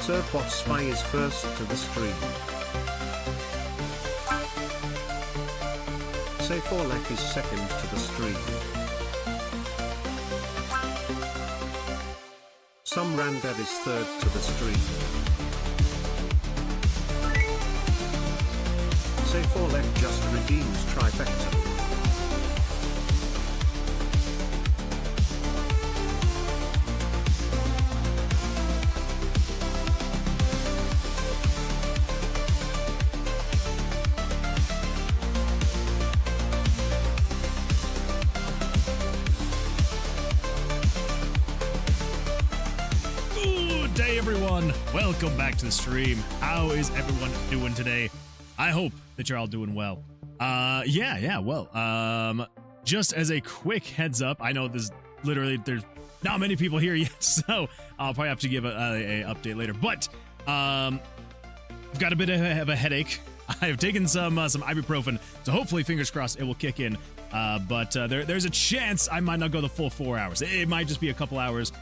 Servbot Spy is first to the stream. Say Forlek is second to the stream. Some Randev is third to the stream. Say Forlek just redeems trifecta. Welcome back to the stream. How is everyone doing today? I hope that you're all doing well. Well, just as a quick heads up, I know there's not many people here yet, so I'll probably have to give a update later, but I've got a bit of a headache. I've taken some ibuprofen, so hopefully, fingers crossed, it will kick in. But there's a chance I might not go the full 4 hours. It might just be a couple hours,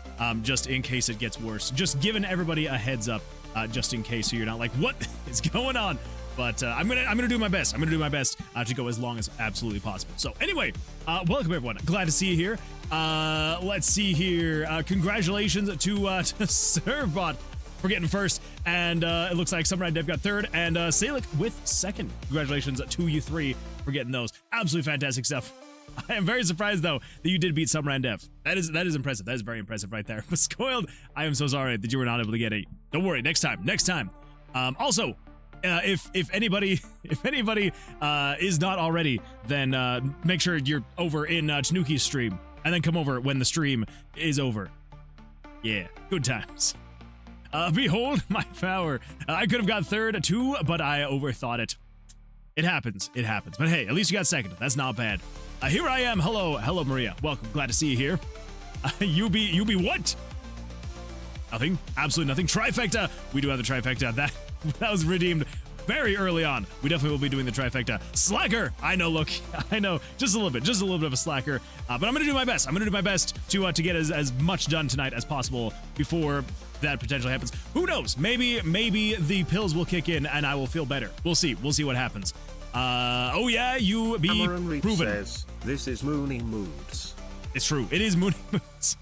just in case it gets worse. Just giving everybody a heads up, just in case, so you're not like, what is going on? But I'm gonna do my best. I'm gonna do my best to go as long as absolutely possible. So anyway, welcome everyone. Glad to see you here. Let's see here. Congratulations to Servbot for getting first, and it looks like Samurai Dev got third, and Salik with second. Congratulations to you three for getting those. Absolutely fantastic stuff. I am very surprised though that you did beat Samurai Dev. That is impressive. That is very impressive right there. But Scoiled, I am so sorry that you were not able to get 8. Don't worry, next time. Also, if anybody is not already, then make sure you're over in Tanuki's stream, and then come over when the stream is over. Yeah, good times. Behold my power. I could have got third too, but I overthought it. It happens. But hey, at least you got second. That's not bad. Here I am. Hello, Maria. Welcome. Glad to see you here. You be what? Nothing. Absolutely nothing. Trifecta. We do have the trifecta. That was redeemed very early on. We definitely will be doing the trifecta. Slacker. I know. Look, I know. Just a little bit of a slacker. But I'm gonna do my best. I'm gonna do my best to get as much done tonight as possible before that potentially happens. Who knows? Maybe the pills will kick in and I will feel better. We'll see what happens. Oh yeah, you be Cameron proven. Says, this is Moony Moods. It's true. It is Moony Moods.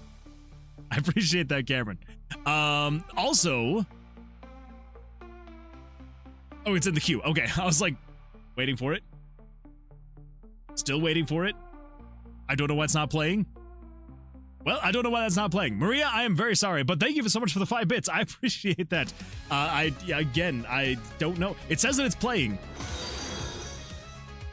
I appreciate that, Cameron. Also, oh, it's in the queue. Okay, I was like waiting for it. Still waiting for it. I don't know why it's not playing. Well, I don't know why that's not playing. Maria, I am very sorry, but thank you so much for the 5 bits. I appreciate that. I don't know. It says that it's playing,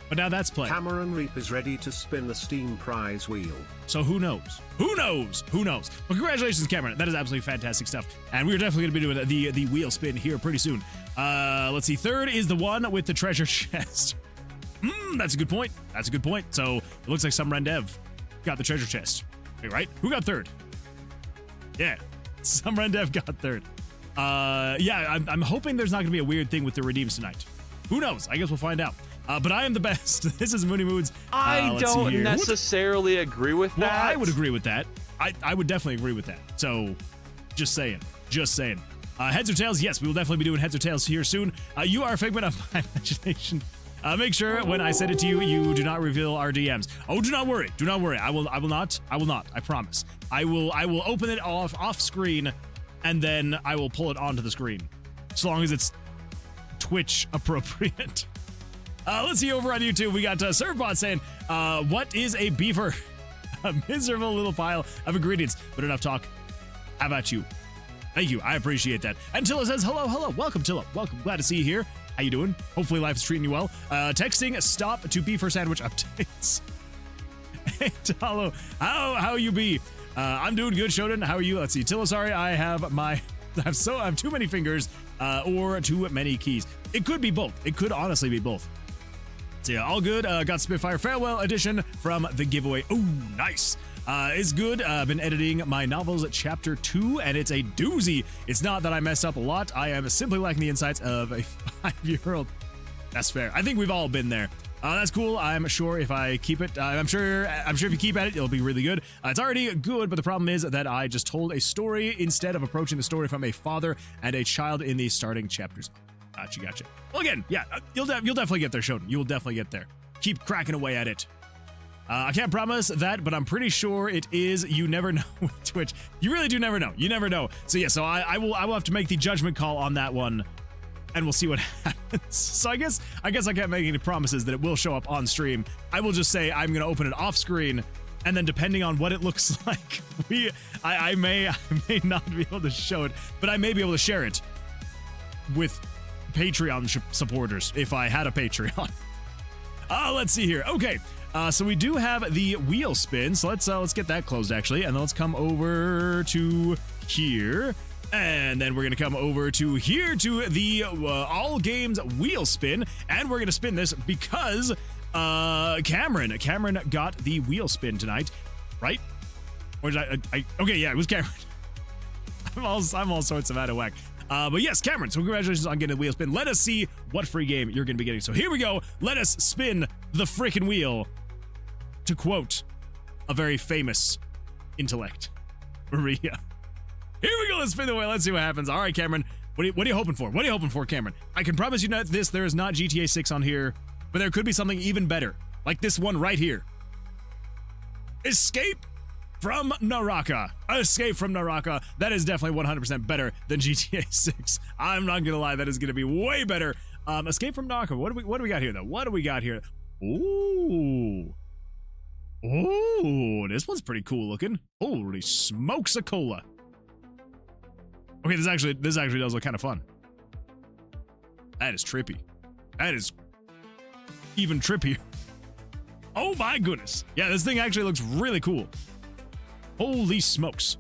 but now that's playing. Cameron Reap is ready to spin the Steam prize wheel. So who knows? Who knows? Well, congratulations, Cameron. That is absolutely fantastic stuff. And we're definitely going to be doing the wheel spin here pretty soon. Let's see. Third is the one with the treasure chest. That's a good point. So it looks like some Randev got the treasure chest. Wait, right? Who got third? Yeah, some Randev got third. Yeah, I'm hoping there's not going to be a weird thing with the redeems tonight. Who knows? I guess we'll find out. But I am the best. This is Moony Moods. I don't necessarily agree with that. Well, I would agree with that. I would definitely agree with that. So, just saying. Heads or tails? Yes, we will definitely be doing heads or tails here soon. You are a figment of my imagination. Make sure when I send it to you, you do not reveal our DMs. Oh, do not worry. I will not. I promise. I will open it off screen, and then I will pull it onto the screen, as long as it's Twitch appropriate. Let's see over on YouTube. We got Servbot saying, "What is a beaver? A miserable little pile of ingredients." But enough talk. How about you? Thank you. I appreciate that. And Tilla says, "Hello. Welcome, Tilla. Welcome. Glad to see you here. How you doing? Hopefully life is treating you well." Texting stop to beaver sandwich updates. Hey, Talo, how you be? I'm doing good, Shodan. How are you? Let's see. Tilla, sorry, I have too many fingers or too many keys. It could be both. It could honestly be both. So yeah, all good. Got Spitfire Farewell Edition from the giveaway. Oh, nice. It's good. I've been editing my novels at chapter 2, and it's a doozy. It's not that I messed up a lot. I am simply lacking the insights of a 5-year-old. That's fair. I think we've all been there. That's cool. I'm sure if I keep it, I'm sure if you keep at it, it'll be really good. It's already good, but the problem is that I just told a story instead of approaching the story from a father and a child in the starting chapters. Gotcha. Well, again, yeah, you'll definitely get there, Shoten. You will definitely get there. Keep cracking away at it. I can't promise that, but I'm pretty sure it is. You never know with Twitch. You really do never know. You never know. So yeah, so I will have to make the judgment call on that one, and we'll see what happens. So I guess I can't make any promises that it will show up on stream. I will just say I'm gonna open it off screen, and then depending on what it looks like, I may not be able to show it, but I may be able to share it with Patreon supporters if I had a Patreon. Let's see here. Okay. So we do have the wheel spin, so let's get that closed actually, and then let's come over to here, and then we're gonna come over to here to the all games wheel spin, and we're gonna spin this because Cameron got the wheel spin tonight, right? Or did I okay, yeah, it was Cameron. I'm all sorts of out of whack. But yes, Cameron, so congratulations on getting the wheel spin. Let us see what free game you're going to be getting. So here we go. Let us spin the freaking wheel, to quote a very famous intellect, Maria. Here we go. Let's spin the wheel. Let's see what happens. All right, Cameron, what are you hoping for? What are you hoping for, Cameron? I can promise you that there is not GTA 6 on here, but there could be something even better, like this one right here. Escape from Naraka. Escape from Naraka. That is definitely 100% better than GTA 6. I'm not gonna lie, that is gonna be way better. Escape from Naraka. What do we got here though? What do we got here? Ooh, this one's pretty cool looking. Holy smokes a cola. Okay, this actually does look kind of fun. That is trippy. That is even trippier. Oh my goodness. Yeah, this thing actually looks really cool. Holy smokes.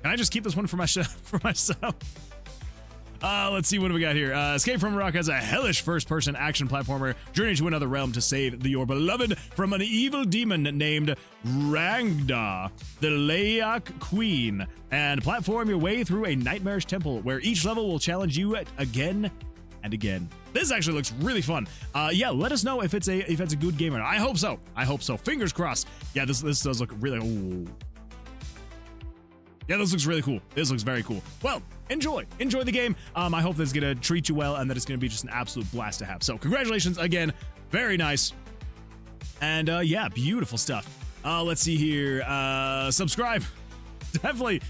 Can I just keep this one for myself? Let's see, what do we got here? Escape from Rock has a hellish first-person action platformer. Journey to another realm to save your beloved from an evil demon named Rangda, the Layak Queen, and platform your way through a nightmarish temple where each level will challenge you again and again. This actually looks really fun. Yeah, let us know if it's a good game or not. I hope so. Fingers crossed. Yeah, this does look really. Ooh. Yeah, this looks really cool. This looks very cool. Well, enjoy the game. I hope that it's gonna treat you well and that it's gonna be just an absolute blast to have. So congratulations again. Very nice. And yeah, beautiful stuff. Let's see here. Subscribe. Definitely.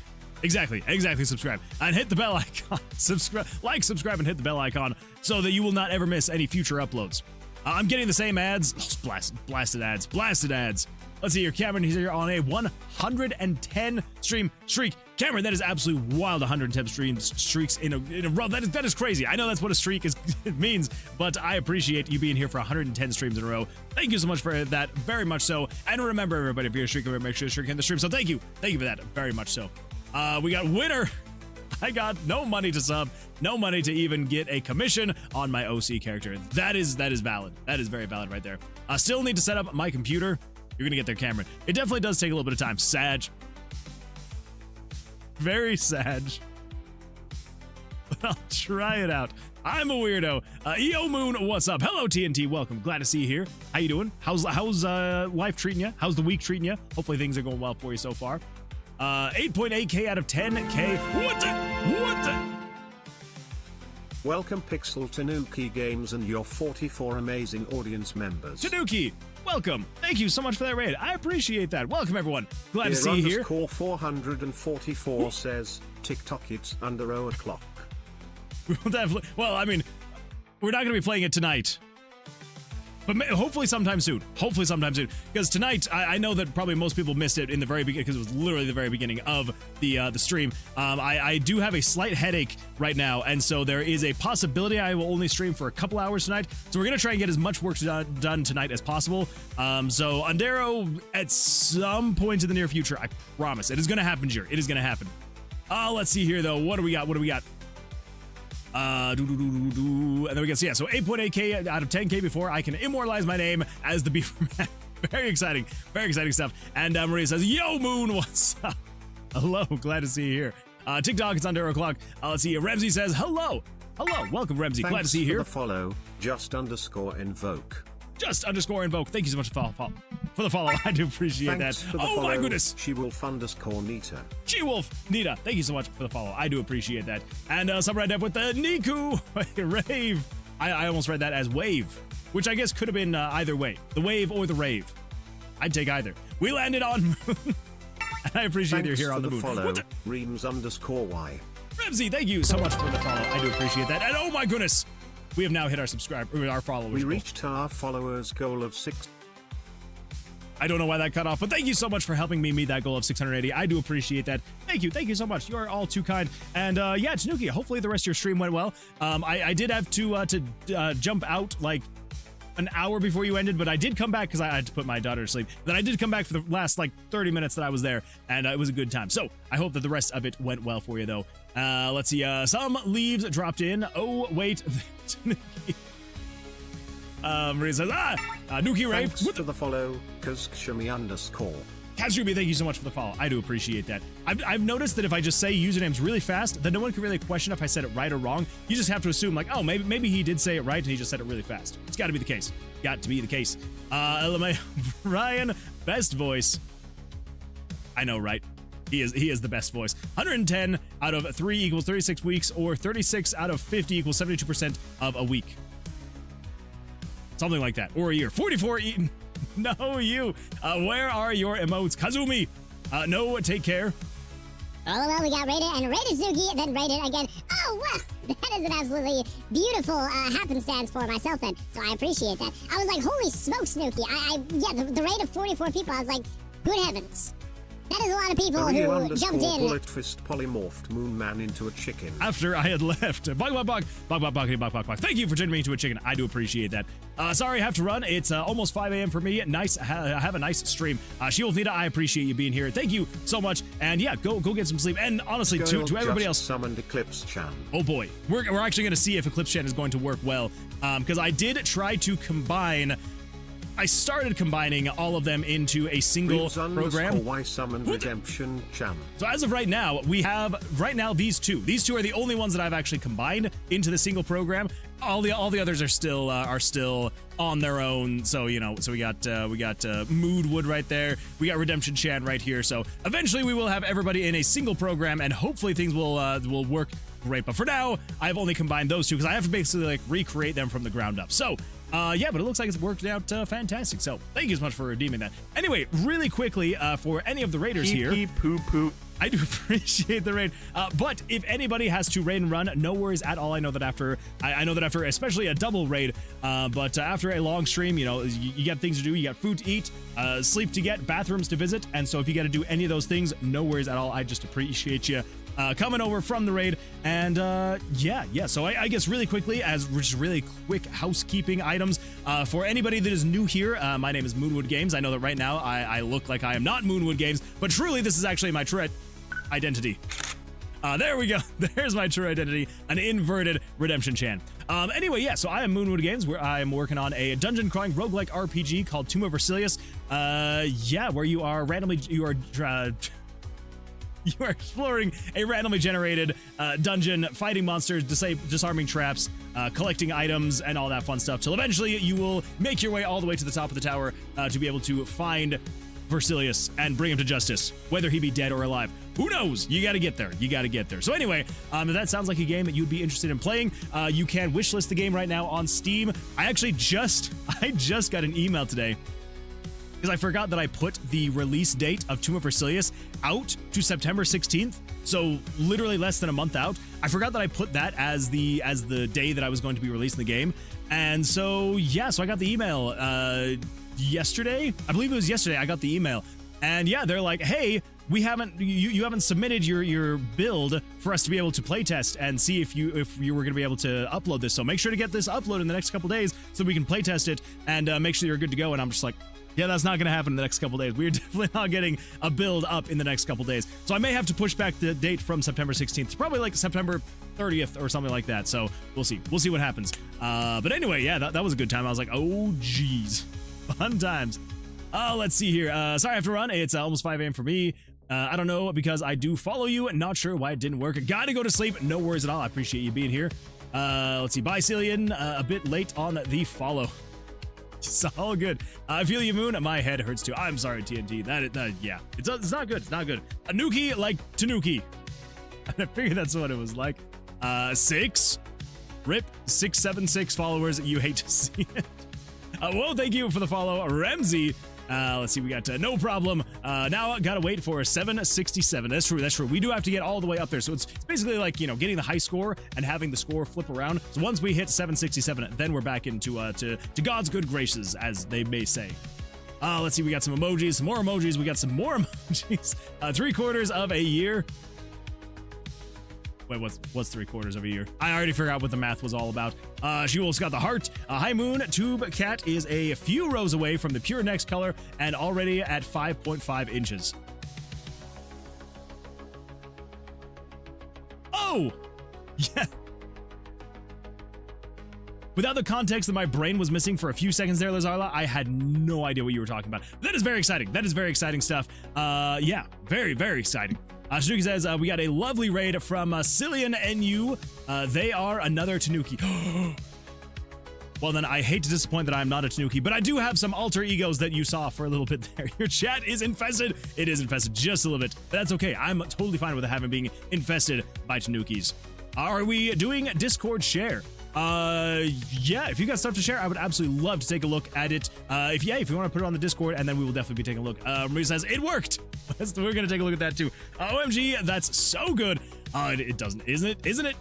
Exactly. Subscribe and hit the bell icon. Subscribe, and hit the bell icon so that you will not ever miss any future uploads. I'm getting the same ads. Oh, blasted ads. Let's see here. Cameron, he's here on a 110 stream streak. Cameron, that is absolutely wild. 110 streaks in a row. That is crazy. I know that's what a streak is it means, but I appreciate you being here for 110 streams in a row. Thank you so much for that. Very much so. And remember, everybody, if you're a streaker, make sure to streak in the stream. So thank you for that. Very much so. We got winner. I got no money to sub, no money to even get a commission on my OC character. That is valid. That is very valid right there. I still need to set up my computer. You're gonna get there, Cameron. It definitely does take a little bit of time. Sag. Very Sag. But I'll try it out. I'm a weirdo. EO Moon, what's up? Hello, TNT. Welcome. Glad to see you here. How you doing? How's life treating you? How's the week treating you? Hopefully things are going well for you so far. 8.8K out of 10K. What the? Welcome Pixel Tanuki Games and your 44 amazing audience members. Tanuki, welcome. Thank you so much for that raid. I appreciate that. Welcome everyone. Glad to see you here. Core 444 says TikTok it's under 0 o'clock. We'll definitely. Well, I mean, we're not going to be playing it tonight. But hopefully sometime soon. Because tonight, I know that probably most people missed it in the very beginning, because it was literally the very beginning of the stream. I do have a slight headache right now, and so there is a possibility I will only stream for a couple hours tonight. So we're going to try and get as much work done tonight as possible. So Undero, at some point in the near future, I promise. It is going to happen, Jir. It is going to happen. Let's see here, though. What do we got? And then we can see, yeah, so 8.8K out of 10K before I can immortalize my name as the Beaver Man. Very exciting stuff. And Maria says, yo, Moon, what's up? Hello, glad to see you here. TikTok, it's under o'clock. Let's see, Remzi says, hello, welcome, Remzi. Thanks glad to see you here. For the follow, _invoke. _invoke. Thank you so much for the follow. I do appreciate Thanks that. For the Oh follow, my goodness. She-Wolf_Nita. She-Wolf Nita. Thank you so much for the follow. I do appreciate that. And some right up with the Niku Rave. I almost read that as wave, which I guess could have been either way. The wave or the rave. I'd take either. We landed on Moon. And I appreciate you're here on the Moon. Follow, Reams_Y. Remzi, thank you so much for the follow. I do appreciate that. And oh my goodness. We have now hit our followers. We reached our followers goal of 6. I don't know why that cut off, but thank you so much for helping me meet that goal of 680. I do appreciate that. Thank you so much. You are all too kind. And yeah, Tanuki, hopefully the rest of your stream went well. I did have to jump out like an hour before you ended, but I did come back because I had to put my daughter to sleep. Then I did come back for the last like 30 minutes that I was there, and it was a good time. So I hope that the rest of it went well for you, though. Let's see. Some leaves dropped in. Oh, wait. Maria says, Nuki Ray. Thanks for the follow, Kazkshumi_. Kazumi, thank you so much for the follow. I do appreciate that. I've noticed that if I just say usernames really fast, then no one can really question if I said it right or wrong. You just have to assume like, oh, maybe he did say it right and he just said it really fast. It's got to be the case. Got to be the case. Ryan, best voice. I know, right? He is the best voice. 110 out of 3 equals 36 weeks, or 36 out of 50 equals 72% of a week. Something like that. Or a year. 44 eaten. No, you. Where are your emotes? Kazumi. No, take care. Well, we got rated and rated Suki, then rated again. Oh, wow. That is an absolutely beautiful happenstance for myself then. So I appreciate that. I was like, holy smokes, Snooki. Yeah, the rate of 44 people, I was like, good heavens. That is a lot of people who jumped in. Bullet fist polymorphed Moon Man into a chicken. After I had left. Bug. Thank you for turning me into a chicken. I do appreciate that. Sorry, I have to run. It's almost 5 a.m. for me. Nice. Have a nice stream. She-Wolf Nita, I appreciate you being here. Thank you so much. And yeah, go get some sleep. And honestly, to everybody else. Summoned Eclipse Chan. Oh boy. We're actually going to see if Eclipse Chan is going to work well. Because I did try to combine. I started combining all of them into a single program. Why summoned Redemption Chan. So as of right now, we have these two. These two are the only ones that I've actually combined into the single program. All the others are still on their own. So we got Moonwood right there. We got Redemption Chan right here. So eventually we will have everybody in a single program, and hopefully things will work great. But for now, I've only combined those two because I have to basically like recreate them from the ground up. So yeah, but it looks like it's worked out fantastic. So thank you so much for redeeming that. Anyway, really quickly, for any of the raiders here, poo. I do appreciate the raid. But if anybody has to raid and run, no worries at all. I know that after especially a double raid, but after a long stream, you got things to do. You got food to eat, sleep to get, bathrooms to visit. And so if you got to do any of those things, no worries at all. I just appreciate you coming over from the raid. And yeah. So I guess really quickly, as just really quick housekeeping items, for anybody that is new here, my name is Moonwood Games. I know that right now I look like I am not Moonwood Games, but truly this is actually my true identity. There we go. There's my true identity, an inverted Redemption Chan. Anyway, yeah, so I am Moonwood Games, where I am working on a dungeon crawling roguelike RPG called Tomb of Vercilias. Yeah, where you are exploring a randomly generated dungeon, fighting monsters, disarming traps, collecting items, and all that fun stuff, till eventually you will make your way all the way to the top of the tower to be able to find Vercilias and bring him to justice, whether he be dead or alive. Who knows? You gotta get there. So anyway, if that sounds like a game that you'd be interested in playing, you can wishlist the game right now on Steam. I just got an email today because I forgot that I put the release date of Tomb of Vercilias out to September 16th. So literally less than a month out. I forgot that I put that as the day that I was going to be releasing the game. And so, yeah, so I got the email yesterday. I believe it was yesterday I got the email. And yeah, they're like, hey, you haven't submitted your build for us to be able to playtest and see if you were going to be able to upload this. So make sure to get this uploaded in the next couple days so we can playtest it and make sure you're good to go. And I'm just like, Yeah, that's not going to happen in the next couple days. We're definitely not getting a build up in the next couple days. So I may have to push back the date from September 16th to probably like September 30th or something like that. So we'll see. We'll see what happens. But anyway, yeah, that was a good time. I was like, oh, geez. Fun times. Let's see here. Sorry I have to run. It's almost 5 a.m. for me. I don't know because I do follow you. Not sure why it didn't work. Gotta go to sleep. No worries at all. I appreciate you being here. Let's see. Bye, Cillian. A bit late on the follow. It's all good. I feel you, Moon. My head hurts too. I'm sorry, TNT. Yeah. It's not good. It's not good. A Nuki like Tanuki. I figured that's what it was like. 6. Rip. 676 followers. You hate to see it. Well, thank you for the follow, Ramsey. Let's see, we got no problem. Now gotta wait for 767. That's true. We do have to get all the way up there. So it's basically like, you know, getting the high score and having the score flip around. So once we hit 767, then we're back into to God's good graces, as they may say. Let's see, we got some emojis, some more emojis. We got some more emojis. 3/4 of a year. Wait, what's 3/4 of a year? I already figured out what the math was all about. She also got the heart. High Moon Tube Cat is a few rows away from the pure next color and already at 5.5 inches. Oh! Yeah. Without the context that my brain was missing for a few seconds there, Lazarla, I had no idea what you were talking about. That is very exciting. That is very exciting stuff. Yeah, very, very exciting. Tanuki says, we got a lovely raid from Cillian NU. They are another Tanuki. Well, then I hate to disappoint that I'm not a Tanuki, but I do have some alter egos that you saw for a little bit there. Your chat is infested. It is infested just a little bit, but that's okay. I'm totally fine with having being infested by Tanukis. Are we doing Discord share? Yeah, if you got stuff to share, I would absolutely love to take a look at it. If you want to put it on the Discord, and then we will definitely be taking a look. Marie says, it worked. We're going to take a look at that too. OMG, that's so good. It doesn't, isn't it?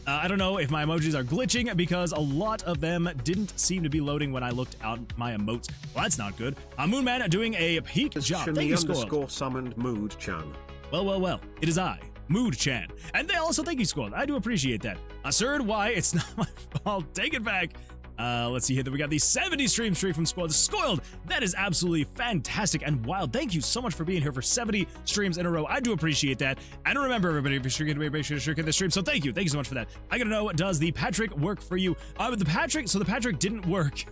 I don't know if my emojis are glitching because a lot of them didn't seem to be loading when I looked out my emotes. Well, that's not good. Moonman doing a peak job. Thank you, Squad. Summoned Mood Chan. Well. It is I, Mood Chan. And they also thank you, Squad. I do appreciate that. Sir, why? It's not my fault. Take it back. Let's see here that we got the 70 stream streak from Squad. Scoiled. That is absolutely fantastic and wild. Thank you so much for being here for 70 streams in a row. I do appreciate that. And remember, everybody, if you're going to make sure to share the stream. So thank you so much for that. I gotta know, does the Patrick work for you? The Patrick didn't work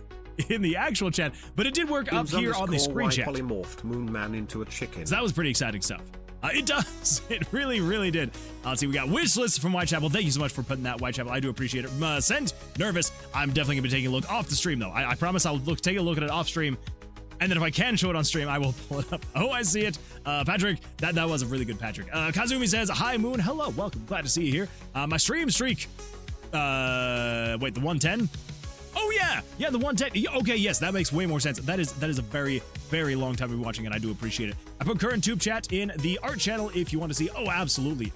in the actual chat, but it did work up here on the screen chat. Polymorphed Moonman into a chicken. So that was pretty exciting stuff. It does. It really, really did. Let's see. We got Wishlist from Whitechapel. Thank you so much for putting that, Whitechapel. I do appreciate it. Sent Nervous. I'm definitely going to be taking a look off the stream, though. I promise I'll take a look at it off stream. And then if I can show it on stream, I will pull it up. Oh, I see it. Patrick, that was a really good Patrick. Kazumi says, hi, Moon. Hello. Welcome. Glad to see you here. My stream streak. Wait, the 110? Oh, yeah. Yeah, the 110. Okay, yes, that makes way more sense. That is a very, very long time to be watching, and I do appreciate it. I put current tube chat in the art channel if you want to see. Oh, absolutely.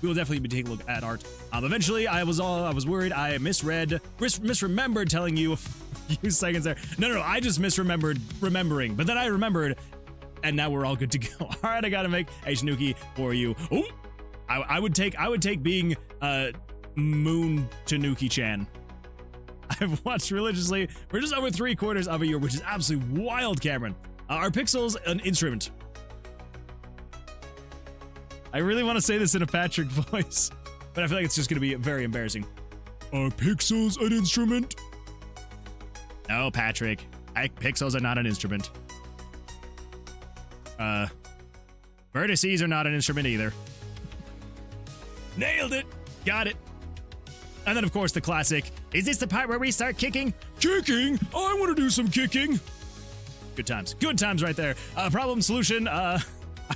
We will definitely be taking a look at art. Eventually, I was worried. I misremembered telling you a few seconds there. No, I just misremembered remembering, but then I remembered, and now we're all good to go. All right, I gotta make a Tanuki for you. Oh, I would take being Moon Tanuki-chan. I've watched religiously for just over 3/4 of a year, which is absolutely wild, Cameron. Are pixels an instrument? I really want to say this in a Patrick voice, but I feel like it's just going to be very embarrassing. Are pixels an instrument? No, Patrick. Pixels are not an instrument. Vertices are not an instrument either. Nailed it. Got it. And then, of course, the classic, is this the part where we start kicking? Kicking? I want to do some kicking. Good times right there. Problem solution, I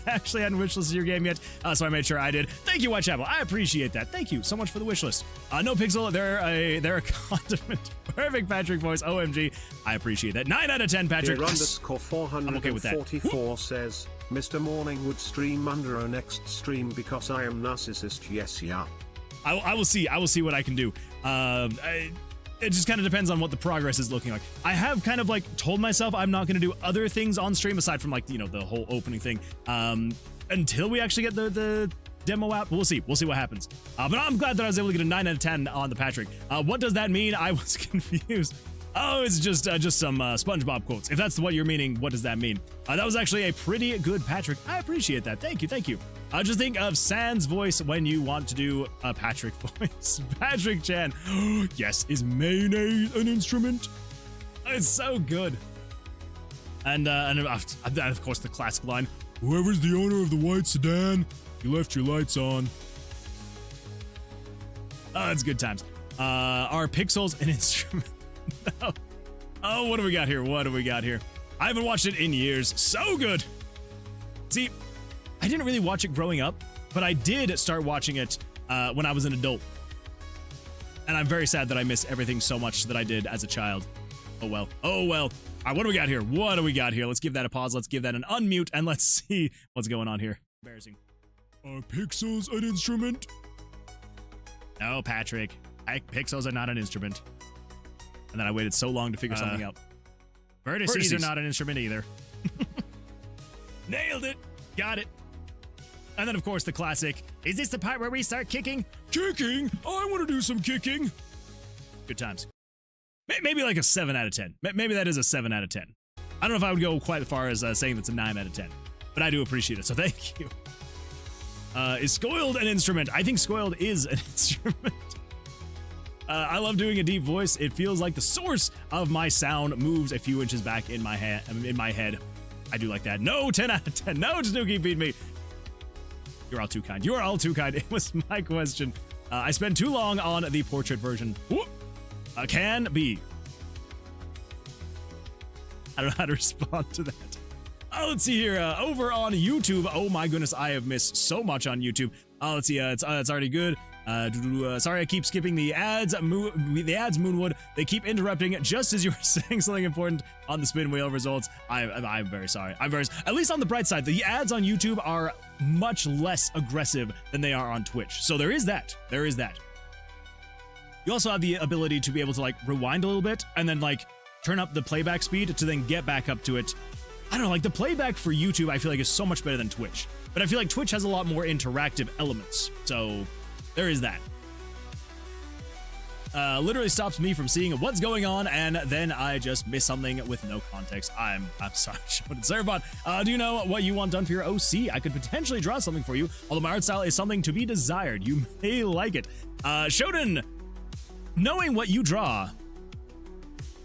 actually hadn't wishlisted your game yet, so I made sure I did. Thank you, Whitechapel. I appreciate that. Thank you so much for the wishlist. No Pixel, they're a condiment. Perfect Patrick voice, OMG. I appreciate that. 9 out of 10, Patrick. Yes. I'm okay with that. 44 says, Mr. Morning would stream under our next stream because I am narcissist. Yes, yeah. I will see. I will see what I can do. It just kind of depends on what the progress is looking like. I have kind of like told myself I'm not going to do other things on stream aside from like, you know, the whole opening thing until we actually get the demo out. We'll see. We'll see what happens. But I'm glad that I was able to get a 9 out of 10 on the Patrick. What does that mean? I was confused. Oh, it's just some SpongeBob quotes. If that's what you're meaning, what does that mean? That was actually a pretty good Patrick. I appreciate that. Thank you, thank you. Just think of Sans voice when you want to do a Patrick voice. Patrick Chan. Yes, is mayonnaise an instrument? It's so good. And of course the classic line, whoever's the owner of the white sedan, you left your lights on. Oh, it's good times. Are pixels an instrument? No. Oh, what do we got here? What do we got here? I haven't watched it in years. So good. See, I didn't really watch it growing up, but I did start watching it when I was an adult. And I'm very sad that I miss everything so much that I did as a child. Oh well. Oh well. All right, what do we got here? What do we got here? Let's give that a pause. Let's give that an unmute, and let's see what's going on here. Embarrassing. Are pixels an instrument? No, Patrick. Pixels are not an instrument. And then I waited so long to figure something out. Vertices are not an instrument either. Nailed it. Got it. And then, of course, the classic. Is this the part where we start kicking? Kicking? I want to do some kicking. Good times. Maybe like a 7 out of 10. Maybe that is a 7 out of 10. I don't know if I would go quite as far as saying that's a 9 out of 10. But I do appreciate it, so thank you. Is Scoiled an instrument? I think Scoiled is an instrument. I love doing a deep voice. It feels like the source of my sound moves a few inches back in my head. I do like that. No, 10 out of 10. No, Snooki beat me. You're all too kind. You are all too kind. It was my question. I spent too long on the portrait version. Can be. I don't know how to respond to that. Oh, let's see here. Over on YouTube. Oh my goodness, I have missed so much on YouTube. Let's see. It's already good. Sorry, I keep skipping the ads. The ads, Moonwood. They keep interrupting just as you were saying something important on the spin wheel results. I'm very sorry. At least on the bright side, the ads on YouTube are much less aggressive than they are on Twitch. So there is that. There is that. You also have the ability to be able to like rewind a little bit and then like turn up the playback speed to then get back up to it. I don't know, like the playback for YouTube, I feel like is so much better than Twitch. But I feel like Twitch has a lot more interactive elements. So there is that. Literally stops me from seeing what's going on, and then I just miss something with no context. I'm sorry, Servbot. Do you know what you want done for your OC? I could potentially draw something for you, although my art style is something to be desired. You may like it. Shodan, knowing what you draw,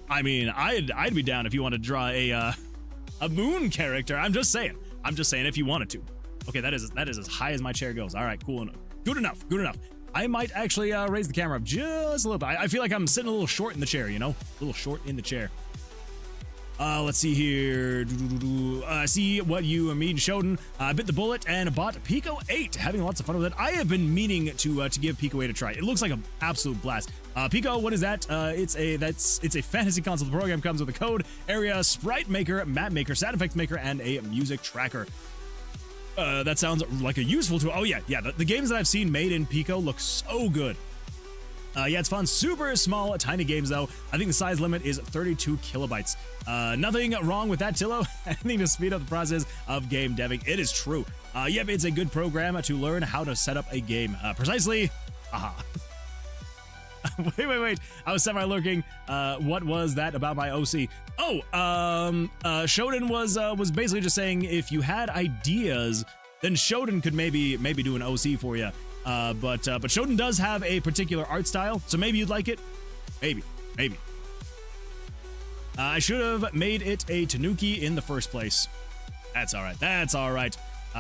I mean, I'd be down if you wanted to draw a moon character. I'm just saying if you wanted to. Okay, that is as high as my chair goes. All right, cool enough. Good enough. I might actually raise the camera up just a little bit. I feel like I'm sitting a little short in the chair, you know? A little short in the chair. Let's see here. See what you mean, Shodan. Bit the bullet and bought Pico 8. Having lots of fun with it. I have been meaning to give Pico 8 a try. It looks like an absolute blast. Pico, what is that? It's a fantasy console. The program comes with a code, area, sprite maker, map maker, sound effects maker, and a music tracker. That sounds like a useful tool. Oh yeah. The games that I've seen made in Pico look so good. Yeah, it's fun. Super small, tiny games though. I think the size limit is 32 kilobytes. Nothing wrong with that, Tillo. Anything to speed up the process of game deving. It is true. Yep, it's a good program to learn how to set up a game. Precisely. Aha. Wait. I was semi-lurking. What was that about my OC? Oh, Shodan was basically just saying if you had ideas, then Shodan could maybe do an OC for you. But Shodan does have a particular art style, so maybe you'd like it. Maybe. I should have made it a Tanuki in the first place. That's all right.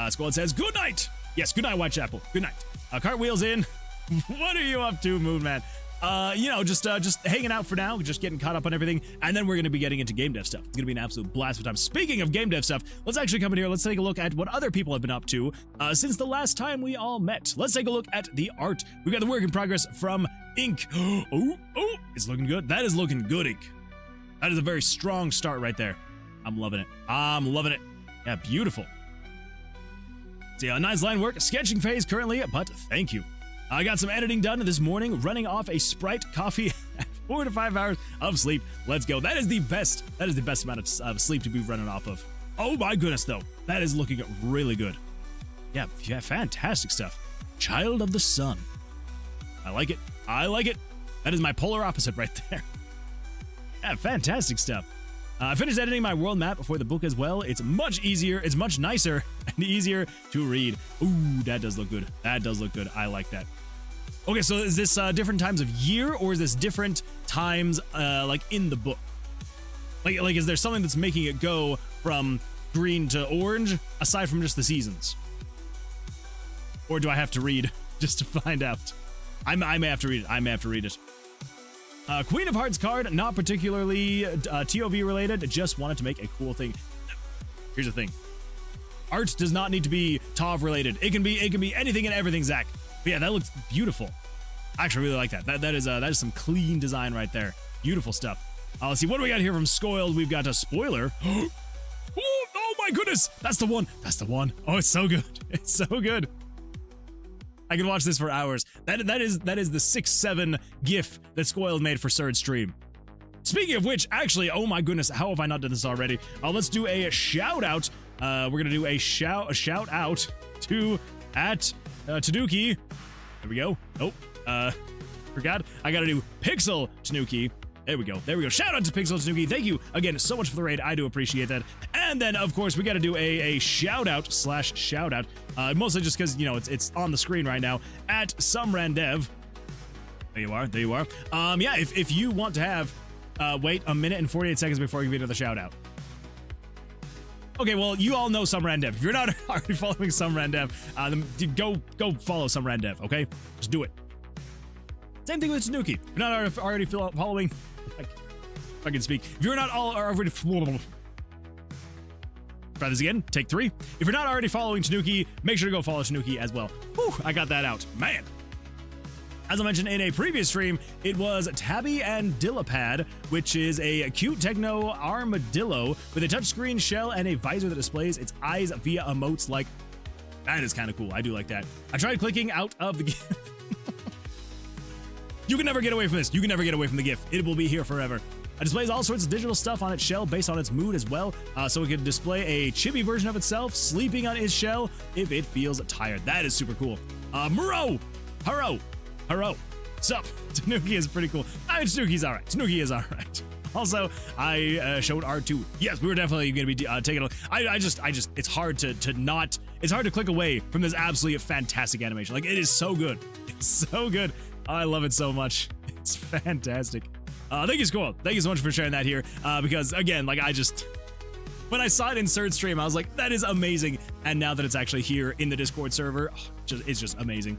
Squad says good night. Yes, good night, Whitechapel. Good night. Cartwheels in. What are you up to, Moon Man? Just hanging out for now, just getting caught up on everything, and then we're going to be getting into game dev stuff. It's going to be an absolute blast of time. Speaking of game dev stuff, let's actually come in here. Let's take a look at what other people have been up to since the last time we all met. Let's take a look at the art. We've got the work in progress from Ink. Oh, it's looking good. That is looking good, Ink. That is a very strong start right there. I'm loving it. Yeah, beautiful. See, nice line work. Sketching phase currently, but thank you. I got some editing done this morning, running off a Sprite coffee at 4 to 5 hours of sleep. Let's go. That is the best amount of sleep to be running off of. Oh my goodness, though. That is looking really good. Yeah, fantastic stuff. Child of the Sun. I like it. That is my polar opposite right there. Yeah, fantastic stuff. I finished editing my world map before the book as well. It's much easier, it's much nicer, and easier to read. Ooh, that does look good. That does look good. I like that. Okay, so is this different times of year, or is this different times like in the book? Like is there something that's making it go from green to orange aside from just the seasons? Or do I have to read just to find out? I may have to read it. I may have to read it. Queen of Hearts card, not particularly TOV related, just wanted to make a cool thing. Here's the thing. Art does not need to be TOV related. It can be anything and everything, Zach. But yeah, that looks beautiful. I actually really like that. That is some clean design right there. Beautiful stuff. Let's see, what do we got here from Scoiled? We've got a spoiler. Oh my goodness! That's the one. That's the one. Oh, it's so good. It's so good. I can watch this for hours. That is the 6-7 GIF that Scoiled made for Surd Stream. Speaking of which, actually, oh my goodness, how have I not done this already? Let's do a shout out. We're gonna do a shout out to Tanuki. There we go. Oh, forgot. I gotta do Pixel Tanuki. There we go. There we go. Shout out to Pixel Tanuki. Thank you again so much for the raid. I do appreciate that. And then, of course, we got to do a shout out / shout out. Mostly just because, you know, it's on the screen right now at SomeRandev. There you are. There you are. Yeah, if you want to have, wait a minute and 48 seconds before you give another shout out. Okay, well, you all know SomeRandev. If you're not already following SomeRandev, then go follow SomeRandev, okay? Just do it. Same thing with Tanuki. If you're not already following... I can speak. If you're not already... Try this again. Take 3. If you're not already following Tanuki, make sure to go follow Tanuki as well. Whew, I got that out. Man. As I mentioned in a previous stream, it was Tabby and Dillapad, which is a cute techno armadillo with a touchscreen shell and a visor that displays its eyes via emotes like... That is kind of cool. I do like that. I tried clicking out of the GIF. You can never get away from this. You can never get away from the GIF. It will be here forever. It displays all sorts of digital stuff on its shell based on its mood as well, so it can display a chibi version of itself sleeping on its shell if it feels tired. That is super cool. Muro! Haro! Sup? Tanuki is pretty cool. I mean, Tanuki's alright. Tanuki is alright. Also, I showed R2. Yes, we were definitely going to be taking a look. I just, it's hard it's hard to click away from this absolutely fantastic animation. Like, it is so good. It's so good. I love it so much. It's fantastic. Thank you, Squirrel. Thank you so much for sharing that here. Because again, like when I saw it in Surd Stream, I was like, that is amazing. And now that it's actually here in the Discord server, it's just amazing.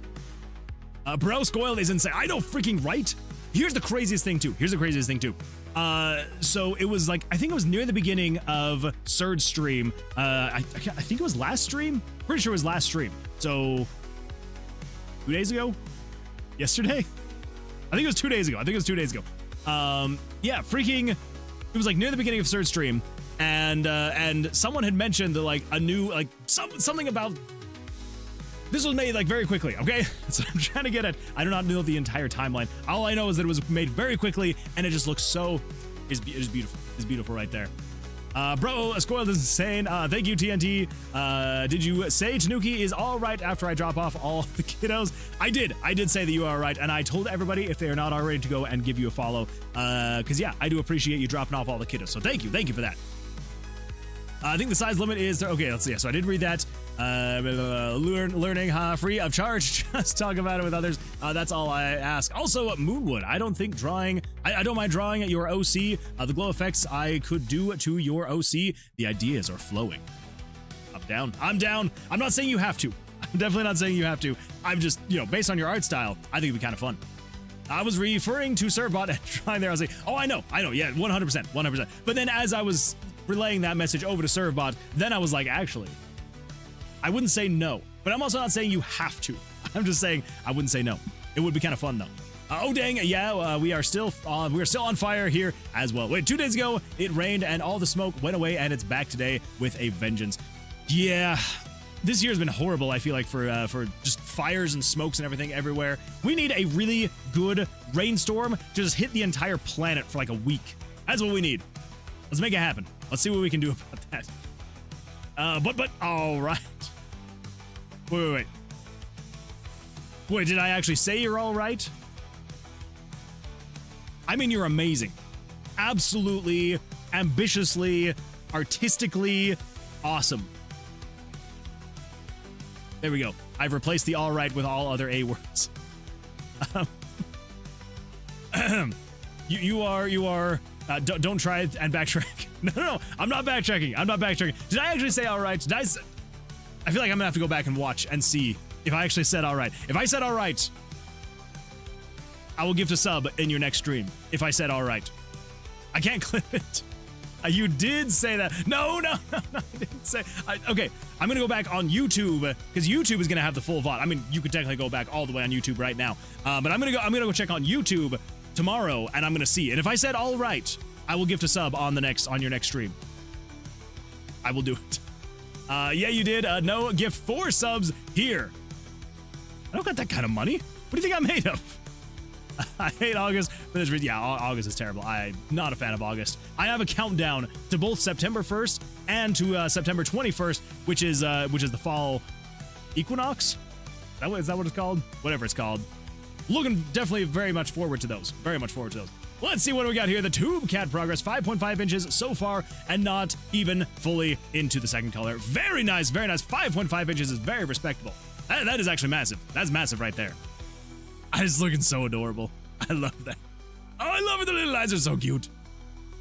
Bro, Scoiled is insane. I know, freaking right. Here's the craziest thing too. So it was like, I think it was near the beginning of Surd Stream. I think it was last stream. Pretty sure it was last stream. So 2 days ago? Yesterday? I think it was 2 days ago. Yeah, freaking, it was like near the beginning of Surd Stream, and someone had mentioned that like a new, like something about, this was made like very quickly, okay? So I'm trying to get it. I do not know the entire timeline. All I know is that it was made very quickly, and it just looks so, it's beautiful. It's beautiful right there. Bro, Scoiled is insane. Thank you, TNT. Did you say Tanuki is all right after I drop off all the kiddos? I did say that you are all right, and I told everybody if they are not already to go and give you a follow, because yeah, I do appreciate you dropping off all the kiddos, so thank you for that. I think the size limit is, okay, let's see. So I did read that. Learning free of charge. Just talk about it with others. That's all I ask. Also, Moonwood. I don't mind drawing at your OC. The glow effects I could do to your OC. The ideas are flowing. I'm down. I'm not saying you have to. I'm definitely not saying you have to. I'm just, based on your art style, I think it'd be kind of fun. I was referring to Servbot and trying there. I was like, oh, I know. Yeah, 100%. But then as I was relaying that message over to Servbot, then I was like, actually, I wouldn't say no, but I'm also not saying you have to. I'm just saying I wouldn't say no. It would be kind of fun though. Oh dang, yeah, we are still on fire here as well. Wait, 2 days ago it rained and all the smoke went away, and it's back today with a vengeance. Yeah, this year's been horrible. I feel like for just fires and smokes and everything everywhere. We need a really good rainstorm to just hit the entire planet for like a week. That's what we need. Let's make it happen. Let's see what we can do about that. But all right. Wait, did I actually say you're all right? I mean, you're amazing. absolutely, ambitiously, artistically awesome. There we go. I've replaced the all right with all other A words. You are. Don't try it and backtrack. No, I'm not backtracking. Did I actually say all right? I feel like I'm gonna have to go back and watch and see if I actually said all right. If I said all right, I will gift a sub in your next stream. If I said all right, I can't clip it. You did say that. No, I didn't say. Okay, I'm gonna go back on YouTube because YouTube is gonna have the full VOD. I mean, you could technically go back all the way on YouTube right now, but I'm gonna go check on YouTube tomorrow, and I'm gonna see. And if I said all right, I will gift a sub on your next stream. I will do it. Yeah, you did. No, gift 4 subs here. I don't got that kind of money. What do you think I'm made of? I hate August for this reason. Yeah, August is terrible. I'm not a fan of August. I have a countdown to both September 1st and to September 21st, which is the fall equinox. Is that what it's called? Whatever it's called. Looking definitely very much forward to those. Very much forward to those. Let's see what we got here. The Tube Cat progress, 5.5 inches so far, and not even fully into the second color. Very nice, very nice. 5.5 inches is very respectable. That is actually massive. That's massive right there. It's looking so adorable. I love that. Oh, I love it. The little eyes are so cute.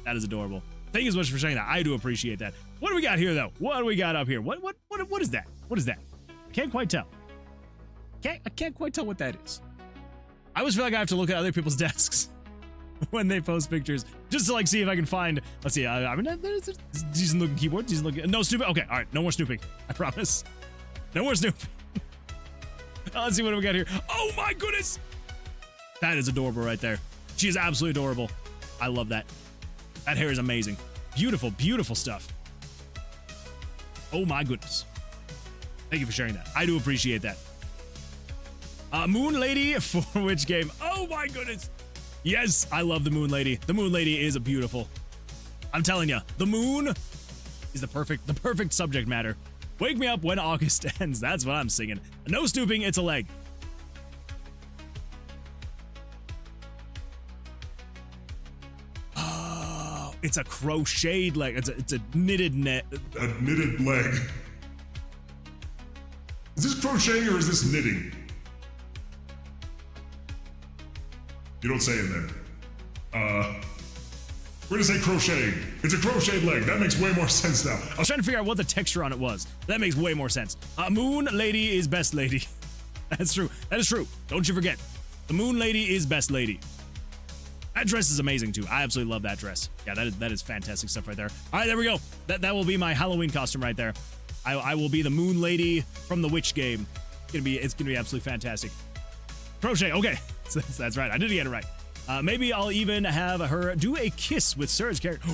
That is adorable. Thank you so much for sharing that. I do appreciate that. What do we got here, though? What do we got up here? What is that? What is that? I can't quite tell. I can't quite tell what that is. I always feel like I have to look at other people's desks when they post pictures just to see if I can find. Let's see. I mean, there's decent looking keyboard. Decent looking. No snooping. Okay. All right. No more snooping. I promise. No more snooping. Let's see what we got here. Oh my goodness. That is adorable right there. She is absolutely adorable. I love that. That hair is amazing. Beautiful, beautiful stuff. Oh my goodness. Thank you for sharing that. I do appreciate that. Moon Lady for which game? Oh my goodness. Yes, I love the Moon Lady. The Moon Lady is beautiful. I'm telling you, the moon is the perfect subject matter. Wake me up when August ends. That's what I'm singing. No stooping, it's a leg. Oh, it's a crocheted leg. It's a knitted net. A knitted leg. Is this crocheting or is this knitting? You don't say in there. We're gonna say crocheting. It's a crocheted leg. That makes way more sense now. I was trying to figure out what the texture on it was. That makes way more sense. Moon Lady is best lady. That's true. That is true. Don't you forget. The Moon Lady is best lady. That dress is amazing too. I absolutely love that dress. Yeah, that is fantastic stuff right there. All right, there we go. That will be my Halloween costume right there. I will be the Moon Lady from the Witch game. It's gonna be absolutely fantastic. Crochet. Okay, so that's right. I did get it right. Maybe I'll even have her do a kiss with Surge character.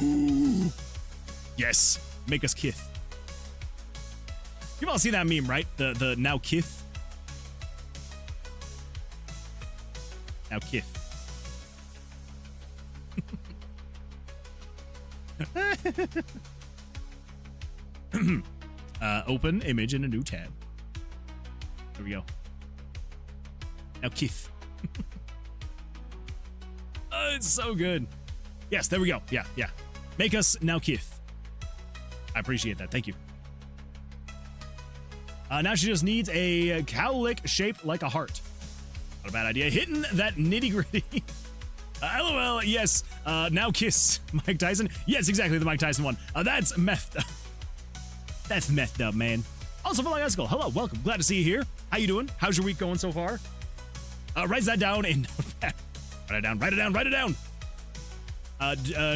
Yes, make us kiss. You've all seen that meme, right? The now kiss. Now kiss. Open image in a new tab. There we go. Now kiss. Oh, it's so good. Yes, there we go. Yeah. Make us now kiss. I appreciate that. Thank you. Now she just needs a cowlick shaped like a heart. Not a bad idea. Hitting that nitty gritty. LOL. Yes. Now kiss Mike Tyson. Yes, exactly. The Mike Tyson one. That's methed up. That's methed up, man. Also, Flying Icicle. Hello. Welcome. Glad to see you here. How you doing? How's your week going so far? Write that down in notepad. Write it down.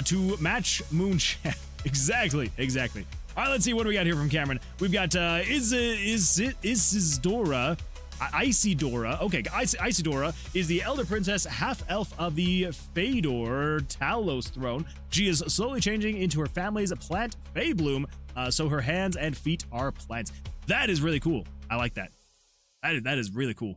To match Moonshine. Exactly. All right, let's see what we got here from Cameron. We've got Isidora. Isidora. Okay, Isidora is the elder princess, half-elf of the Fëdor Talos throne. She is slowly changing into her family's plant, Fëbloom, so her hands and feet are plants. That is really cool. I like that. That is really cool.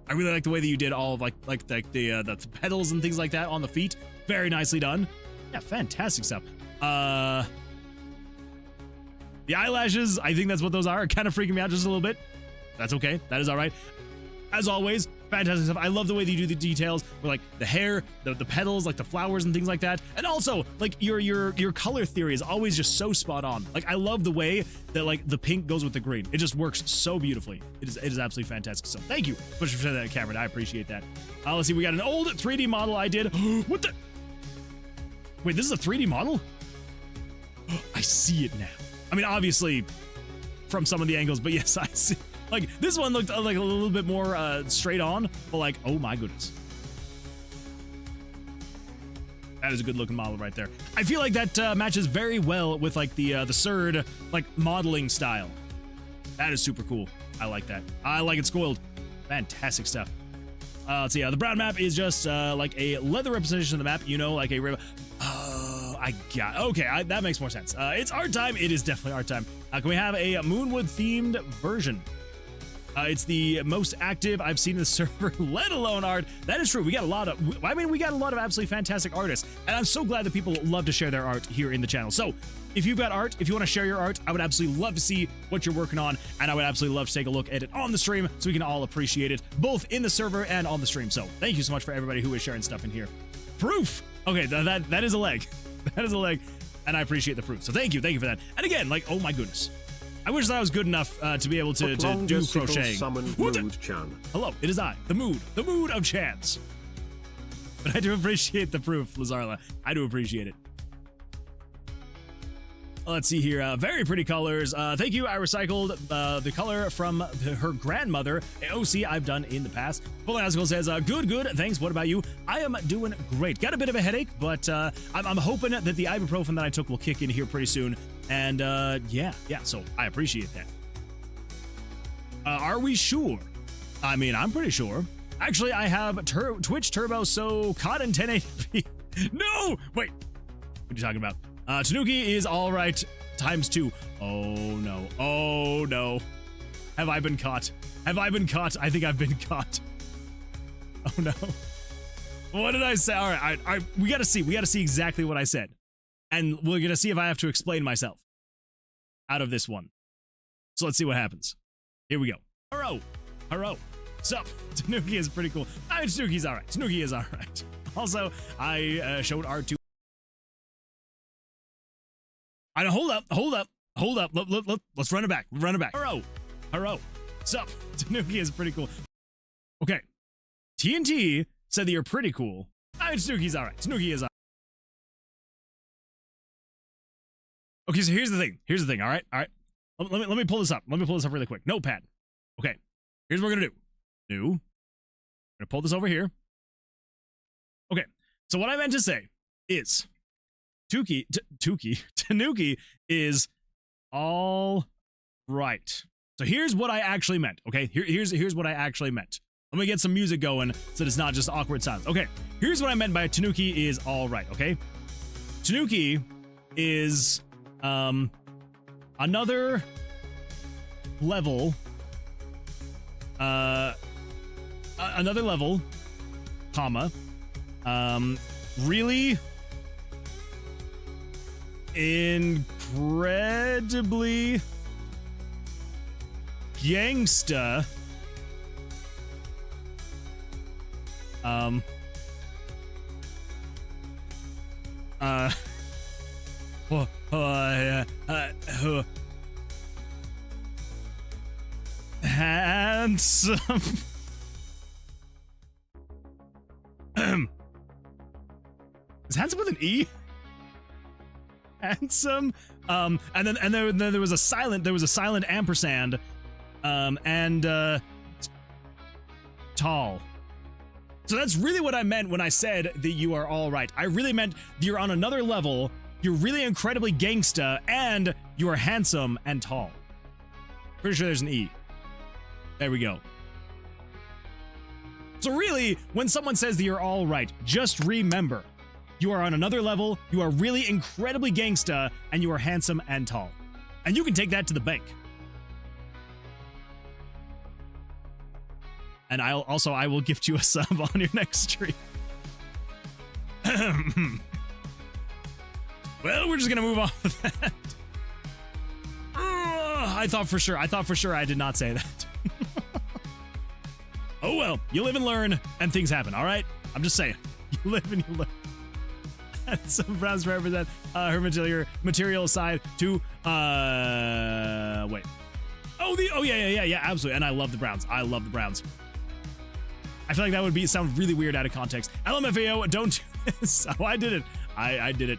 I really like the way that you did all of like the petals and things like that on the feet. Very nicely done. Yeah, fantastic stuff. The eyelashes, I think that's what those are kind of freaking me out just a little bit. That's okay. That is all right. As always, Fantastic stuff. I love the way they do the details with like the hair, the petals, like the flowers and things like that. And also like your color theory is always just so spot on. Like I love the way that like the pink goes with the green. It just works so beautifully. It is absolutely fantastic. So thank you for sharing that, Cameron. I appreciate that. Let's see. We got an old 3D model I did. What the? Wait, this is a 3D model? I see it now. I mean, obviously from some of the angles, but yes, I see. Like this one looked like a little bit more straight on, but like, oh my goodness. That is a good looking model right there. I feel like that matches very well with like the Surd like modeling style. That is super cool. I like that. I like it spoiled. Fantastic stuff. Let's see. The brown map is just like a leather representation of the map. You know, like a oh, I got. Okay, that makes more sense. It's art time. It is definitely art time. Can we have a Moonwood themed version? It's the most active I've seen in the server, let alone art. That is true. We got a lot of, we got a lot of absolutely fantastic artists, and I'm so glad that people love to share their art here in the channel. So if you've got art, if you want to share your art, I would absolutely love to see what you're working on, and I would absolutely love to take a look at it on the stream so we can all appreciate it, both in the server and on the stream. So thank you so much for everybody who is sharing stuff in here. Proof. Okay, that is a leg. That is a leg, and I appreciate the proof. So thank you for that. And again, like, oh my goodness. I wish that I was good enough to be able to do crocheting. Hello, it is I, the mood of chance. But I do appreciate the proof, Lazarla. I do appreciate it. Let's see here. Very pretty colors. Thank you. I recycled the color from her grandmother. OC I've done in the past. Full says, good. Thanks. What about you? I am doing great. Got a bit of a headache, but I'm hoping that the ibuprofen that I took will kick in here pretty soon. And yeah. So I appreciate that. Are we sure? I mean, I'm pretty sure. Actually, I have Twitch Turbo, so caught in 1080p. No! Wait. What are you talking about? Tanuki is all right ×2. Oh no. Have I been caught? I think I've been caught. Oh no. What did I say? All right. We gotta see exactly what I said. And we're gonna see if I have to explain myself out of this one. So let's see what happens. Here we go. Haro. So, Tanuki is pretty cool. I mean, Tanuki's all right. Tanuki is all right. Also, I showed art to. I know, hold up. Let's run it back. Haro. So, Tanuki is pretty cool. Okay. TNT said that you're pretty cool. I mean, Tanuki's all right. Tanuki is all right. Okay, so here's the thing. All right. Let me pull this up. Really quick. Notepad. Okay. Here's what we're gonna do. I'm gonna pull this over here. Okay. So what I meant to say is Tanuki is all right. So here's what I actually meant. Okay. Here's what I actually meant. Let me get some music going so that it's not just awkward sounds. Okay. Here's what I meant by Tanuki is all right. Okay. Tanuki is another level comma really incredibly gangsta handsome is handsome with an E? Handsome, and then there was a silent ampersand, and tall. So that's really what I meant when I said that you are all right. I really meant you're on another level, you're really incredibly gangsta, and you are handsome and tall. Pretty sure there's an E. There we go. So really, when someone says that you're all right, just remember, you are on another level, you are really incredibly gangsta, and you are handsome and tall. And you can take that to the bank. And I will gift you a sub on your next stream. Well, we're just gonna move on with that. I thought for sure I did not say that. Oh well, you live and learn, and things happen, all right? I'm just saying. You live and you learn. Some Browns represent her material side to, wait. Oh, yeah, absolutely. And I love the Browns. I love the Browns. I feel like that would sound really weird out of context. LMFAO, don't do this. Oh, I did it. I did it.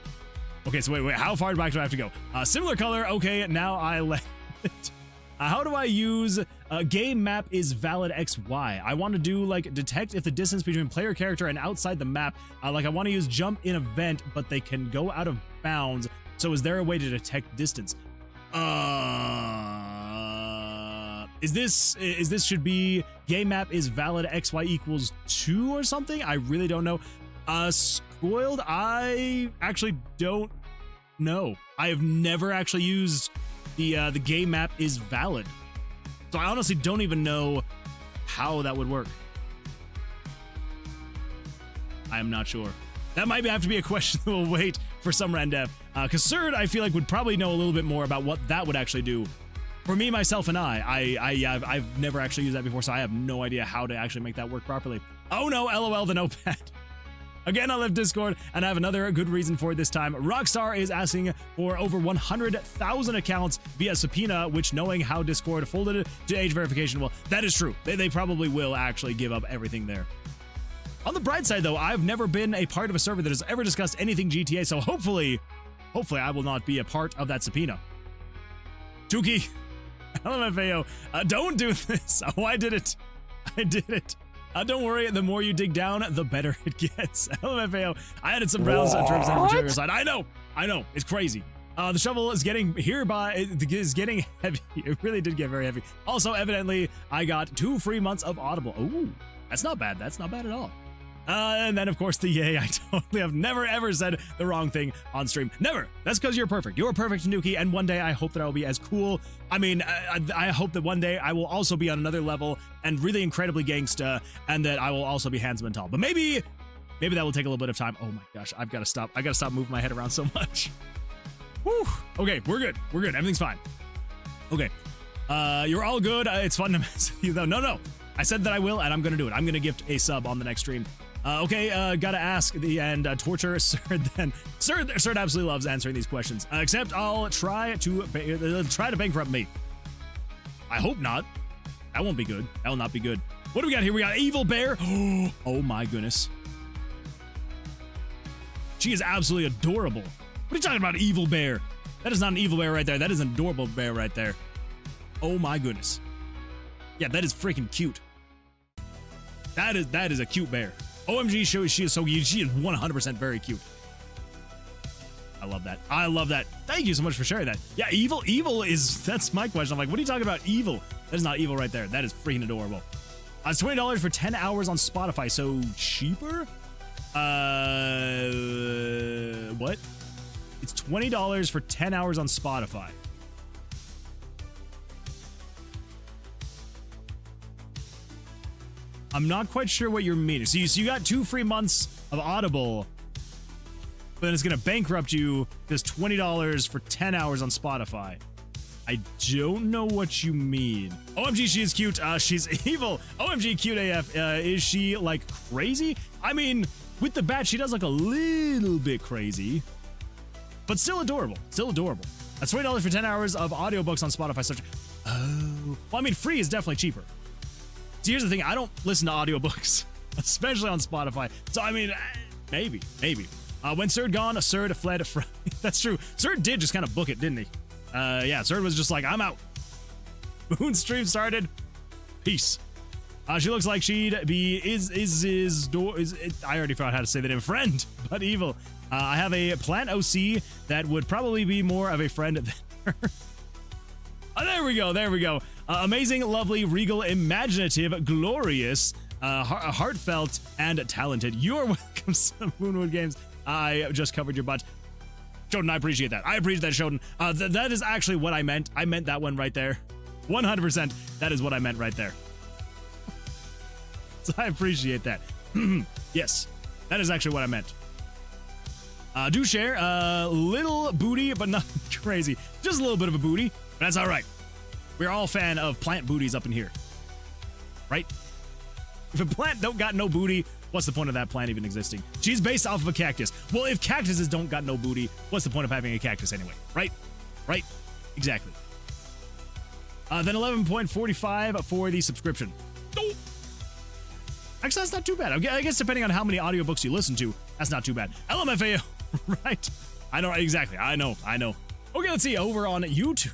Okay, so wait. How far back do I have to go? Similar color. Okay, now I let it. How do I use game map is valid XY? I want to do like detect if the distance between player character and outside the map. Like I want to use jump in event, but they can go out of bounds. So is there a way to detect distance? Is this should be game map is valid XY equals 2 or something? I really don't know. Spoiled, I actually don't know. I have never actually used the game map is valid. So I honestly don't even know how that would work. I am not sure. That might have to be a question that will wait for some random. Because Surd, I feel like, would probably know a little bit more about what that would actually do. For me, myself, and I've never actually used that before, so I have no idea how to actually make that work properly. Oh no, LOL the notepad. Again, I left Discord, and I have another good reason for it this time. Rockstar is asking for over 100,000 accounts via subpoena, which, knowing how Discord folded to age verification, well, that is true. They probably will actually give up everything there. On the bright side, though, I've never been a part of a server that has ever discussed anything GTA, so hopefully I will not be a part of that subpoena. Tuki, LMFAO, don't do this. Oh, I did it. Don't worry, the more you dig down, the better it gets. LMFAO, I added some Browns trims on the material side. I know, it's crazy. The shovel is getting is getting heavy. It really did get very heavy. Also, evidently, I got 2 free months of Audible. Ooh, that's not bad. That's not bad at all. And then, of course, the yay. I totally have never, ever said the wrong thing on stream. Never. That's because you're perfect. You're perfect, Nuki. And one day, I hope that I will be as cool. I mean, I hope that one day I will also be on another level and really incredibly gangsta, and that I will also be handsome and tall. But maybe that will take a little bit of time. Oh my gosh, I've got to stop. I got to stop moving my head around so much. Whew. Okay, we're good. Everything's fine. Okay. You're all good. It's fun to mess with you, though. No. I said that I will, and I'm going to do it. I'm going to gift a sub on the next stream. Okay, gotta ask and torture Surd then. Surd absolutely loves answering these questions. Except I'll try to bankrupt me. I hope not. That won't be good. That will not be good. What do we got here? We got Evil Bear. Oh my goodness. She is absolutely adorable. What are you talking about, Evil Bear? That is not an evil bear right there. That is an adorable bear right there. Oh my goodness. Yeah, that is freaking cute. That is a cute bear. OMG, she is so cute. She is 100% very cute. I love that. Thank you so much for sharing that. Yeah, evil is, that's my question. I'm like, what are you talking about, evil? That is not evil right there. That is freaking adorable. It's $20 for 10 hours on Spotify, so cheaper? What? It's $20 for 10 hours on Spotify. I'm not quite sure what you're meaning. So you got 2 free months of Audible, but then it's going to bankrupt you because $20 for 10 hours on Spotify. I don't know what you mean. OMG, she is cute. She's evil. OMG, cute AF. Is she, like, crazy? I mean, with the bat, she does look a little bit crazy, but still adorable. That's $20 for 10 hours of audiobooks on Spotify. Oh. Well, I mean, free is definitely cheaper. So here's the thing, I don't listen to audiobooks, especially on Spotify. So, I mean, maybe. When Surd gone, Surd fled from... That's true. Surd did just kind of book it, didn't he? Yeah, Surd was just like, I'm out. Moon stream started. Peace. She looks like she'd be... I already forgot how to say the name. Friend, but evil. I have a plant OC that would probably be more of a friend than her. Oh, there we go. Amazing, lovely, regal, imaginative, glorious, heartfelt, and talented. You're welcome to Moonwood Games. I just covered your butt. Shoden, I appreciate that. That, Shoden. That is actually what I meant. I meant that one right there. 100%. That is what I meant right there. So I appreciate that. Yes, that is actually what I meant. Do share little booty, but not crazy. Just a little bit of a booty. That's all right. We're all a fan of plant booties up in here. Right? If a plant don't got no booty, what's the point of that plant even existing? She's based off of a cactus. Well, if cactuses don't got no booty, what's the point of having a cactus anyway? Right? Right? Exactly. Then 11.45 for the subscription. Oh. Actually, that's not too bad. I guess depending on how many audiobooks you listen to, that's not too bad. LMFAO, right? I know, exactly. I know. Okay, let's see. Over on YouTube.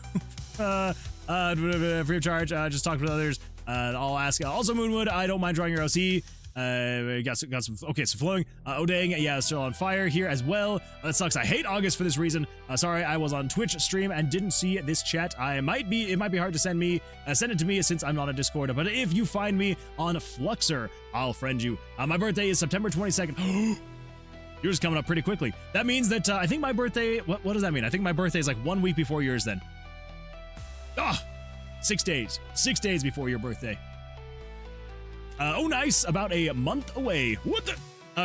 Free of charge. Just talk with others. I'll ask. Also, Moonwood, I don't mind drawing your OC. Got some. Okay, so flowing. Odang, yeah, still on fire here as well. That sucks. I hate August for this reason. Sorry, I was on Twitch stream and didn't see this chat. It might be hard to send it to me since I'm not on Discord. But if you find me on Fluxer, I'll friend you. My birthday is September 22nd. Yours is coming up pretty quickly. That means that I think my birthday. What does that mean? I think my birthday is like 1 week before yours. Then. 6 days. 6 days before your birthday. Oh, nice. About a month away. What the?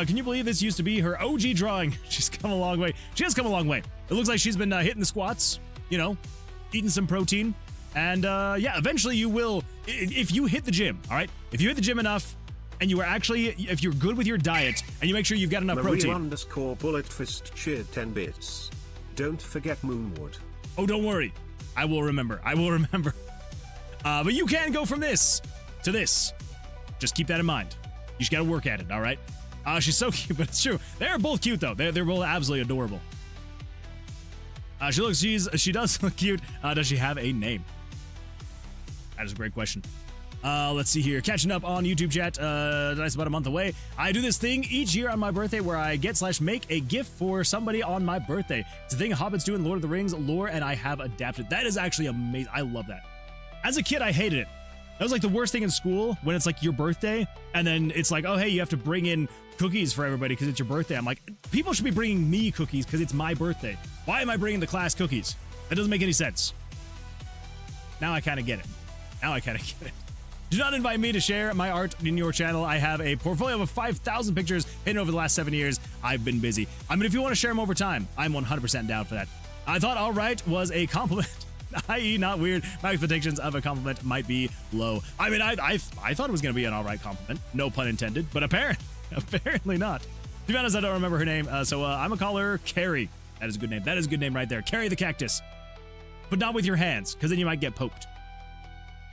Can you believe this used to be her OG drawing? She's come a long way. She has come a long way. It looks like she's been hitting the squats, eating some protein. And yeah, eventually you will, if you hit the gym, all right? If you hit the gym enough and you are actually, if you're good with your diet and you make sure you've got enough protein. _bulletfist cheered 10 bits. Don't forget Moonwood. Oh, don't worry. I will remember. But you can go from this to this. Just keep that in mind. You just gotta work at it, all right? She's so cute, but it's true. They're both cute, though. They're both absolutely adorable. She does look cute. Does she have a name? That is a great question. Let's see here. Catching up on YouTube chat. That's about a month away. I do this thing each year on my birthday where I make a gift for somebody on my birthday. It's a thing Hobbits do in Lord of the Rings lore, and I have adapted. That is actually amazing. I love that. As a kid, I hated it. That was like the worst thing in school when it's like your birthday and then it's like, oh, hey, you have to bring in cookies for everybody because it's your birthday. I'm like, people should be bringing me cookies because it's my birthday. Why am I bringing the class cookies? That doesn't make any sense. Now I kind of get it. Do not invite me to share my art in your channel. I have a portfolio of 5,000 pictures hidden over the last 7 years. I've been busy. I mean, if you want to share them over time, I'm 100% down for that. I thought all right was a compliment. i.e. not weird. My expectations of a compliment might be low. I mean, I thought it was going to be an all right compliment. No pun intended, but apparently not. To be honest, I don't remember her name, so I'm going to call her Carrie. That is a good name. That is a good name right there. Carrie the cactus. But not with your hands, because then you might get poked.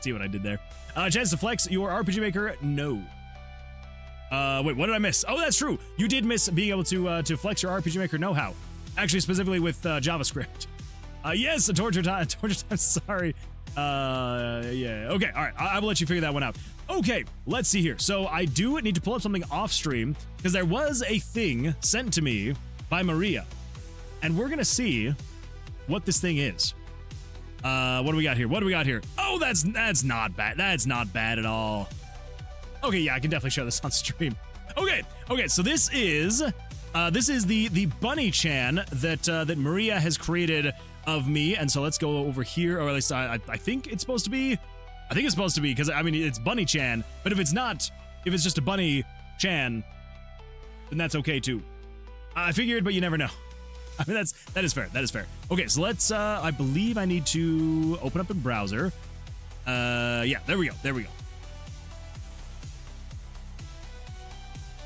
See what I did there? Chance to flex your RPG Maker? No. Wait, what did I miss? Oh, that's true. You did miss being able to flex your RPG Maker know-how. Actually, specifically with JavaScript. Yes, a torture time. Sorry. Yeah. Okay. All right. I will let you figure that one out. Okay. Let's see here. So I do need to pull up something off stream because there was a thing sent to me by Maria, and we're gonna see what this thing is. What do we got here? Oh, that's not bad. That's not bad at all. Okay. Yeah, I can definitely show this on stream. Okay. So this is the Bunny Chan that Maria has created of me, and so let's go over here, or at least I think it's supposed to be. I think it's supposed to be because I mean it's Bunny Chan, but if it's not, if it's just a Bunny Chan, then that's okay too. I figured, but you never know. I mean that is fair. Okay, so let's. I believe I need to open up a browser. Yeah, there we go.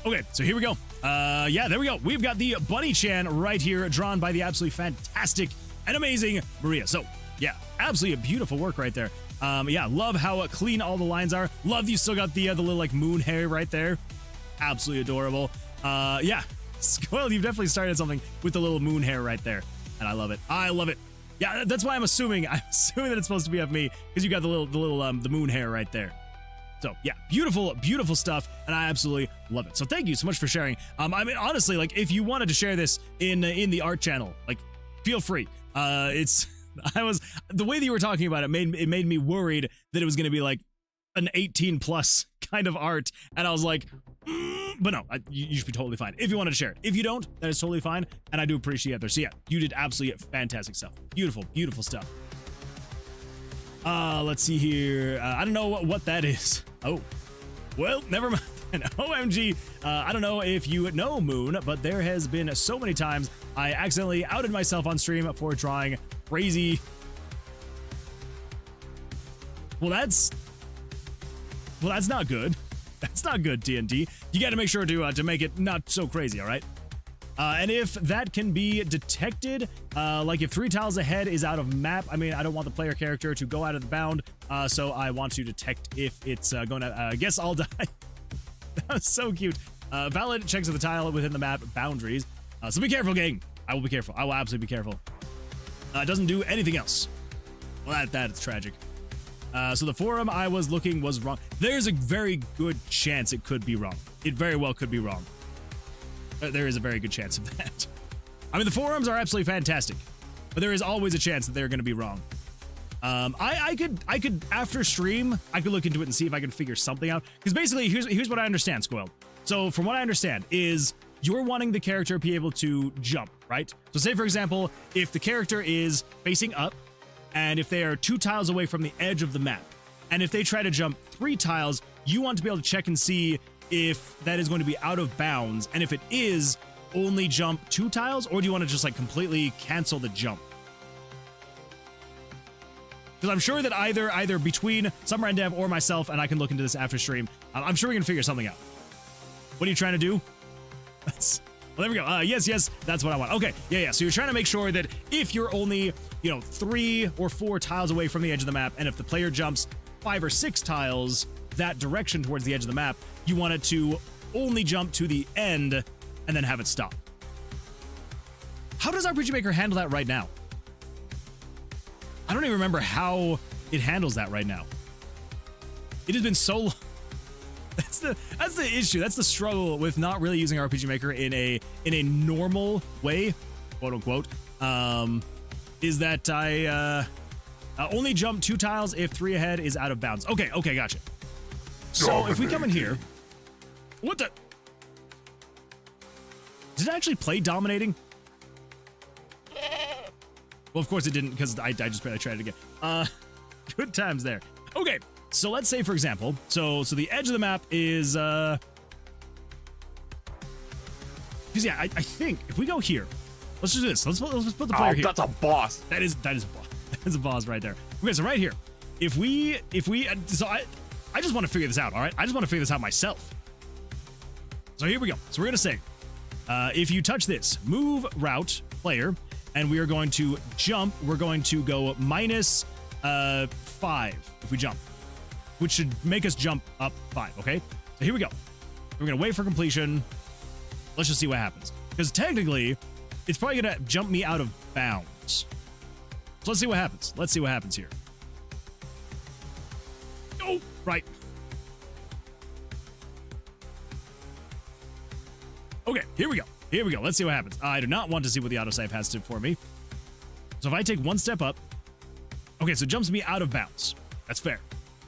Okay, so here we go. Yeah, there we go. We've got the Bunny Chan right here, drawn by the absolutely fantastic and amazing Maria. So, yeah, absolutely a beautiful work right there. Yeah, love how clean all the lines are. Love you still got the little like moon hair right there. Absolutely adorable. Yeah, Squirrel, you've definitely started something with the little moon hair right there, and I love it. Yeah, that's why I'm assuming that it's supposed to be of me because you got the moon hair right there. So yeah, beautiful stuff, and I absolutely love it. So thank you so much for sharing. I mean, honestly, like if you wanted to share this in the art channel, like feel free. The way that you were talking about it made me worried that it was going to be like an 18+ kind of art, and I was like, but no, you should be totally fine if you wanted to share it. If you don't, that is totally fine, and I do appreciate that. So yeah, you did absolutely fantastic stuff. Beautiful stuff. Let's see here. I don't know what that is. Oh, well, never mind. OMG. I don't know if you know Moon, but there has been so many times I accidentally outed myself on stream for drawing crazy. Well, that's not good. That's not good, TNT. You got to make sure to make it not so crazy, all right? And if that can be detected, like if 3 tiles ahead is out of map, I mean, I don't want the player character to go out of the bound, so I want to detect if it's going to, I guess I'll die. That was so cute. Valid checks of the tile within the map boundaries. So be careful, gang. I will be careful. I will absolutely be careful. It doesn't do anything else. Well, that is tragic. So the forum I was looking was wrong. There's a very good chance it could be wrong. It very well could be wrong. There is a very good chance of that. I mean, the forums are absolutely fantastic, but there is always a chance that they're going to be wrong. I could after stream, I could look into it and see if I can figure something out. Because basically, here's what I understand, Squirrel. So from what I understand is you're wanting the character to be able to jump, right? So say, for example, if the character is facing up, and if they are 2 tiles away from the edge of the map, and if they try to jump 3 tiles, you want to be able to check and see if that is going to be out of bounds, and if it is, only jump 2 tiles, or do you want to just like completely cancel the jump? Because I'm sure that either between Summer and Dev or myself, and I can look into this after stream, I'm sure we can figure something out. What are you trying to do? Well, there we go. Yes, that's what I want. Okay, yeah. So you're trying to make sure that if you're only, 3 or 4 tiles away from the edge of the map, and if the player jumps 5 or 6 tiles that direction towards the edge of the map, you want it to only jump to the end and then have it stop. How does RPG Maker handle that right now? I don't even remember how it handles that right now. It has been so long. That's the issue. That's the struggle with not really using RPG Maker in a normal way, quote unquote. Is that I only jump 2 tiles if 3 ahead is out of bounds. Okay, gotcha. So if we come in here, what the? Did it actually play dominating? Well, of course it didn't, because I just tried it again. Good times there. Okay, so let's say, for example, so the edge of the map is because yeah, I think if we go here, let's do this. Let's put the player here. That's a boss. That is a boss. That is a boss right there. Okay, so right here, if we so I just want to figure this out. All right, I just want to figure this out myself. So here we go. So we're gonna say, if you touch this, move route player, and we are going to jump. We're going to go minus 5 if we jump, which should make us jump up 5. Okay, so here we go. We're gonna wait for completion. Let's just see what happens, because technically, it's probably gonna jump me out of bounds. So let's see what happens. Let's see what happens here. Oh, right. Okay, here we go. Here we go. Let's see what happens. I do not want to see what the autosave has to for me. So if I take 1 step up, okay, so it jumps me out of bounds. That's fair.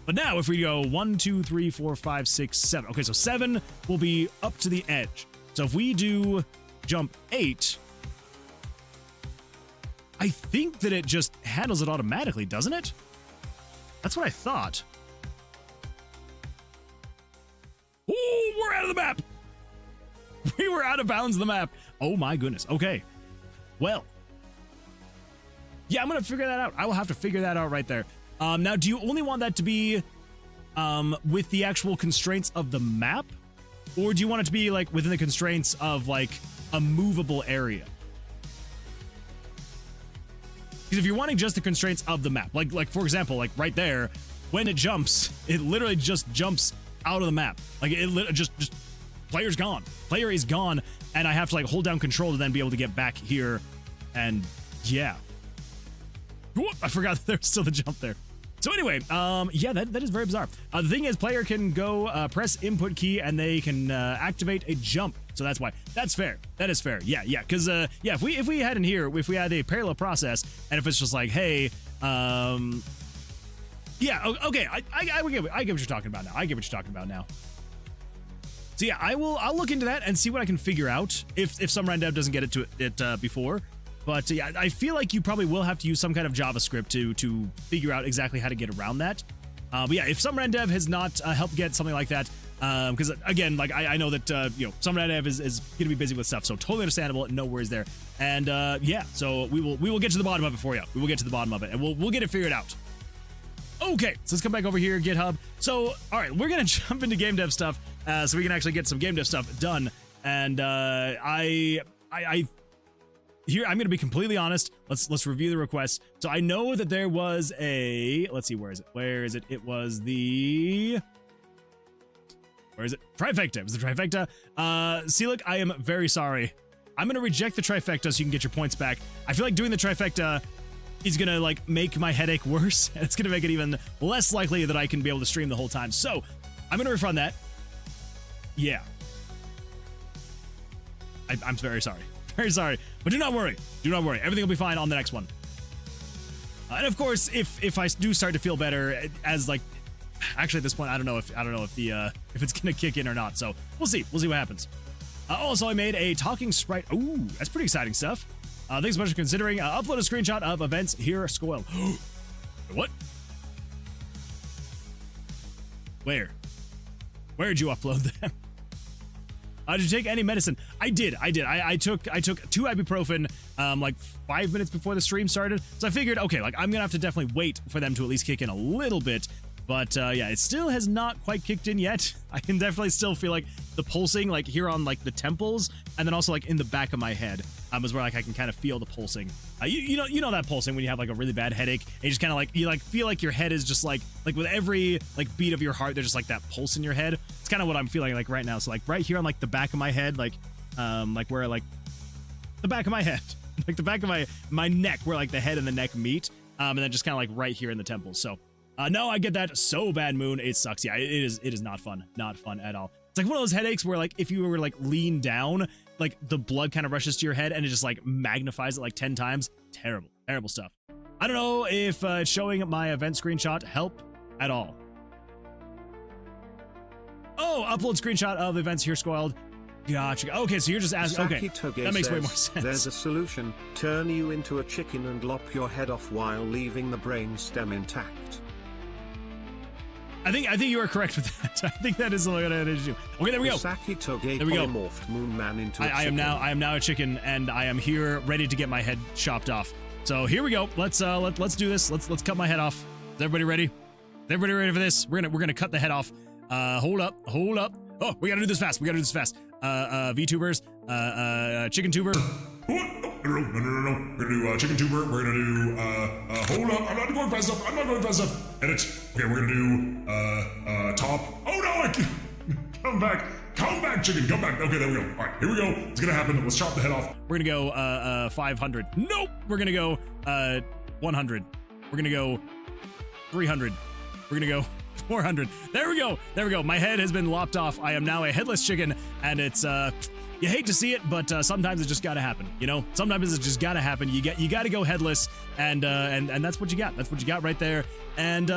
But now if we go 1, 2, 3, 4, 5, 6, 7. Okay, so 7 will be up to the edge. So if we do jump 8, I think that it just handles it automatically, doesn't it? That's what I thought. Oh, we're out of the map. We were out of bounds of the map. Oh my goodness. Okay. Well. Yeah, I'm going to figure that out. I will have to figure that out right there. Now, do you only want that to be with the actual constraints of the map? Or do you want it to be like within the constraints of like a movable area? Because if you're wanting just the constraints of the map, like for example, like right there, when it jumps, it literally just jumps out of the map. Like it just player's gone. Player is gone, and I have to like hold down control to then be able to get back here. And yeah. Whoop, I forgot that there's still the jump there. So anyway, yeah, that is very bizarre. The thing is, player can go press input key and they can activate a jump. So that's why. That's fair. That is fair. Yeah. Because yeah, if we had in here, if we had a parallel process, and if it's just like, hey, yeah, okay, I get what you're talking about now. I get what you're talking about now. So yeah, I'll look into that and see what I can figure out if some random doesn't get it before. But yeah, I feel like you probably will have to use some kind of JavaScript to figure out exactly how to get around that. But yeah, if some dev has not helped get something like that, because again, like I know that some dev is going to be busy with stuff, so totally understandable, no worries there. And yeah, so we will get to the bottom of it for you. We will get to the bottom of it, and we'll get it figured out. Okay, so let's come back over here, GitHub. So, all right, we're gonna jump into game dev stuff, so we can actually get some game dev stuff done. And here, I'm gonna be completely honest. Let's review the requests. So I know that there was a, let's see, where is it? Where is it? It was the, where is it? Trifecta. It was the trifecta. Seelick, I am very sorry. I'm gonna reject the trifecta so you can get your points back. I feel like doing the trifecta is gonna like make my headache worse, and it's gonna make it even less likely that I can be able to stream the whole time. So I'm gonna refund that. Yeah. I'm very sorry. Very sorry. But do not worry. Do not worry. Everything will be fine on the next one. And of course, if I do start to feel better, as like, actually at this point, I don't know if it's gonna kick in or not. So we'll see. We'll see what happens. Also, I made a talking sprite. Ooh, that's pretty exciting stuff. Thanks so much for considering. Upload a screenshot of events here, Scoil. What? Where? Where'd you upload them? Did you take any medicine? I did. I took 2 ibuprofen like 5 minutes before the stream started. So I figured, okay, like I'm gonna have to definitely wait for them to at least kick in a little bit. But yeah, it still has not quite kicked in yet. I can definitely still feel like the pulsing, like here on like the temples, and then also like in the back of my head, is where like I can kind of feel the pulsing. You know that pulsing when you have like a really bad headache, and you just kind of like you like feel like your head is just like with every like beat of your heart, there's just like that pulse in your head. It's kind of what I'm feeling like right now. So like right here on like the back of my head, like where like the back of my head, like the back of my neck, where like the head and the neck meet, and then just kind of like right here in the temples. So. No, I get that so bad, Moon. It sucks. Yeah, it is not fun. Not fun at all. It's like one of those headaches where like if you were like lean down, like the blood kind of rushes to your head and it just like magnifies it like 10 times. Terrible, terrible stuff. I don't know if showing my event screenshot help at all. Oh, upload screenshot of events here, Squalled. Gotcha. Okay, so you're just asking. Okay, that makes way more sense. There's a solution. Turn you into a chicken and lop your head off while leaving the brain stem intact. I think you are correct with that. I think that is what I need to do. Okay, there we go. There we go. Morphed Moon Man into I am now a chicken, and I am here ready to get my head chopped off. So here we go. Let's do this. Let's cut my head off. Is everybody ready? Is everybody ready for this? We're gonna cut the head off. Hold up. Oh, we gotta do this fast. VTubers, chicken tuber. No. We're gonna do chicken tuber. We're gonna do hold up. I'm not going fast enough. Edit. Okay, we're gonna do top. Oh no! I can't. Come back, chicken. Come back. Okay, there we go. All right, here we go. It's gonna happen. Let's chop the head off. We're gonna go 500. Nope. We're gonna go 100. We're gonna go 300. We're gonna go 400. There we go. My head has been lopped off. I am now a headless chicken, and it's you hate to see it, but sometimes it just gotta happen. You know, sometimes it just gotta happen. You gotta go headless, and that's what you got. That's what you got right there. And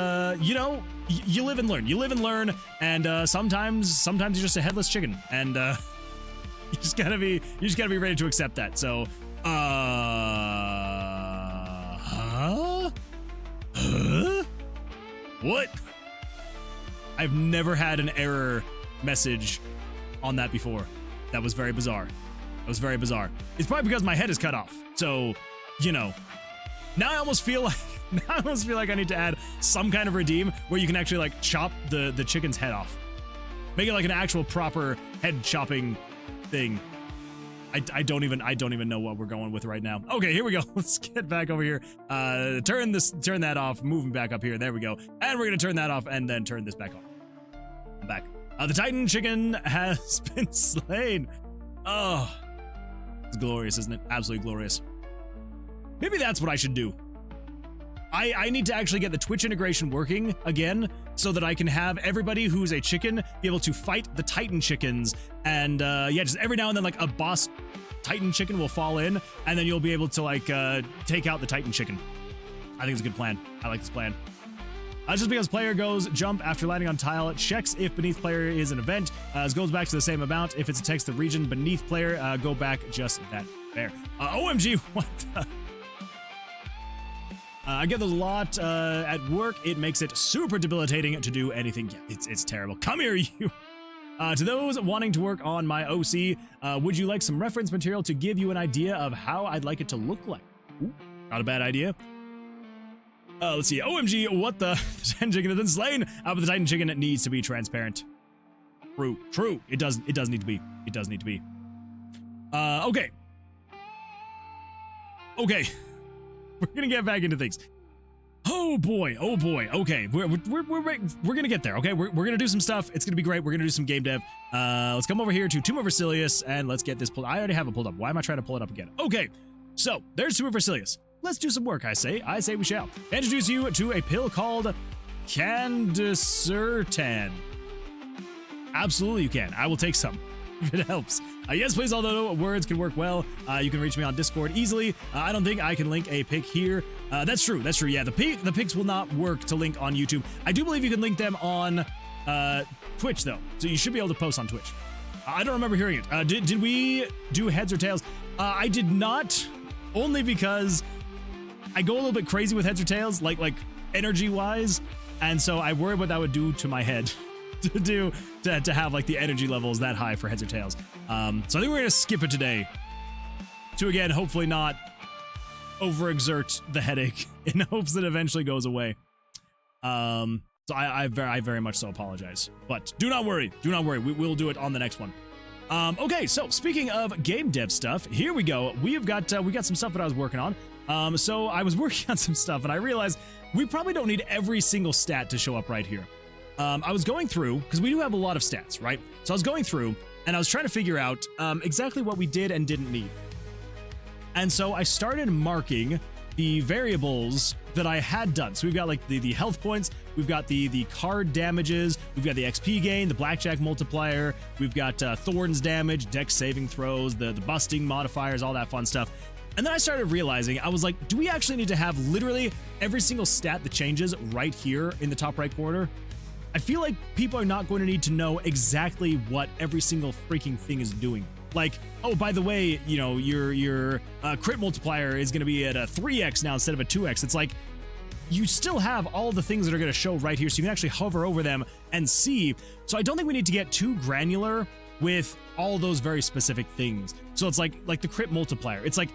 you know, you live and learn. And sometimes you're just a headless chicken, and you just gotta be ready to accept that. So, what? I've never had an error message on that before. That was very bizarre. It's probably because my head is cut off. So, you know, now I almost feel like I need to add some kind of redeem where you can actually like chop the chicken's head off. Make it like an actual proper head chopping thing. I don't even know what we're going with right now. Okay, here we go. Let's get back over here. Turn that off, moving back up here. There we go. And we're gonna turn that off and then turn this back on. I'm back. The Titan chicken has been slain. Oh, it's glorious, isn't it? Absolutely glorious. Maybe that's what I should do. I need to actually get the Twitch integration working again so that I can have everybody who's a chicken be able to fight the Titan chickens. And yeah, just every now and then like a boss Titan chicken will fall in and then you'll be able to like take out the Titan chicken. I think it's a good plan. I like this plan. Just because player goes jump after landing on tile, checks if beneath player is an event, goes back to the same amount. If it's a text the region beneath player, go back just that fair. OMG, what the? I get those a lot at work. It makes it super debilitating to do anything. Yeah, it's terrible. Come here, you. To those wanting to work on my OC, would you like some reference material to give you an idea of how I'd like it to look like? Ooh, not a bad idea. Let's see. OMG, what the? The Titan Chicken has been slain. But the Titan Chicken needs to be transparent. True. It does need to be. It does need to be. Okay. We're gonna get back into things. Oh boy. Okay, we're gonna get there. Okay, we're gonna do some stuff. It's gonna be great. We're gonna do some game dev. Let's come over here to Tomb of Vercilias and let's get this pulled. I already have it pulled up. Why am I trying to pull it up again? Okay, so there's Tomb of Vercilias. Let's do some work. I say we shall. Introduce you to a pill called Candicertan. Absolutely, you can. I will take some if it helps. Yes, please, although words can work well. You can reach me on Discord easily. I don't think I can link a pic here. That's true. Yeah, the pics will not work to link on YouTube. I do believe you can link them on Twitch, though. So you should be able to post on Twitch. I don't remember hearing it. Did we do heads or tails? I did not, only because I go a little bit crazy with heads or tails, like energy-wise. And so I worry what that would do to my head. to have like the energy levels that high for heads or tails. So I think we're gonna skip it today to again hopefully not overexert the headache in hopes that it eventually goes away. So I very much so apologize, but do not worry, we will do it on the next one. Okay, so speaking of game dev stuff, here we go. we got some stuff that I was working on. So I was working on some stuff and I realized we probably don't need every single stat to show up right here. I was going through, because we do have a lot of stats, right? So I was going through, and I was trying to figure out exactly what we did and didn't need. And so I started marking the variables that I had done. So we've got like the health points, we've got the card damages, we've got the XP gain, the blackjack multiplier, we've got thorns damage, dex saving throws, the busting modifiers, all that fun stuff. And then I started realizing, I was like, do we actually need to have literally every single stat that changes right here in the top right corner? I feel like people are not going to need to know exactly what every single freaking thing is doing. Like, oh, by the way, you know, your crit multiplier is going to be at a 3x now instead of a 2x. It's like, you still have all the things that are going to show right here, so you can actually hover over them and see. So I don't think we need to get too granular with all those very specific things. So it's like the crit multiplier. It's like,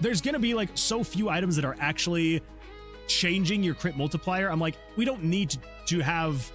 there's going to be like so few items that are actually changing your crit multiplier. I'm like, we don't need to have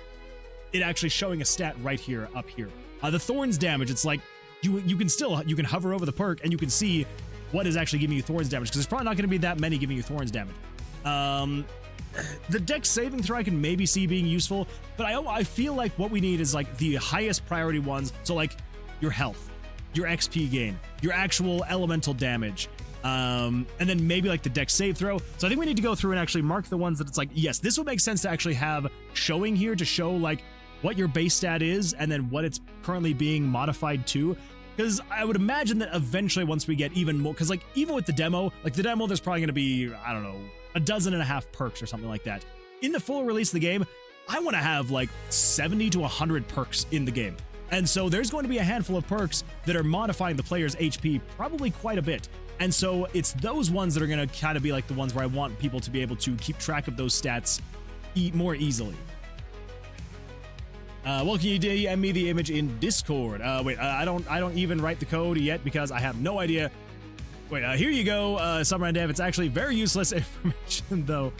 it actually showing a stat right here, up here. The thorns damage, it's like you can hover over the perk and you can see what is actually giving you thorns damage, because there's probably not going to be that many giving you thorns damage. The dex saving throw I can maybe see being useful, but I feel like what we need is like the highest priority ones. So like your health, your XP gain, your actual elemental damage, and then maybe like the dex save throw. So I think we need to go through and actually mark the ones that it's like, yes, this would make sense to actually have showing here, to show like what your base stat is and then what it's currently being modified to. Because I would imagine that eventually once we get even more, because like even with the demo, there's probably going to be, I don't know, 12.5 perks or something like that. In the full release of the game, I want to have like 70 to 100 perks in the game. And so there's going to be a handful of perks that are modifying the player's HP probably quite a bit. And so it's those ones that are going to kind of be like the ones where I want people to be able to keep track of those stats more easily. Well, can you DM me the image in Discord? Wait, I don't even write the code yet because I have no idea. Wait, here you go, Summer and Dev. It's actually very useless information, though.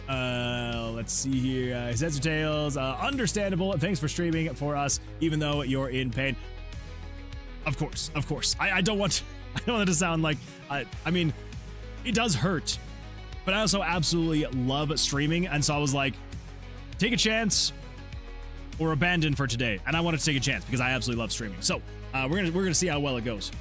Let's see here. Heads or tails? Understandable. Thanks for streaming for us, even though you're in pain. Of course. I don't want it to sound like I mean, it does hurt, but I also absolutely love streaming, and so I was like, take a chance or abandon for today. And I wanted to take a chance because I absolutely love streaming. So we're gonna see how well it goes.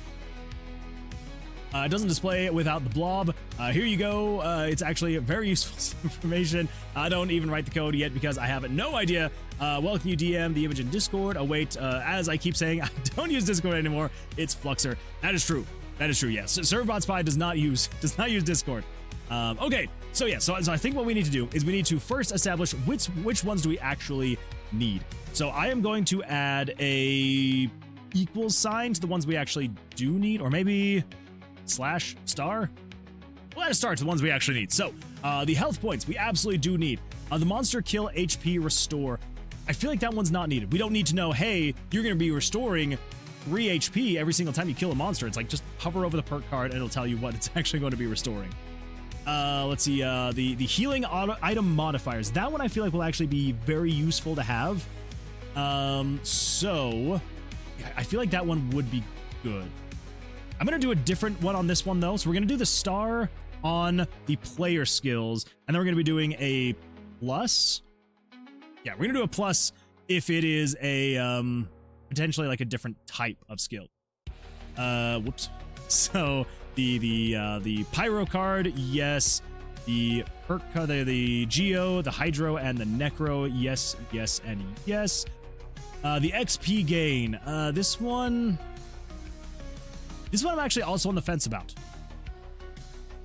It doesn't display without the blob. Here you go. It's actually very useful information. I don't even write the code yet because I have no idea. Well, can you DM the image in Discord? Oh wait, as I keep saying, I don't use Discord anymore. It's Fluxer. That is true. Yes. Serverbot Spy does not use Discord. Okay. So yeah. So I think what we need to do is we need to first establish which ones do we actually need. So I am going to add a equal sign to the ones we actually do need, or maybe /*. We'll add a star to the ones we actually need. So the health points we absolutely do need. The monster kill HP restore. I feel like that one's not needed. We don't need to know, hey, you're going to be restoring 3 HP every single time you kill a monster. It's like just hover over the perk card and it'll tell you what it's actually going to be restoring. Let's see, the healing item modifiers. That one I feel like will actually be very useful to have. So I feel like that one would be good. I'm going to do a different one on this one, though. So we're going to do the star on the player skills, and then we're going to be doing a plus. Yeah, we're going to do a plus if it is a potentially like a different type of skill. Whoops. So the pyro card, yes. The perk card, the geo, the hydro, and the necro, yes, yes, and yes. The XP gain. This one I'm actually also on the fence about.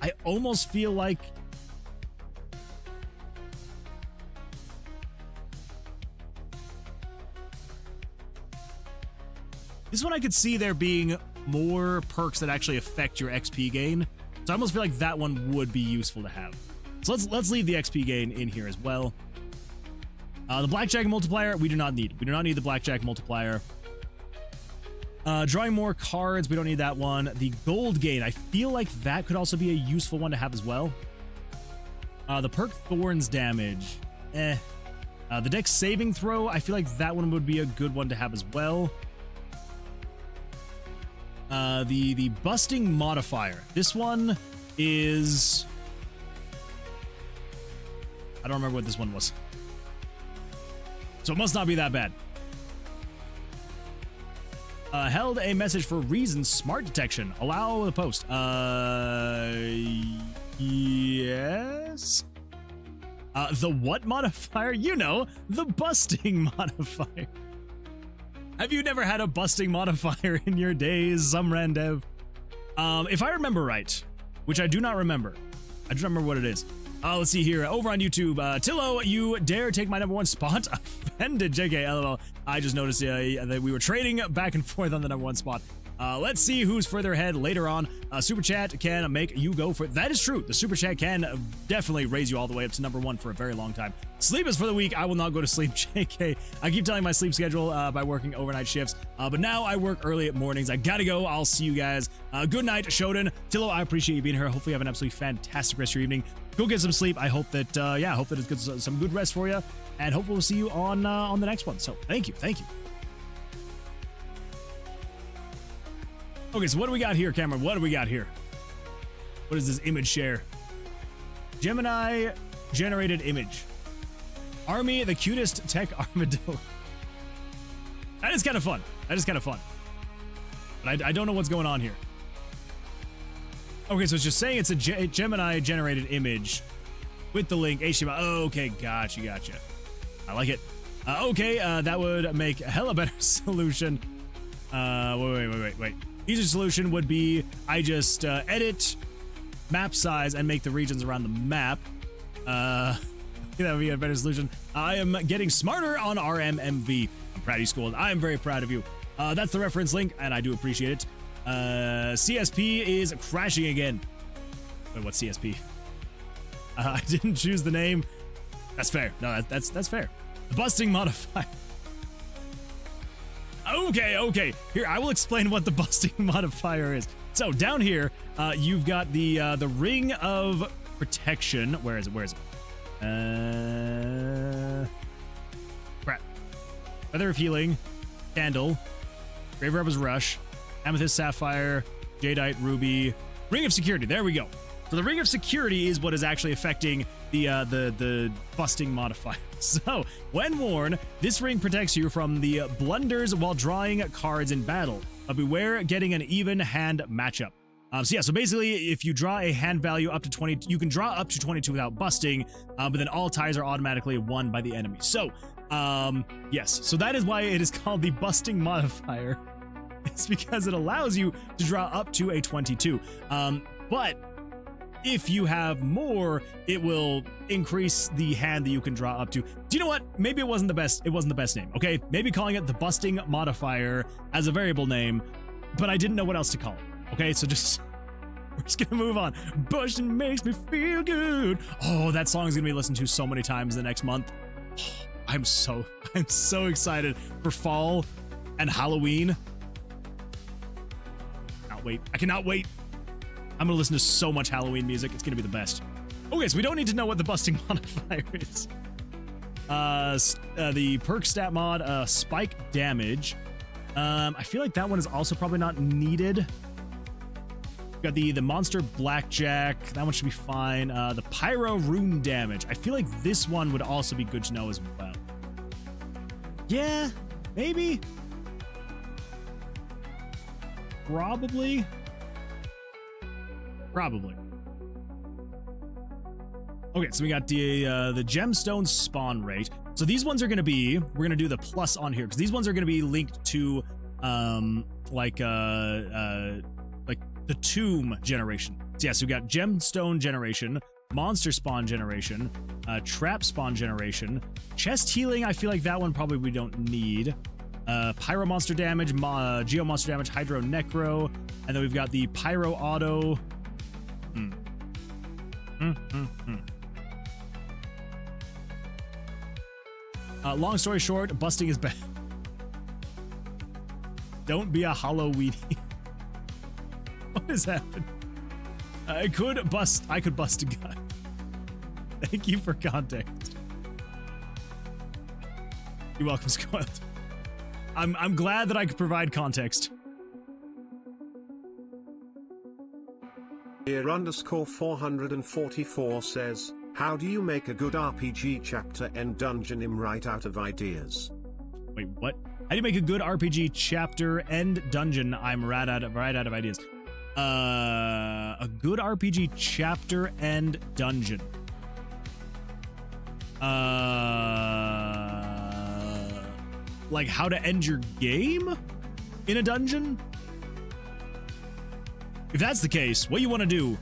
I almost feel like this one I could see there being more perks that actually affect your XP gain. So I almost feel like that one would be useful to have. So let's leave the XP gain in here as well. The Blackjack multiplier, we do not need. We do not need the Blackjack multiplier. Drawing more cards, we don't need that one. The gold gain, I feel like that could also be a useful one to have as well. The perk Thorns damage, The dex saving throw, I feel like that one would be a good one to have as well. The busting modifier. This one is... I don't remember what this one was. So it must not be that bad. Held a message for reasons smart detection. Allow the post. Yes. The what modifier? You know, the busting modifier. Have you never had a busting modifier in your days, some randev? If I remember right, which I do not remember. I don't remember what it is. Let's see here. Over on YouTube, Tillo, you dare take my #1 spot? Offended, JK, LOL. I just noticed that we were trading back and forth on the #1 spot. Let's see who's further ahead later on. Super Chat can make you go for it. That is true. The Super Chat can definitely raise you all the way up to #1 for a very long time. Sleep is for the week. I will not go to sleep, JK. I keep telling my sleep schedule by working overnight shifts, but now I work early at mornings. I gotta go. I'll see you guys. Good night, Shodan. Tillo, I appreciate you being here. Hopefully you have an absolutely fantastic rest of your evening. Go get some sleep. I hope that, I hope that it's some good rest for you, and hope we'll see you on the next one. So thank you. Okay, so what do we got here, Cameron? What do we got here? What is this image share? Gemini generated image. Army, the cutest tech armadillo. That is kind of fun. But I don't know what's going on here. Okay, so it's just saying it's a Gemini generated image with the link HTML. Oh, okay, gotcha. I like it. Okay, that would make a hella better solution. Wait. Easier solution would be I just edit map size and make the regions around the map. That would be a better solution. I am getting smarter on RMMV. I'm proud of you, School. I am very proud of you. That's the reference link, and I do appreciate it. CSP is crashing again. Wait, what's CSP? I didn't choose the name. That's fair. No, that's fair. The busting modifier. Okay. Here, I will explain what the busting modifier is. So down here, you've got the ring of protection. Where is it? Crap. Feather of healing, candle, Grave Robber's Rush, Amethyst Sapphire, Jadeite Ruby, Ring of Security. There we go. So the Ring of Security is what is actually affecting the busting modifier. So when worn, this ring protects you from the blunders while drawing cards in battle. But beware getting an even hand matchup. So basically, if you draw a hand value up to 20, you can draw up to 22 without busting, but then all ties are automatically won by the enemy. So, yes. So that is why it is called the busting modifier. It's because it allows you to draw up to a 22. But if you have more, it will increase the hand that you can draw up to. Do you know what? Maybe it wasn't the best name, okay? Maybe calling it the busting modifier as a variable name, but I didn't know what else to call it. Okay, so we're just gonna move on. Busting makes me feel good. Oh, that song is gonna be listened to so many times the next month. I'm so excited for fall and Halloween. I cannot wait. I'm gonna listen to so much Halloween music. It's gonna be the best. Okay, so we don't need to know what the busting modifier is. The perk stat mod, spike damage. I feel like that one is also probably not needed. Got the monster blackjack. That one should be fine. The pyro rune damage. I feel like this one would also be good to know as well. Yeah, maybe. Probably. Okay, so we got the gemstone spawn rate. So these ones are going to be, we're going to do the plus on here because these ones are going to be linked to like the tomb generation. So yeah, so we got gemstone generation, monster spawn generation, trap spawn generation, chest healing. I feel like that one probably we don't need. Pyro monster damage, geo monster damage, hydro necro, and then we've got the pyro auto. Long story short, busting is bad. Don't be a Halloweenie. What has happened? I could bust a guy. Thank you for context. You're welcome, Scoiled. I'm glad that I could provide context. Here underscore 444 says, how do you make a good RPG chapter and dungeon? I'm right out of ideas. Wait, what? How do you make a good RPG chapter and dungeon? I'm right out of ideas. A good RPG chapter and dungeon. Like how to end your game in a dungeon? If that's the case, what you want to do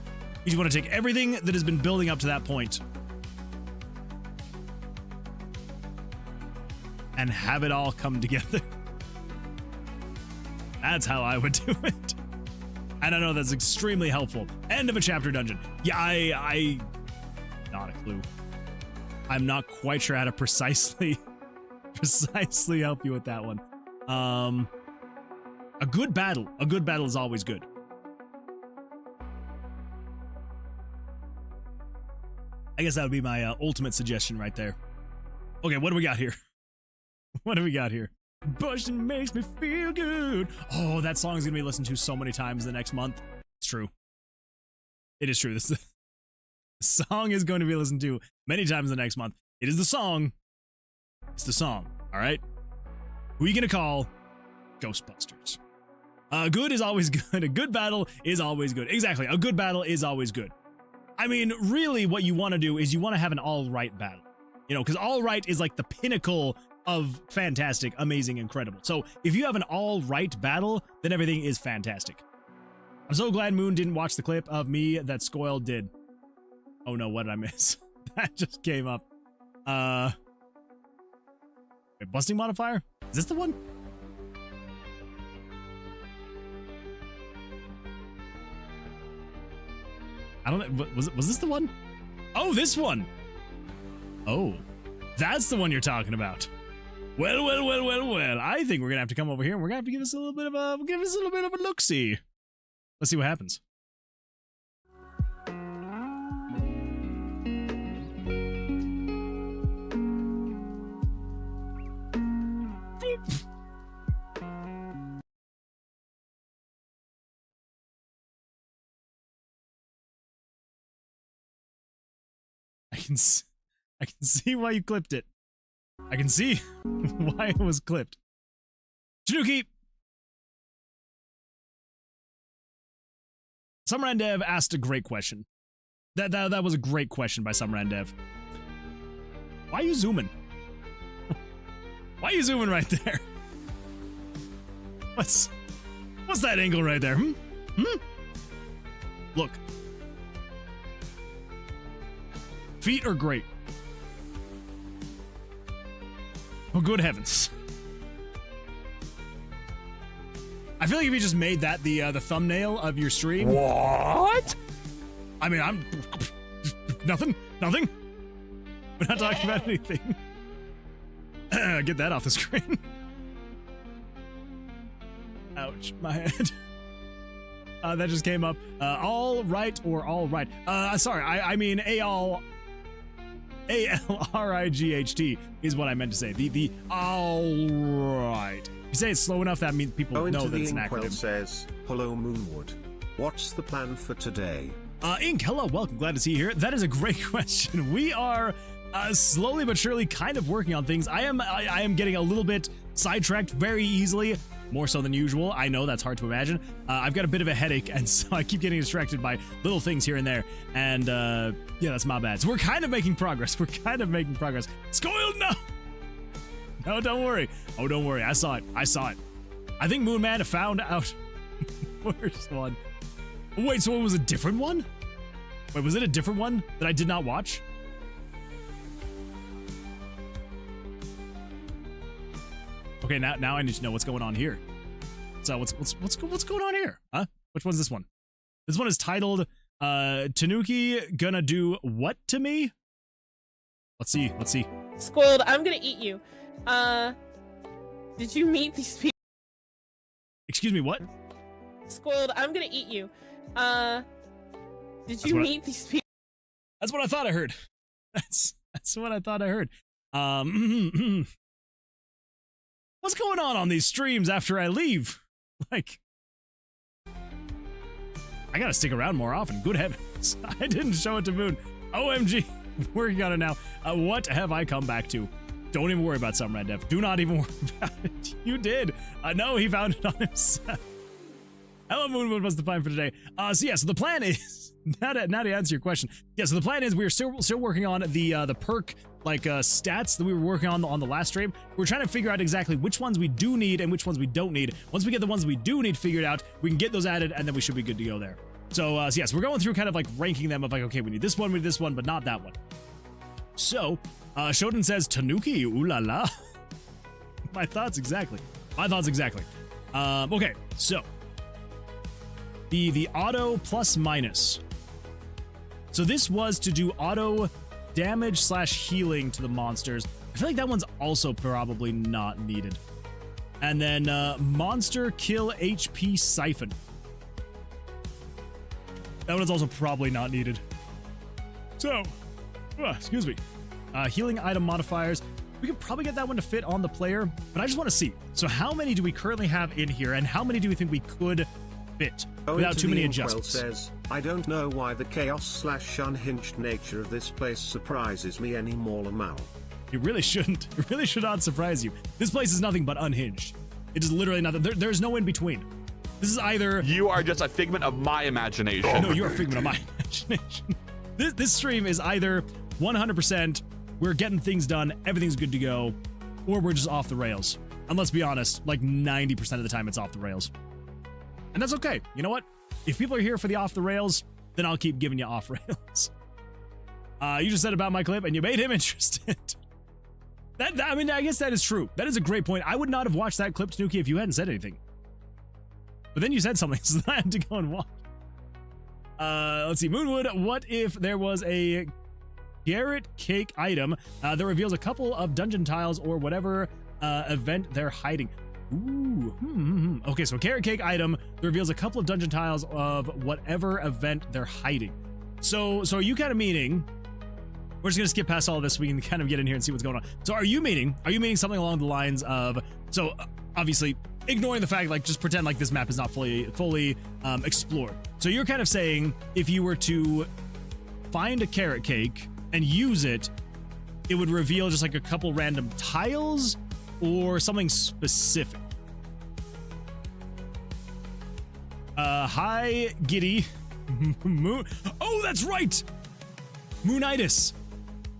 is you want to take everything that has been building up to that point and have it all come together. That's how I would do it. And I know that's extremely helpful. End of a chapter dungeon. Yeah, I not a clue. I'm not quite sure how to precisely help you with that one. A good battle is always good. I guess that would be my ultimate suggestion right there. Okay, what do we got here? What do we got here? Bustin' makes me feel good. Oh, that song is going to be listened to so many times the next month. It's true. It is true. The song is going to be listened to many times the next month. It is the song. It's the song, all right? Who are you going to call? Ghostbusters. Good is always good. A good battle is always good. Exactly. A good battle is always good. I mean, really what you want to do is you want to have an all right battle. You know, because all right is like the pinnacle of fantastic, amazing, incredible. So if you have an all right battle, then everything is fantastic. I'm so glad Moon didn't watch the clip of me that Scoil did. Oh no, what did I miss? That just came up. Wait, busting modifier? Is this the one? I don't know. Was this the one? Oh, this one. Oh, that's the one you're talking about. Well. I think we're gonna have to come over here and we're gonna have to give us a little bit of a look-see. Let's see what happens. I can see why you clipped it. I can see why it was clipped. Tanuki! Summerandev asked a great question. That was a great question by Summerandev. Why are you zooming? Why are you zooming right there? What's that angle right there? Look. Feet are great. Oh, good heavens. I feel like if you just made that the thumbnail of your stream. What? I mean, I'm nothing. We're not talking about anything. Get that off the screen. Ouch, my head. That just came up. All right or all right. Sorry, I mean A-L-R-I-G-H-T is what I meant to say. The all right. You say it's slow enough, that means people know that it's an acronym. Says, hello Moonwood. What's the plan for today? Ink, hello, welcome, glad to see you here. That is a great question. We are slowly but surely kind of working on things. I am getting a little bit sidetracked very easily, more so than usual. I know that's hard to imagine. I've got a bit of a headache, and so I keep getting distracted by little things here and there. And yeah, that's my bad. So we're kind of making progress. Scoiled, no! No, don't worry. Oh, don't worry. I saw it. I think Moonman found out. Worst one. Wait, so it was a different one? Wait, was it a different one that I did not watch? Okay, now I need to know what's going on here. So what's going on here? Huh? Which one's this one? This one is titled Tanuki gonna do what to me? Let's see. Squilled, I'm gonna eat you. Did you meet these people? Excuse me, what? Squilled, I'm gonna eat you. Did you meet these people? That's what I thought I heard. That's what I thought I heard. What's going on these streams after I leave? Like, I gotta stick around more often. Good heavens. I didn't show it to Moon. OMG. Working on it now. What have I come back to? Don't even worry about some Red Dev. Do not even worry about it. You did. No, he found it on himself. Hello, Moonwood. What's the plan for today? So the plan is, now to answer your question, yeah, so the plan is we're still working on the perk, stats that we were working on the last stream. We're trying to figure out exactly which ones we do need and which ones we don't need. Once we get the ones we do need figured out, we can get those added, and then we should be good to go there. So yes, we're going through kind of like ranking them of like, okay, we need this one, but not that one. So, Shoten says, Tanuki, ooh la la. My thoughts exactly. Okay, so the auto plus minus. So this was to do auto damage / healing to the monsters. I feel like that one's also probably not needed. And then monster kill HP siphon. That one is also probably not needed. So, excuse me. Healing item modifiers. We could probably get that one to fit on the player, but I just want to see. So how many do we currently have in here, and how many do we think we could fit without too many adjustments? Says, I don't know why the chaos / unhinged nature of this place surprises me any more, Lamal. It really shouldn't. It really should not surprise you. This place is nothing but unhinged. It is literally nothing. There's no in between. This is either... You are just a figment of my imagination. No, you're a figment of my imagination. This stream is either 100% we're getting things done, everything's good to go, or we're just off the rails. And let's be honest, like 90% of the time it's off the rails. And that's okay. You know what? If people are here for the off the rails, then I'll keep giving you off rails. You just said about my clip and you made him interested. I mean, I guess that is true. That is a great point. I would not have watched that clip, Tanuki, if you hadn't said anything. But then you said something, so I had to go and watch. Let's see. Moonwood, what if there was a carrot cake item that reveals a couple of dungeon tiles or whatever event they're hiding? Ooh. Okay, so a carrot cake item that reveals a couple of dungeon tiles of whatever event they're hiding. So are you kind of meaning... We're just going to skip past all of this so we can kind of get in here and see what's going on. So are you meaning something along the lines of... So, obviously, ignoring the fact, like, just pretend like this map is not fully explored. So you're kind of saying if you were to find a carrot cake and use it, it would reveal just like a couple random tiles or something specific. Hi, Giddy. Moon. Oh, that's right! Moonitis.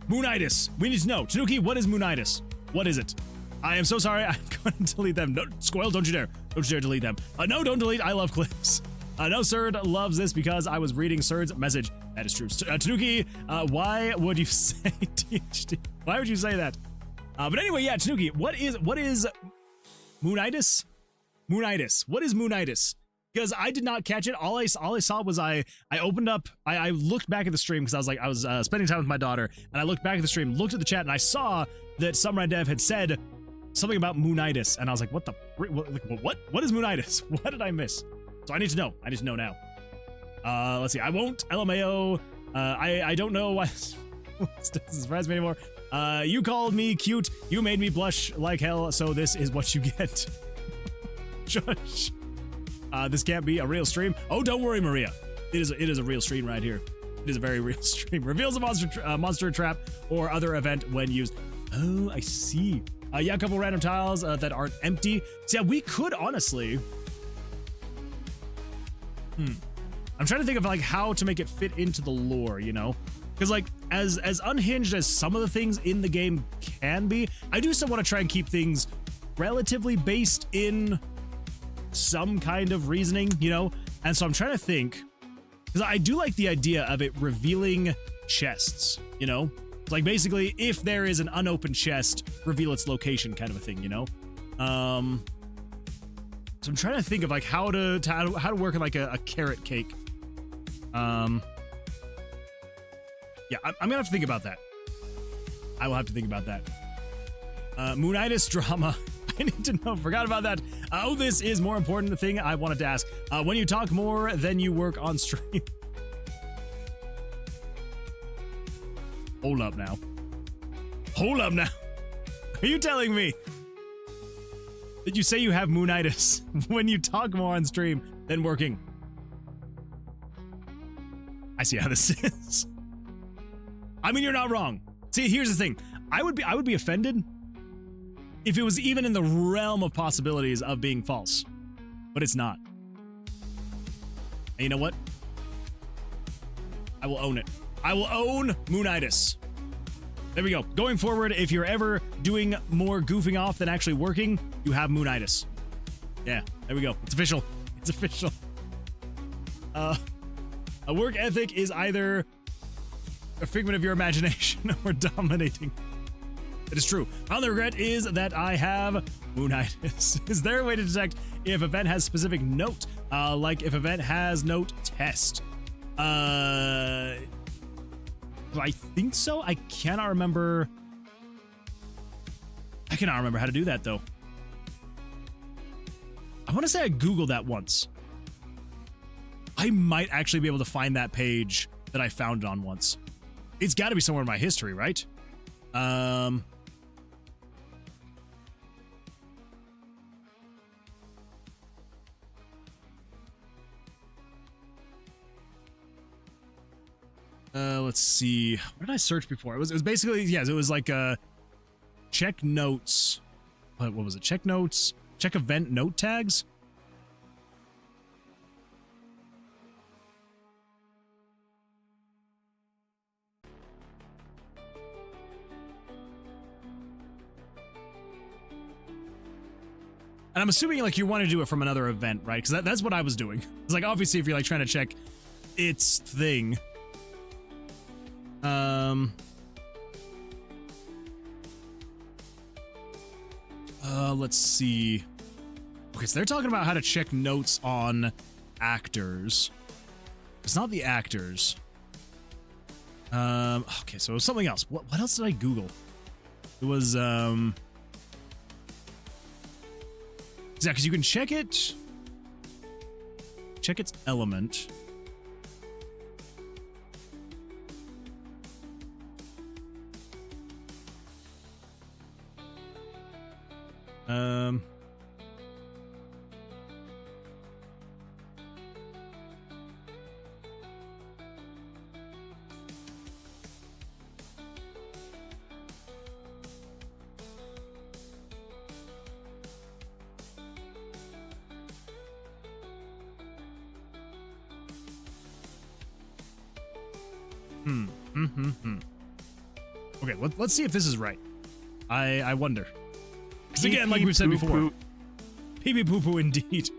We need to know. Tanuki, what is Moonitis? What is it? I am so sorry. I'm going to delete them. No, Squirrel, don't you dare. Don't you dare delete them. No, don't delete. I love clips. No, Serd loves this because I was reading Serd's message. That is true. Tanuki, why would you say THD? Why would you say that? But anyway, yeah, Tanuki, what is Moonitis? Moonitis. What is Moonitis? Because I did not catch it. All I saw was I opened up, I looked back at the stream because I was spending time with my daughter, and I looked back at the stream, looked at the chat, and I saw that some Red Dev had said something about Moonitis, and I was like, what is Moonitis? What did I miss? So I need to know. I need to know now. Let's see. I won't. LMAO. I don't know why this doesn't surprise me anymore. You called me cute. You made me blush like hell. So this is what you get. Shush. This can't be a real stream. Oh, don't worry, Maria. It is a real stream right here. It is a very real stream. Reveals a monster trap or other event when used. Oh, I see. Yeah, a couple random tiles that aren't empty. So yeah, we could honestly. I'm trying to think of like how to make it fit into the lore, you know? Because like as unhinged as some of the things in the game can be, I do still want to try and keep things relatively based in some kind of reasoning, you know? And so I'm trying to think, because I do like the idea of it revealing chests, you know? Like basically, if there is an unopened chest, reveal its location kind of a thing, you know? So I'm trying to think of like how to work in like a carrot cake. Yeah, I'm gonna have to think about that. I will have to think about that. Moonitis drama. I need to know. Forgot about that. Oh, this is more important thing I wanted to ask. When you talk more than you work on stream. Hold up now. Hold up now. Are you telling me that you say you have moonitis when you talk more on stream than working? I see how this is. I mean, you're not wrong. See, here's the thing. I would be offended if it was even in the realm of possibilities of being false, but it's not. And you know what? I will own it. I will own moonitis. There we go. Going forward, if you're ever doing more goofing off than actually working, you have moonitis. Yeah, there we go. It's official. It's official. A work ethic is either a figment of your imagination or dominating. It is true. My only regret is that I have moonitis. Is there a way to detect if event has specific note? Like if event has note test? I think so. I cannot remember how to do that though. I want to say I Googled that once. I might actually be able to find that page that I found it on once. It's got to be somewhere in my history, right? Let's see. What did I search before? It was basically, yes, it was like check notes. What was it? Check notes, check event note tags. And I'm assuming like you want to do it from another event, right? Because that's what I was doing. It's like obviously if you're like trying to check its thing. Let's see. Okay, so they're talking about how to check notes on actors. It's not the actors. Okay, so it was something else. What else did I Google? It was yeah, because you can check it. Check its element. Okay, let's see if this is right. I wonder. Because again, like we've said before, pee poo poo indeed.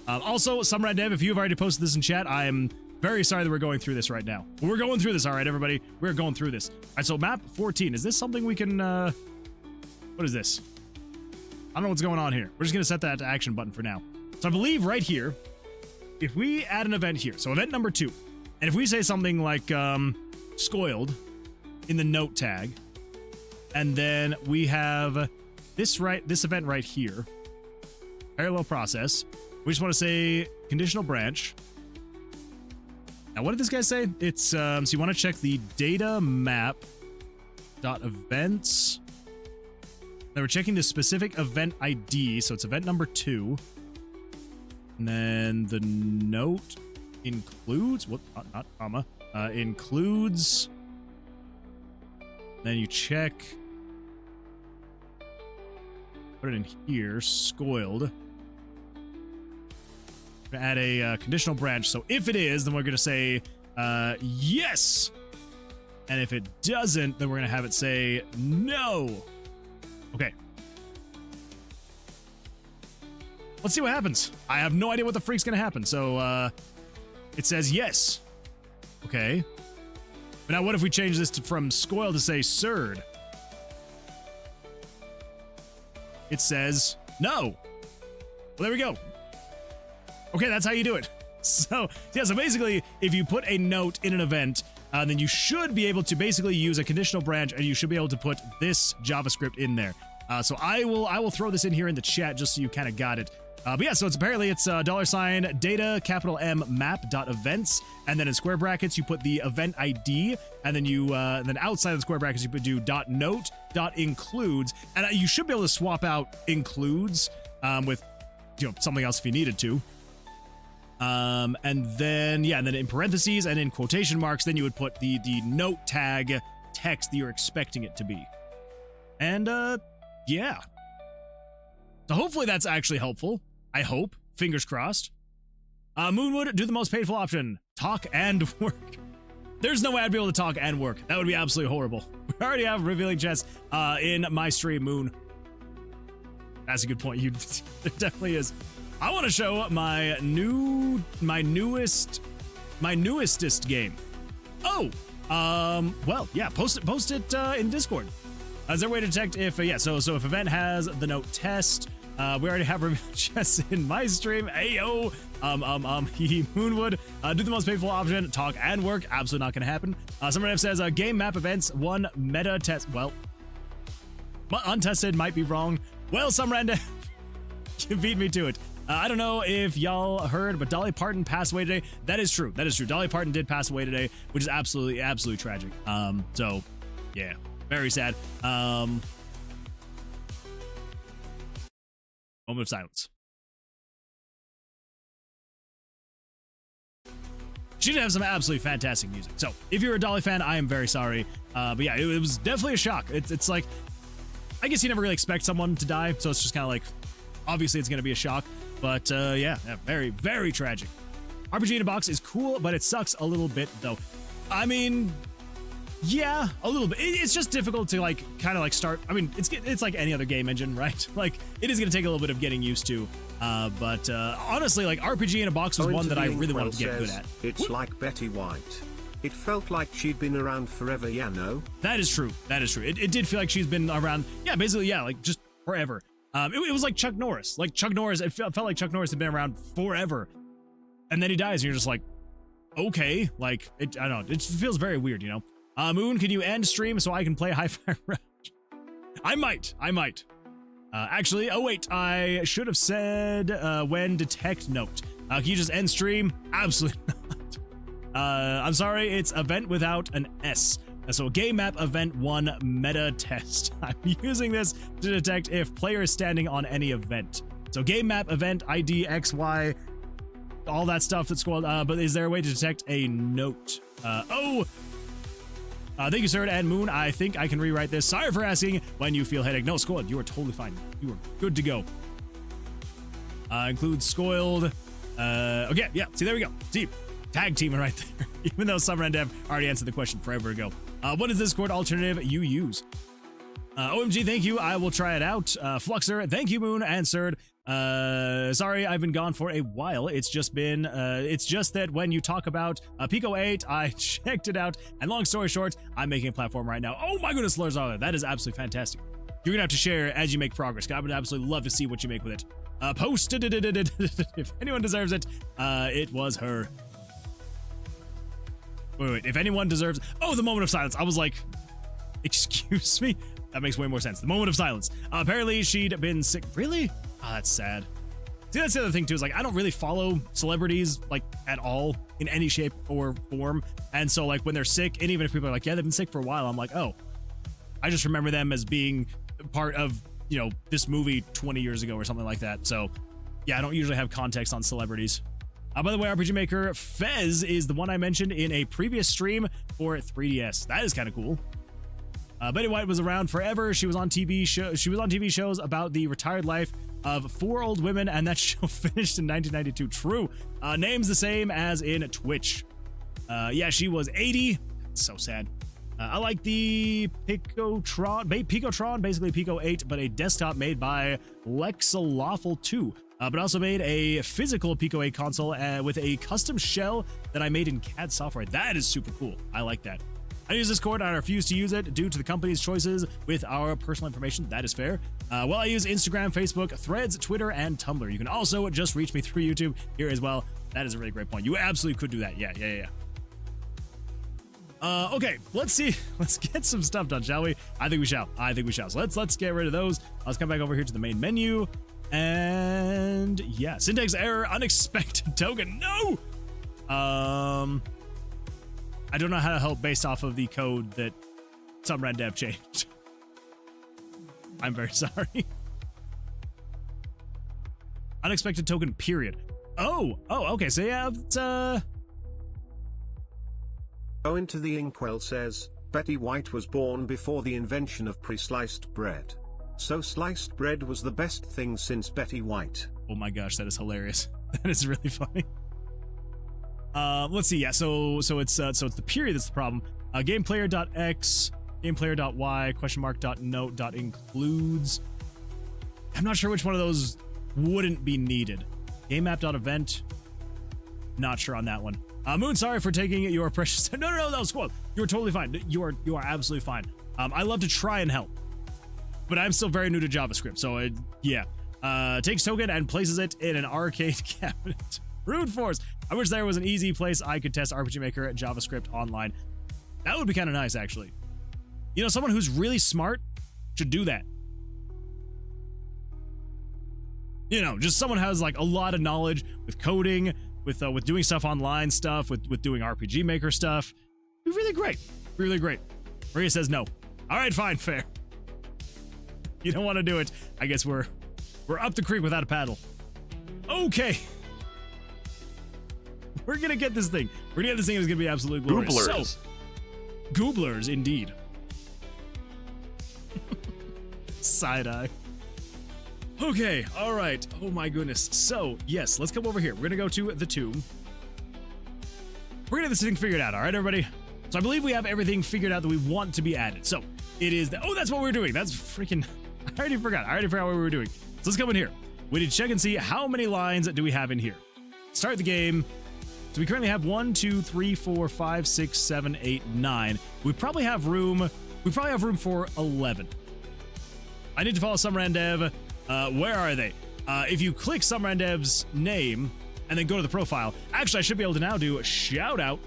Also, Samurai Dev, if you've already posted this in chat, I am very sorry that we're going through this right now. We're going through this, all right, everybody. We're going through this. All right, so map 14. Is this something we can, what is this? I don't know what's going on here. We're just going to set that to action button for now. So I believe right here, if we add an event here, so event number 2, and if we say something like, Scoiled in the note tag, and then we have this event right here, parallel process, We just want to say conditional branch. Now, what did this guy say? It's so you want to check the data map dot events. Now we're checking the specific event ID, so it's event number 2. And then the note includes not comma includes. Then you check. Put it in here. Scoiled. Add a conditional branch. So if it is, then we're gonna say yes. And if it doesn't, then we're gonna have it say no. Okay. Let's see what happens. I have no idea what the freak's gonna happen. So it says yes. Okay. But now what if we change this from Scoil to say Surd? It says no. Well, there we go. Okay, that's how you do it. So, yeah, so basically, if you put a note in an event, then you should be able to basically use a conditional branch, and you should be able to put this JavaScript in there. So I will throw this in here in the chat just so you kind of got it. But yeah, so it's apparently it's $ data capital M map dot events, and then in square brackets you put the event ID, and then you then outside of the square brackets you put do dot note dot includes, and you should be able to swap out includes with something else if you needed to. And then in parentheses and in quotation marks, then you would put the note tag text that you're expecting it to be. And yeah. So hopefully that's actually helpful. I hope. Fingers crossed. Moonwood, do the most painful option. Talk and work. There's no way I'd be able to talk and work. That would be absolutely horrible. We already have revealing chests in my stream, Moon. That's a good point. There definitely is. I want to show my newestest game. Oh, well, yeah, post it in Discord. Is there a way to detect if, so if event has the note test, we already have reveal chests in my stream. Ayo, Moonwood, do the most painful option, talk and work. Absolutely not going to happen. Someone says, game map events, 1 meta test. Well, untested might be wrong. Well, Summerend, you beat me to it. I don't know if y'all heard, but Dolly Parton passed away today. That is true. That is true. Dolly Parton did pass away today, which is absolutely tragic. So, yeah, very sad. Moment of silence. She did have some absolutely fantastic music. So, if you're a Dolly fan, I am very sorry. But yeah, it was definitely a shock. It's like, I guess you never really expect someone to die, so it's just kind of like, obviously it's going to be a shock. But yeah, very, very tragic. RPG in a box is cool, but it sucks a little bit, though. I mean, yeah, a little bit. It's just difficult to kind of start. I mean, it's like any other game engine, right? Like, it is going to take a little bit of getting used to. But honestly, RPG in a box was one that I really wanted to get good at. It's like Betty White. It felt like she'd been around forever, yeah, no? That is true. That is true. It did feel like she's been around, yeah, basically, yeah, like just forever. It was like Chuck Norris. Like Chuck Norris, it felt like Chuck Norris had been around forever. And then he dies, and you're just like, okay. Like, I don't know. It feels very weird, you know? Moon, can you end stream so I can play Hi-Fi Rush? I might. Actually, oh wait, I should have said when detect note. Can you just end stream? Absolutely not. I'm sorry, it's event without an S. So game map event 1 meta test. I'm using this to detect if player is standing on any event. So game map event ID XY, all that stuff that's called. But is there a way to detect a note? Thank you, sir, and Moon. I think I can rewrite this. Sorry for asking when you feel headache. No, Scoiled, you are totally fine. You are good to go. Includes Scoiled. Okay, yeah, see, there we go. See, tag teaming right there. Even though Summer and Dev already answered the question forever ago. What is this Discord alternative you use? OMG, thank you. I will try it out. Fluxer, thank you, Moon and Surd. Sorry, I've been gone for a while. It's just that when you talk about Pico 8, I checked it out. And long story short, I'm making a platform right now. Oh my goodness, Larzarla, that is absolutely fantastic. You're gonna have to share as you make progress. I would absolutely love to see what you make with it. Posted it. If anyone deserves it, it was her. Wait, if anyone deserves... Oh, the moment of silence. I was like, excuse me? That makes way more sense. The moment of silence. Apparently, she'd been sick. Really? Oh, that's sad. See, that's the other thing too, is like I don't really follow celebrities like at all in any shape or form. And so like when they're sick, and even if people are like, yeah, they've been sick for a while, I'm like, oh, I just remember them as being part of, you know, this movie 20 years ago or something like that. So yeah, I don't usually have context on celebrities. By the way, RPG Maker Fez is the one I mentioned in a previous stream for 3DS. That is kind of cool. Betty White was around forever. She was on TV shows about the retired life of 4 old women, and that show finished in 1992. True. Name's the same as in Twitch. Yeah, she was 80. It's so sad. I like the Picotron, basically Pico 8, but a desktop made by Lexalawful 2. But also made a physical Pico 8 console with a custom shell that I made in CAD software. That is super cool. I like that. I use Discord and I refuse to use it due to the company's choices with our personal information. That is fair. Well, I use Instagram, Facebook, Threads, Twitter, and Tumblr. You can also just reach me through YouTube here as well. That is a really great point. You absolutely could do that. Yeah. Okay, let's see. Let's get some stuff done, shall we? I think we shall. So let's get rid of those. Let's come back over here to the main menu. And yeah, syntax error, unexpected token. No! I don't know how to help based off of the code that some red dev changed. I'm very sorry. Unexpected token, period. Oh, okay, so yeah, it's, Go into the inkwell says, Betty White was born before the invention of pre-sliced bread. So sliced bread was the best thing since Betty White. Oh my gosh, that is hilarious. That is really funny. Let's see. Yeah, so it's the period that's the problem. Gameplayer.x, gameplayer.y, .note.includes. I'm not sure which one of those wouldn't be needed. GameMap.event. Not sure on that one. Moon, sorry for taking your precious. No, Squall. You are totally fine. You are absolutely fine. I love to try and help, but I'm still very new to JavaScript. So yeah. Takes token and places it in an arcade cabinet. Rude force. I wish there was an easy place I could test RPG Maker at JavaScript online. That would be kind of nice, actually. You know, someone who's really smart should do that. You know, just someone who has like a lot of knowledge with coding, with doing stuff online stuff, with doing RPG Maker stuff. Be really great. Really great. Maria says no. All right, fine, fair. You don't want to do it. I guess we're up the creek without a paddle. Okay. We're gonna get this thing. We're gonna get this thing. It's gonna be absolutely glorious. Gooblers. So, Gooblers, indeed. Side eye. Okay, all right. Oh my goodness. So, yes, let's come over here. We're gonna go to the tomb. We're gonna get this thing figured out, all right, everybody? So I believe we have everything figured out that we want to be added. So it is oh, that's what we're doing. That's freaking, I already forgot what we were doing. So let's come in here. We need to check and see how many lines do we have in here. Start the game. So we currently have 1, 2, 3, 4, 5, 6, 7, 8, 9. We probably have room for 11. I need to follow some randev. Where are they? If you click some randev's name and then go to the profile, actually I should be able to now do a shout out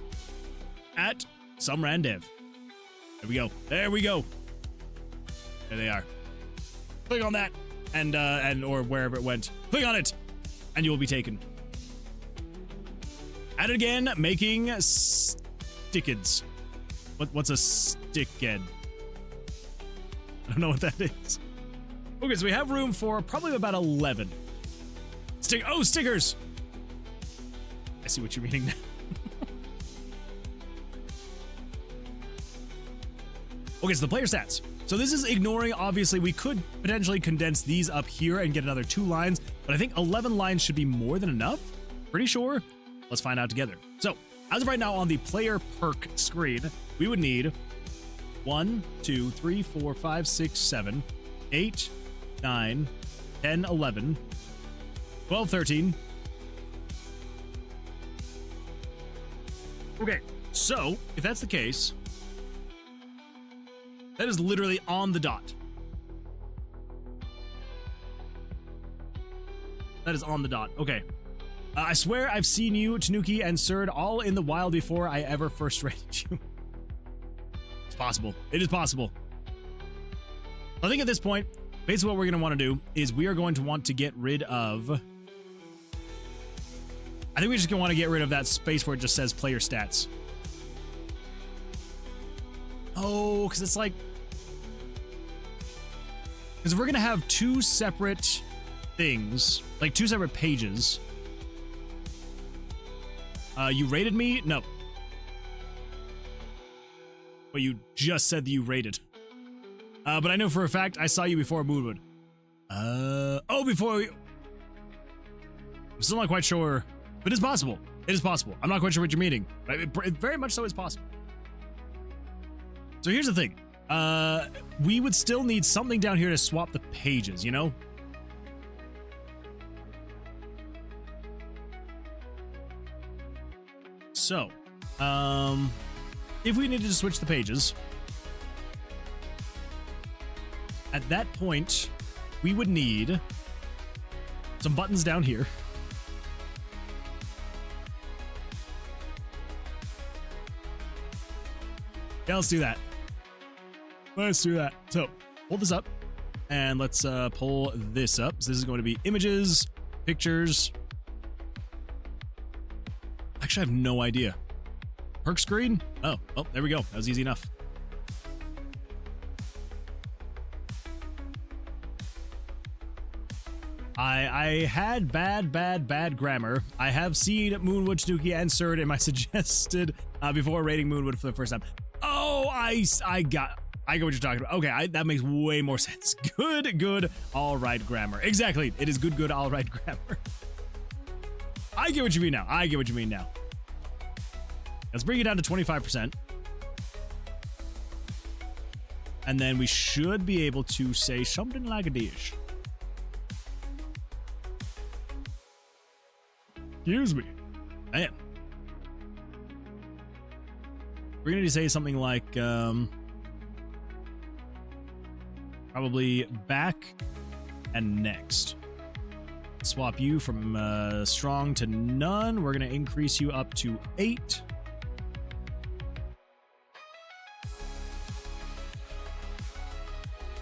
at some randev. There we go. There we go. There they are. Click on that and or wherever it went. Click on it and you will be taken. At it again, making stickids. What's a stickhead? I don't know what that is. Okay, so we have room for probably about 11. Stickers! I see what you're meaning now. Okay, so the player stats. So this is ignoring, obviously, we could potentially condense these up here and get another 2 lines, but I think 11 lines should be more than enough. Pretty sure. Let's find out together. So, as of right now on the player perk screen, we would need 1, 2, 3, 4, 5, 6, 7, 8, 9, 10, 11, 12, 13. Okay, so if that's the case, that is literally on the dot. That is on the dot. Okay. I swear I've seen you, Tanuki, and Surd all in the wild before I ever first rated you. It's possible. It is possible. I think at this point, basically what we're going to want to do is we are going to want to get rid of I think we just gonna want to get rid of that space where it just says player stats. Oh, because it's like... Because if we're going to have two separate things, like two separate pages... you rated me? No. But you just said that you rated. But I know for a fact I saw you before Moonwood. Oh, before... I'm still not quite sure, but it's possible. It is possible. I'm not quite sure what you're meaning. But it very much so is possible. So here's the thing. We would still need something down here to swap the pages, you know? So, if we needed to switch the pages, at that point, we would need some buttons down here. Yeah, let's do that. Let's do that. So, hold this up, and let's pull this up. So this is going to be images, pictures. Actually, I have no idea. Perk screen? Oh, there we go. That was easy enough. I had bad grammar. I have seen Moonwood, Snooki, and Surd in my suggested before rating Moonwood for the first time. Oh, I get what you're talking about. Okay, that makes way more sense. Good, all right grammar. Exactly, it is good, all right grammar. I get what you mean now. Let's bring it down to 25%. And then we should be able to say something like a dish. Excuse me. Man. We're going to say something like, probably back and next. Swap you from strong to none. We're going to increase you up to 8.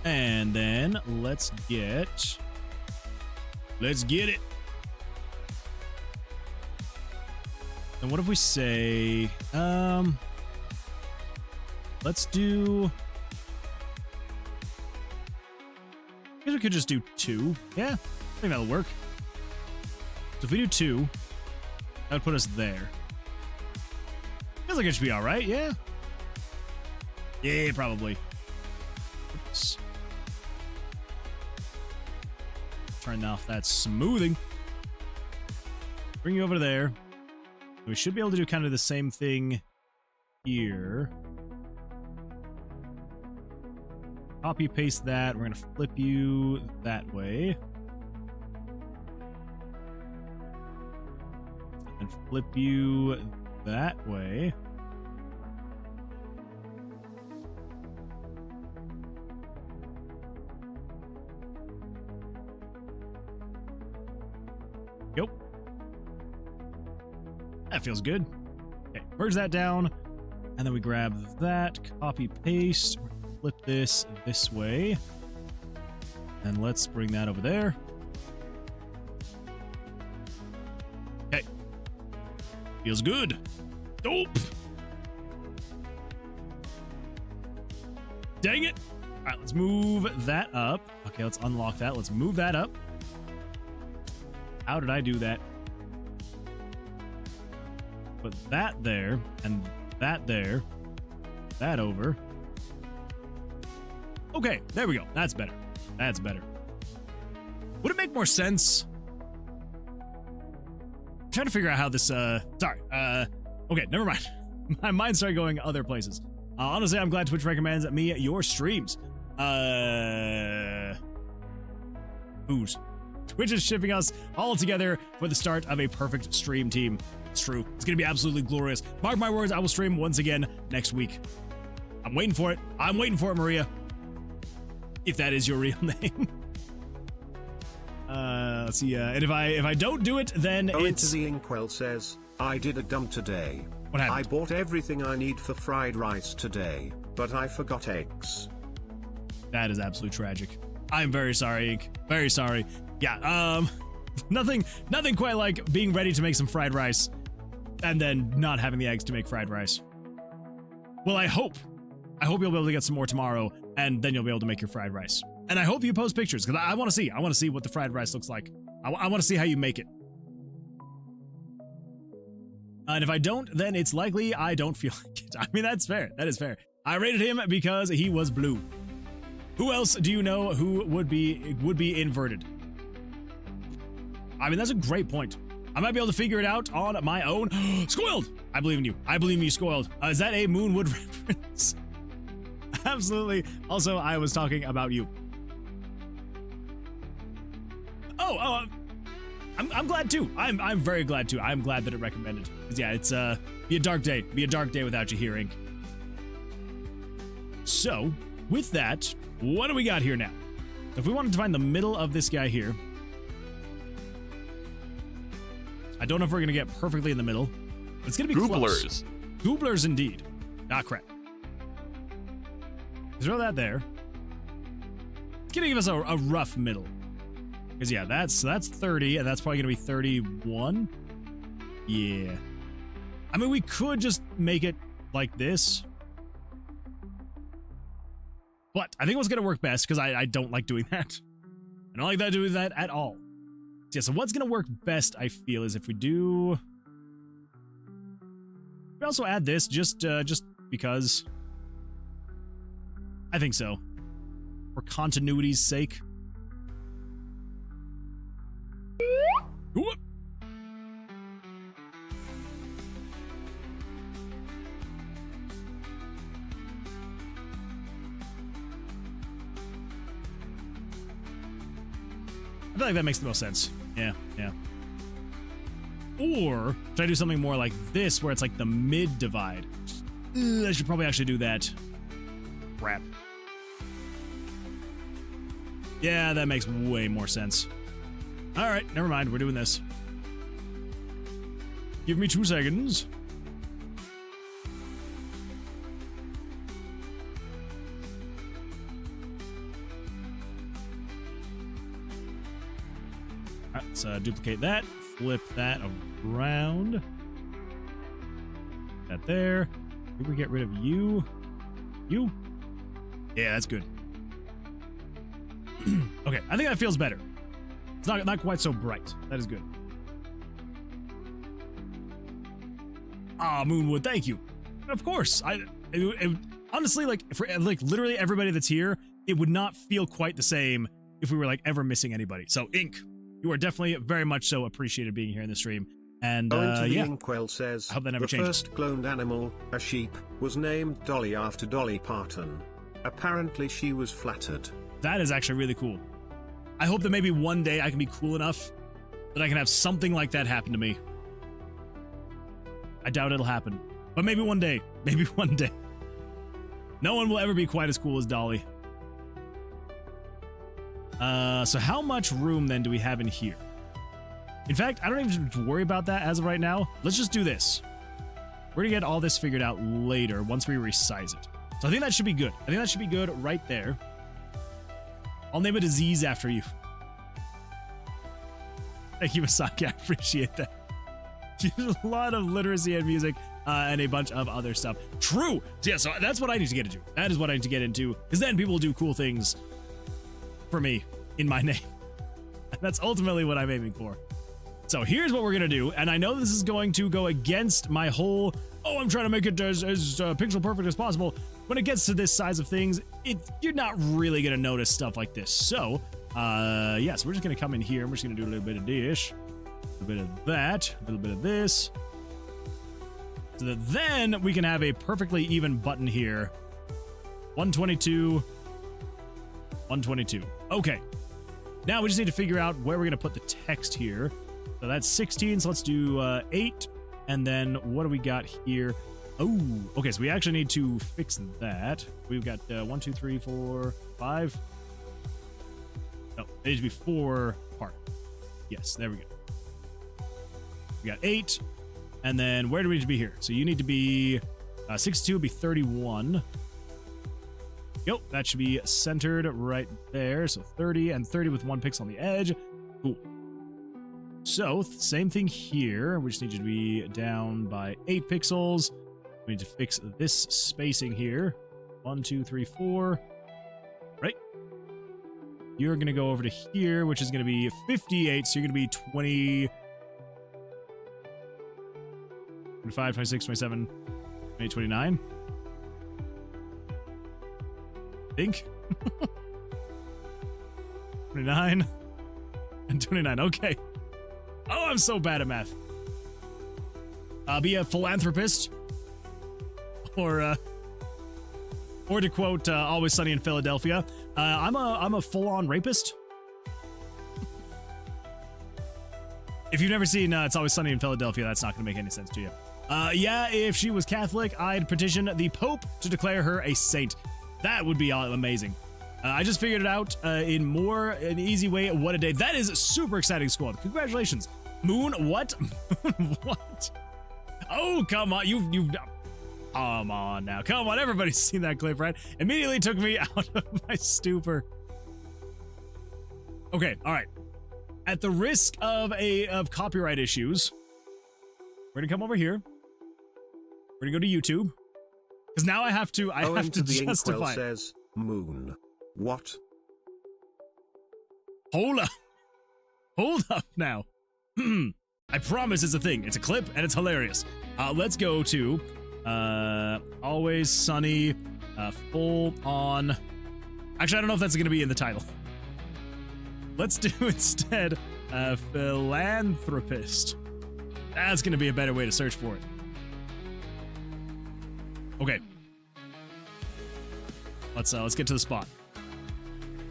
And then let's get it. And what if we say, let's do, I guess we could just do 2. Yeah, I think that'll work. So if we do 2, that would put us there. Feels like it should be all right, yeah? Yeah, probably. Oops. Turn off that smoothing. Bring you over to there. We should be able to do kind of the same thing here. Copy paste that. We're going to flip you that way. And flip you that way. Yep. That feels good. Okay, merge that down. And then we grab that, copy paste, flip this way. And let's bring that over there. Okay. Feels good. Dope. Dang it. All right, let's move that up. Okay, let's unlock that. Let's move that up. How did I do that? Put that there, and that there. That over. Okay, there we go. That's better. That's better. Would it make more sense? I'm trying to figure out how this, sorry. Okay, never mind. My mind started going other places. Honestly, I'm glad Twitch recommends me your streams. Who's? Twitch is shipping us all together for the start of a perfect stream team. It's true. It's going to be absolutely glorious. Mark my words, I will stream once again next week. I'm waiting for it. I'm waiting for it, Maria. If that is your real name. Let's see. And if I don't do it, then it's... the Inkwell says, I did a dump today. What happened? I bought everything I need for fried rice today, but I forgot eggs. That is absolutely tragic. I'm very sorry, Ink. Very sorry. Yeah, Nothing quite like being ready to make some fried rice and then not having the eggs to make fried rice. Well, I hope you'll be able to get some more tomorrow, and then you'll be able to make your fried rice. And I hope you post pictures, because I want to see. I want to see what the fried rice looks like. I want to see how you make it. And if I don't, then it's likely I don't feel like it. I mean, that's fair. That is fair. I rated him because he was blue. Who else do you know who would be inverted? I mean, that's a great point. I might be able to figure it out on my own. Scoiled! I believe in you. I believe in you, Scoiled. Is that a Moonwood reference? Absolutely. Also, I was talking about you. Oh, I'm glad too. I'm very glad too. I'm glad that it recommended. Yeah, it's be a dark day. Be a dark day without you hearing. So, with that, what do we got here now? If we wanted to find the middle of this guy here, I don't know if we're gonna get perfectly in the middle. But it's gonna be close. Gooblers indeed. Ah, crap. Throw that there. It's gonna give us a rough middle. Because yeah, that's 30, and that's probably gonna be 31. Yeah. I mean, we could just make it like this. But I think what's gonna work best, because I don't like doing that. I don't like doing that at all. So yeah, so what's gonna work best, I feel, is if we do... We also add this just because. I think so. For continuity's sake. Ooh. I feel like that makes the most sense. Yeah. Or should I do something more like this, where it's like the mid divide? I should probably actually do that. Crap. Yeah, that makes way more sense. All right, never mind. We're doing this. Give me 2 seconds. All right, let's duplicate that. Flip that around. That there. Did we get rid of you? You? Yeah, that's good. Okay, I think that feels better. It's not quite so bright. That is good. Ah, Moonwood, thank you. Of course. Honestly, like, for like literally everybody that's here, it would not feel quite the same if we were like ever missing anybody. So, Ink, you are definitely very much so appreciated being here in the stream. And yeah, Inkwell says, I hope that never changes. The first cloned animal, a sheep, was named Dolly after Dolly Parton. Apparently she was flattered. That is actually really cool. I hope that maybe one day I can be cool enough that I can have something like that happen to me. I doubt it'll happen, but maybe one day. Maybe one day. No one will ever be quite as cool as Dolly. So how much room then do we have in here? In fact, I don't even have to worry about that as of right now. Let's just do this. We're gonna get all this figured out later once we resize it. So I think that should be good. I think that should be good right there. I'll name a disease after you. Thank you, Masaki. I appreciate that. There's a lot of literacy and music and a bunch of other stuff. True. So yeah, so that's what I need to get into. That is what I need to get into, because then people will do cool things for me in my name. That's ultimately what I'm aiming for. So here's what we're going to do, and I know this is going to go against my whole, oh, I'm trying to make it as pixel perfect as possible. When it gets to this size of things, you're not really going to notice stuff like this. So, yes, we're just going to come in here, and we're just going to do a little bit of dish, a little bit of that, a little bit of this, so that then we can have a perfectly even button here. 122, 122. Okay. Now we just need to figure out where we're going to put the text here. So that's 16, so let's do 8. And then what do we got here? Oh, okay, so we actually need to fix that. We've got 1, 2, 3, 4, 5. No, it needs to be 4 apart. Yes, there we go. We got 8. And then where do we need to be here? So you need to be 62 would be 31. Yep, that should be centered right there. So 30 and 30 with 1 pixel on the edge. Cool. So, same thing here. We just need you to be down by 8 pixels. We need to fix this spacing here. 1, 2, 3, 4. Right. You're going to go over to here, which is going to be 58. So you're going to be 20... 25, 26, 27, 28, 29. I think. 29 and 29. Okay. Oh, I'm so bad at math. Be a philanthropist, or to quote Always Sunny in Philadelphia, I'm a full-on rapist. If you've never seen It's Always Sunny in Philadelphia, that's not going to make any sense to you. Yeah, if she was Catholic, I'd petition the Pope to declare her a saint. That would be amazing. I just figured it out in an easy way. What a day. That is super exciting, squad. Congratulations. Moon, what? What? Oh, come on. You've come on now. Come on. Everybody's seen that clip, right? Immediately took me out of my stupor. Okay, all right. At the risk of copyright issues, we're gonna come over here. We're gonna go to YouTube. Because now I have to justify it. Says, Moon. What? Hold up. Hold up now. I promise it's a thing. It's a clip and it's hilarious. Let's go to Always Sunny full on. Actually, I don't know if that's going to be in the title. Let's do instead philanthropist. That's going to be a better way to search for it. Okay. Let's get to the spot.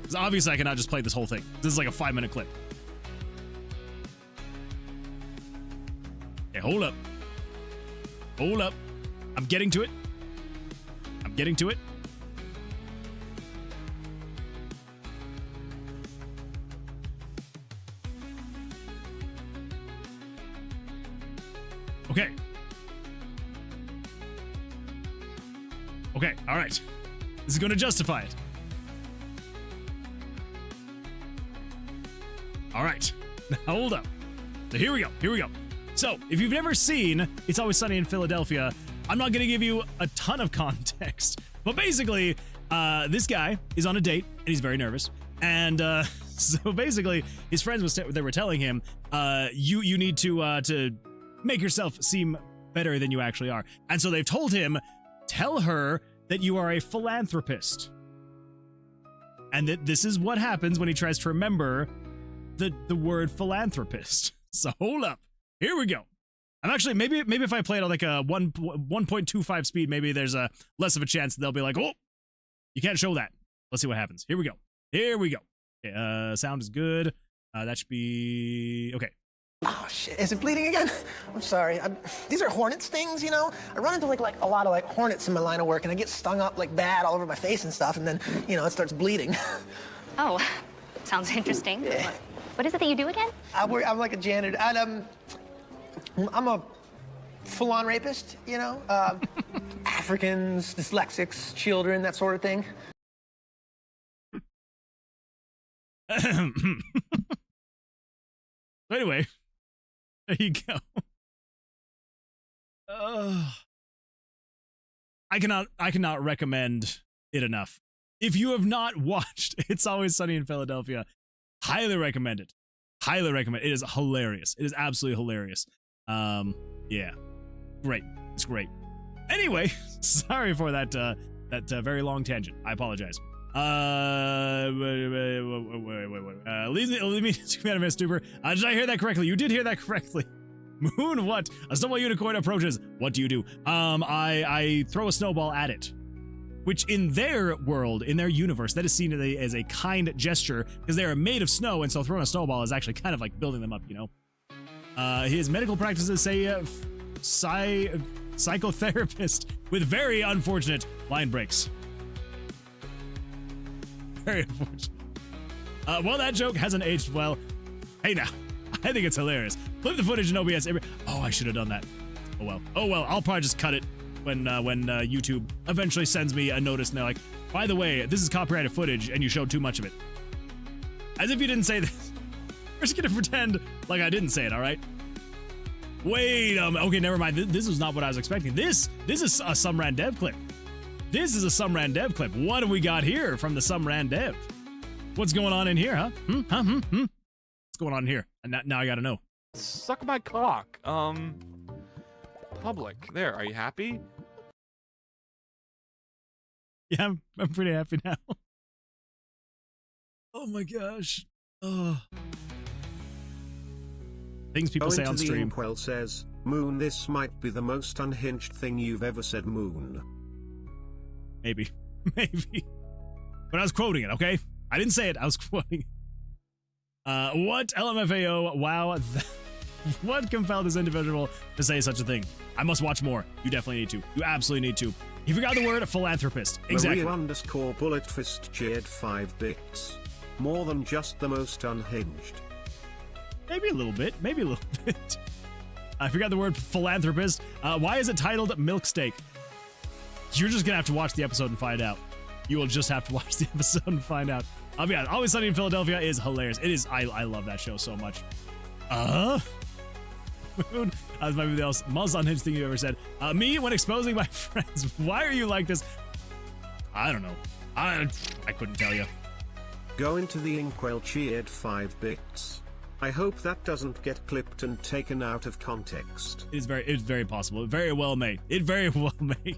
Because obviously I cannot just play this whole thing. This is like a 5-minute clip. Okay, hold up. Hold up. I'm getting to it. I'm getting to it. Okay. Okay, all right. This is going to justify it. All right. Now, hold up. So here we go. Here we go. So, if you've never seen It's Always Sunny in Philadelphia, I'm not going to give you a ton of context. But basically, this guy is on a date, and he's very nervous. And so basically, his friends they were telling him, you need to make yourself seem better than you actually are. And so they've told him, tell her that you are a philanthropist. And that this is what happens when he tries to remember the word philanthropist. So hold up. Here we go. I'm actually, maybe if I play it on like a 1.25 speed, maybe there's a less of a chance that they'll be like, oh, you can't show that. Let's see what happens. Here we go. Here we go. Okay, sound is good. That should be okay. Oh shit, is it bleeding again? I'm sorry. These are hornet stings, you know? I run into like a lot of like hornets in my line of work and I get stung up like bad all over my face and stuff and then, you know, it starts bleeding. Oh, sounds interesting. Yeah. What is it that you do again? I'm like a janitor. And, I'm a full-on rapist, you know? Africans, dyslexics, children, that sort of thing. Anyway, there you go. I cannot recommend it enough. If you have not watched It's Always Sunny in Philadelphia, highly recommend it. Highly recommend it. It is hilarious. It is absolutely hilarious. Yeah, great. It's great. Anyway, sorry for that very long tangent. I apologize. Leave me to a stupor. Did I hear that correctly? You did hear that correctly. Moon, what? A snowball unicorn approaches. What do you do? I throw a snowball at it. Which in their world, in their universe, that is seen as a kind gesture because they are made of snow, and so throwing a snowball is actually kind of like building them up, you know? His medical practices say psychotherapist with very unfortunate line breaks. Very unfortunate. Well, that joke hasn't aged well. Hey now, I think it's hilarious. Flip the footage in OBS. Oh, I should have done that. Oh well. Oh well, I'll probably just cut it when YouTube eventually sends me a notice and they're like, by the way, this is copyrighted footage and you showed too much of it. As if you didn't say this. We're just gonna pretend like I didn't say it, all right? Wait, okay, never mind. This was not what I was expecting. This is a Sumran Dev clip. This is a Sumran Dev clip. What do we got here from the Sumran Dev? What's going on in here, huh? What's going on in here? Now I gotta know. Suck my cock. Public. There, are you happy? Yeah, I'm pretty happy now. Oh my gosh. Things people say on stream. Inkwell says, Moon, this might be the most unhinged thing you've ever said, Moon. Maybe. Maybe. But I was quoting it, okay? I didn't say it, I was quoting it. What LMFAO? Wow. What compelled this individual to say such a thing? I must watch more. You definitely need to. You absolutely need to. You forgot the word philanthropist. Exactly. Maria_bulletfist cheered 5 bits. More than just the most unhinged. Maybe a little bit. Maybe a little bit. I forgot the word philanthropist. Why is it titled Milk Steak? You're just gonna have to watch the episode and find out. You will just have to watch the episode and find out. I'll be honest, Always Sunny in Philadelphia is hilarious. It is. I love that show so much. That might be the most unhinged thing you ever said. Me when exposing my friends. Why are you like this? I don't know. I couldn't tell you. Go into the Inkwell cheered 5 bits. I hope that doesn't get clipped and taken out of context. It's very possible. It very well may. It very well may.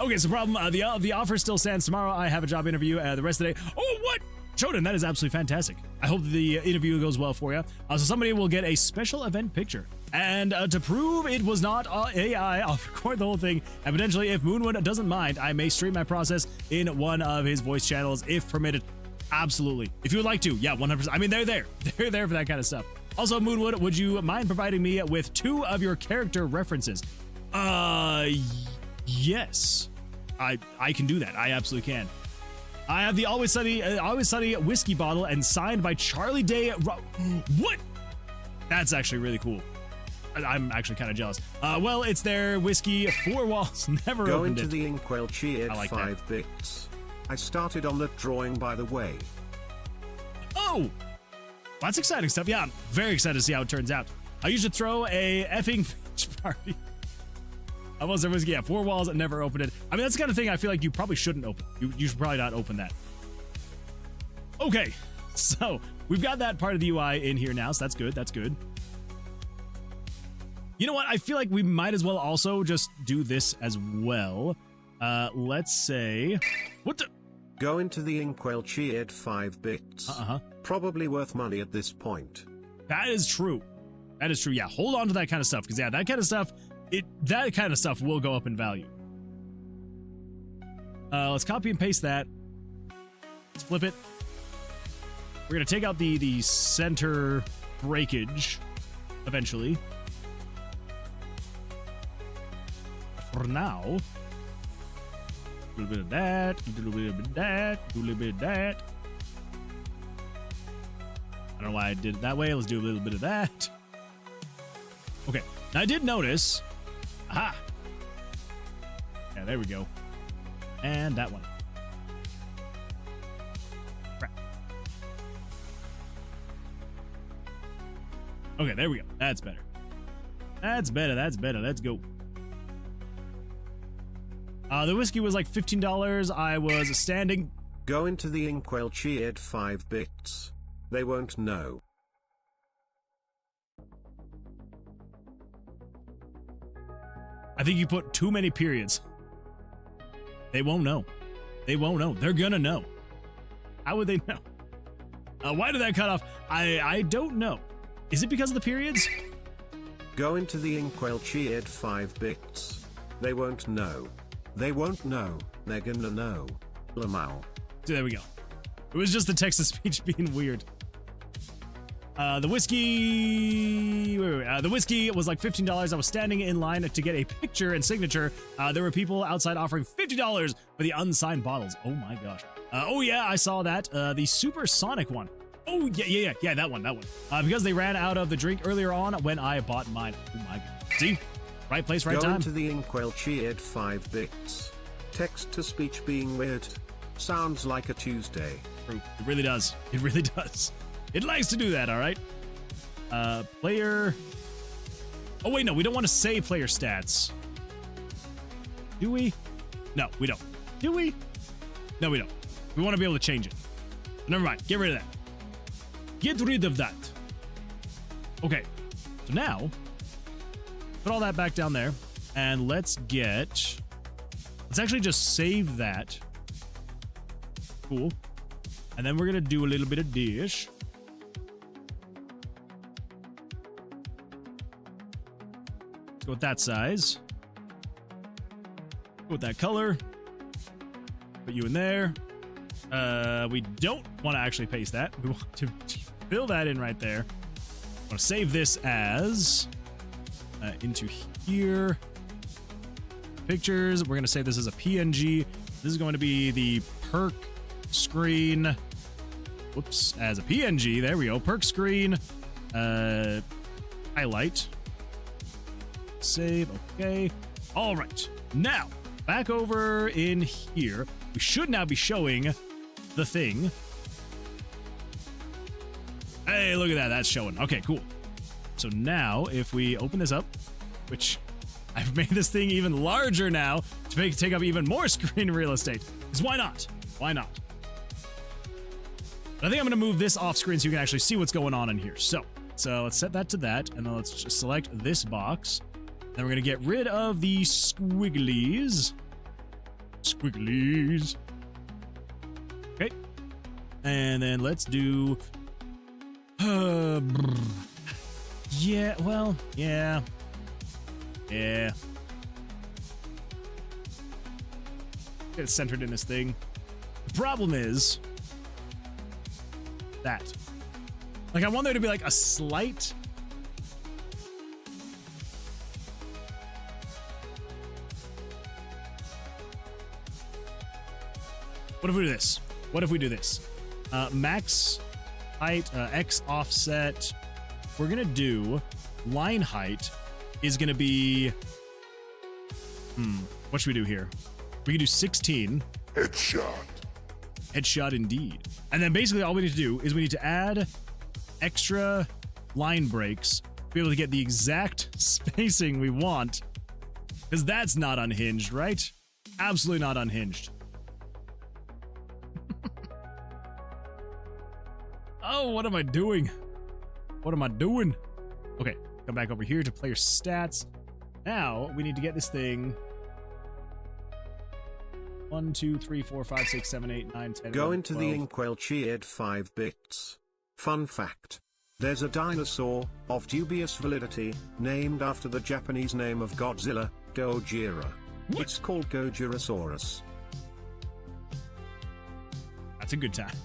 Okay, so problem, the offer still stands tomorrow. I have a job interview the rest of the day. Oh, what? Shodan, that is absolutely fantastic. I hope the interview goes well for you. So somebody will get a special event picture. And to prove it was not AI, I'll record the whole thing. And potentially, if Moonwood doesn't mind, I may stream my process in one of his voice channels, if permitted. Absolutely. If you would like to, yeah, 100%. I mean, they're there. They're there for that kind of stuff. Also, Moonwood, would you mind providing me with 2 of your character references? Yes. I can do that. I absolutely can. I have the Always Sunny whiskey bottle and signed by Charlie Day. What? That's actually really cool. I'm actually kind of jealous. Well, it's their whiskey, 4 walls, never Go opened into it. the Inkwell cheered I like 5 bits. I started on that drawing, by the way. Oh! That's exciting stuff. Yeah, I'm very excited to see how it turns out. I used to throw a effing party. I was there whiskey. Yeah, 4 walls and never opened it. I mean, that's the kind of thing I feel like you probably shouldn't open. You should probably not open that. Okay, so we've got that part of the UI in here now, so that's good. That's good. You know what? I feel like we might as well also just do this as well. Let's say, what the? Go into the Inkwell cheered 5 bits. Probably worth money at this point. That is true. That is true. Yeah, hold on to that kind of stuff, because yeah, that kind of stuff, that kind of stuff will go up in value. Let's copy and paste that. Let's flip it. We're gonna take out the center breakage eventually. For now, a little bit of that, a little bit of that, a little bit of that. I don't know why I did it that way. Let's do a little bit of that. Okay. Now I did notice. Aha. Yeah, there we go. And that one. Crap. Okay, there we go. That's better. That's better. That's better. Let's go. The whiskey was like $15. I was standing. Go into the Inkwell cheered 5 bits. They won't know. I think you put too many periods. They won't know. They won't know. They're gonna know. How would they know? Why did that cut off? I don't know. Is it because of the periods? Go into the Inkwell cheered 5 bits. They won't know. They won't know. They're gonna know. Lamau. So there we go. It was just the text-to-speech being weird. The whiskey... the whiskey was like $15. I was standing in line to get a picture and signature. There were people outside offering $50 for the unsigned bottles. Oh my gosh. Oh yeah, I saw that. The supersonic one. Oh yeah, that one. Because they ran out of the drink earlier on when I bought mine. Oh my god. See? Right place, right time. Go into the Inkwell cheered 5 bits. Text-to-speech being weird. Sounds like a Tuesday. It really does. It really does. It likes to do that, all right? Player... Oh, wait, no, we don't want to save player stats. Do we? No, we don't. Do we? No, we don't. We want to be able to change it. Never mind. Get rid of that. Get rid of that. Okay. So now, put all that back down there, and let's actually just save that. Cool. And then we're going to do a little bit of dish. Let's go with that size. Go with that color. Put you in there. We don't want to actually paste that. We want to fill that in right there. I want to save this as into here. Pictures. We're going to save this as a PNG. This is going to be the perk screen. Whoops. As a PNG. There we go. Perk screen. Highlight. Save. Okay. All right. Now, back over in here. We should now be showing the thing. Hey, look at that. That's showing. Okay, cool. So now, if we open this up, which I've made this thing even larger now to take up even more screen real estate. Because why not? Why not? But I think I'm going to move this off screen so you can actually see what's going on in here. So let's set that to that, and then let's just select this box. Then we're going to get rid of the squigglies. Squigglies. Okay. And then let's do... yeah, well, yeah. Yeah. Get it centered in this thing. The problem is... that. Like, I want there to be, like, a slight... What if we do this? What if we do this? Max height, X offset. We're gonna do line height is gonna be... what should we do here? We can do 16. Headshot. Headshot indeed. And then basically all we need to do is we need to add extra line breaks to be able to get the exact spacing we want. Because that's not unhinged, right? Absolutely not unhinged. Oh, what am I doing? What am I doing? Okay, come back over here to player stats. Now, we need to get this thing... 1, 2, 3, 4, 5, 6, 7, 8, 9, 10, Go 11, into 12. the inkwell cheered 5 bits. Fun fact. There's a dinosaur, of dubious validity, named after the Japanese name of Godzilla, Gojira. What? It's called Gojirasaurus. That's a good time.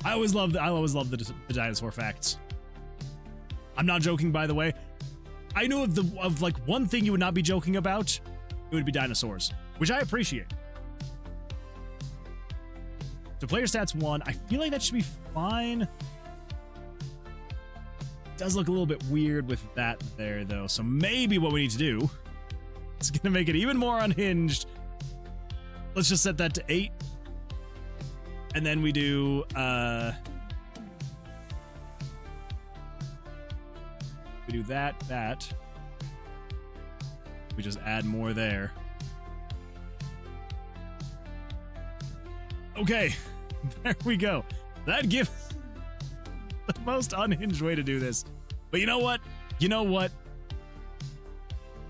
I always love the dinosaur facts. I'm not joking, by the way. I know of like one thing you would not be joking about, it would be dinosaurs, which I appreciate. So player stats 1, I feel like that should be fine. It does look a little bit weird with that there, though. So maybe what we need to do is gonna make it even more unhinged. Let's just set that to 8. And then we do, we do that. We just add more there. Okay, there we go. That gives the most unhinged way to do this. But you know what?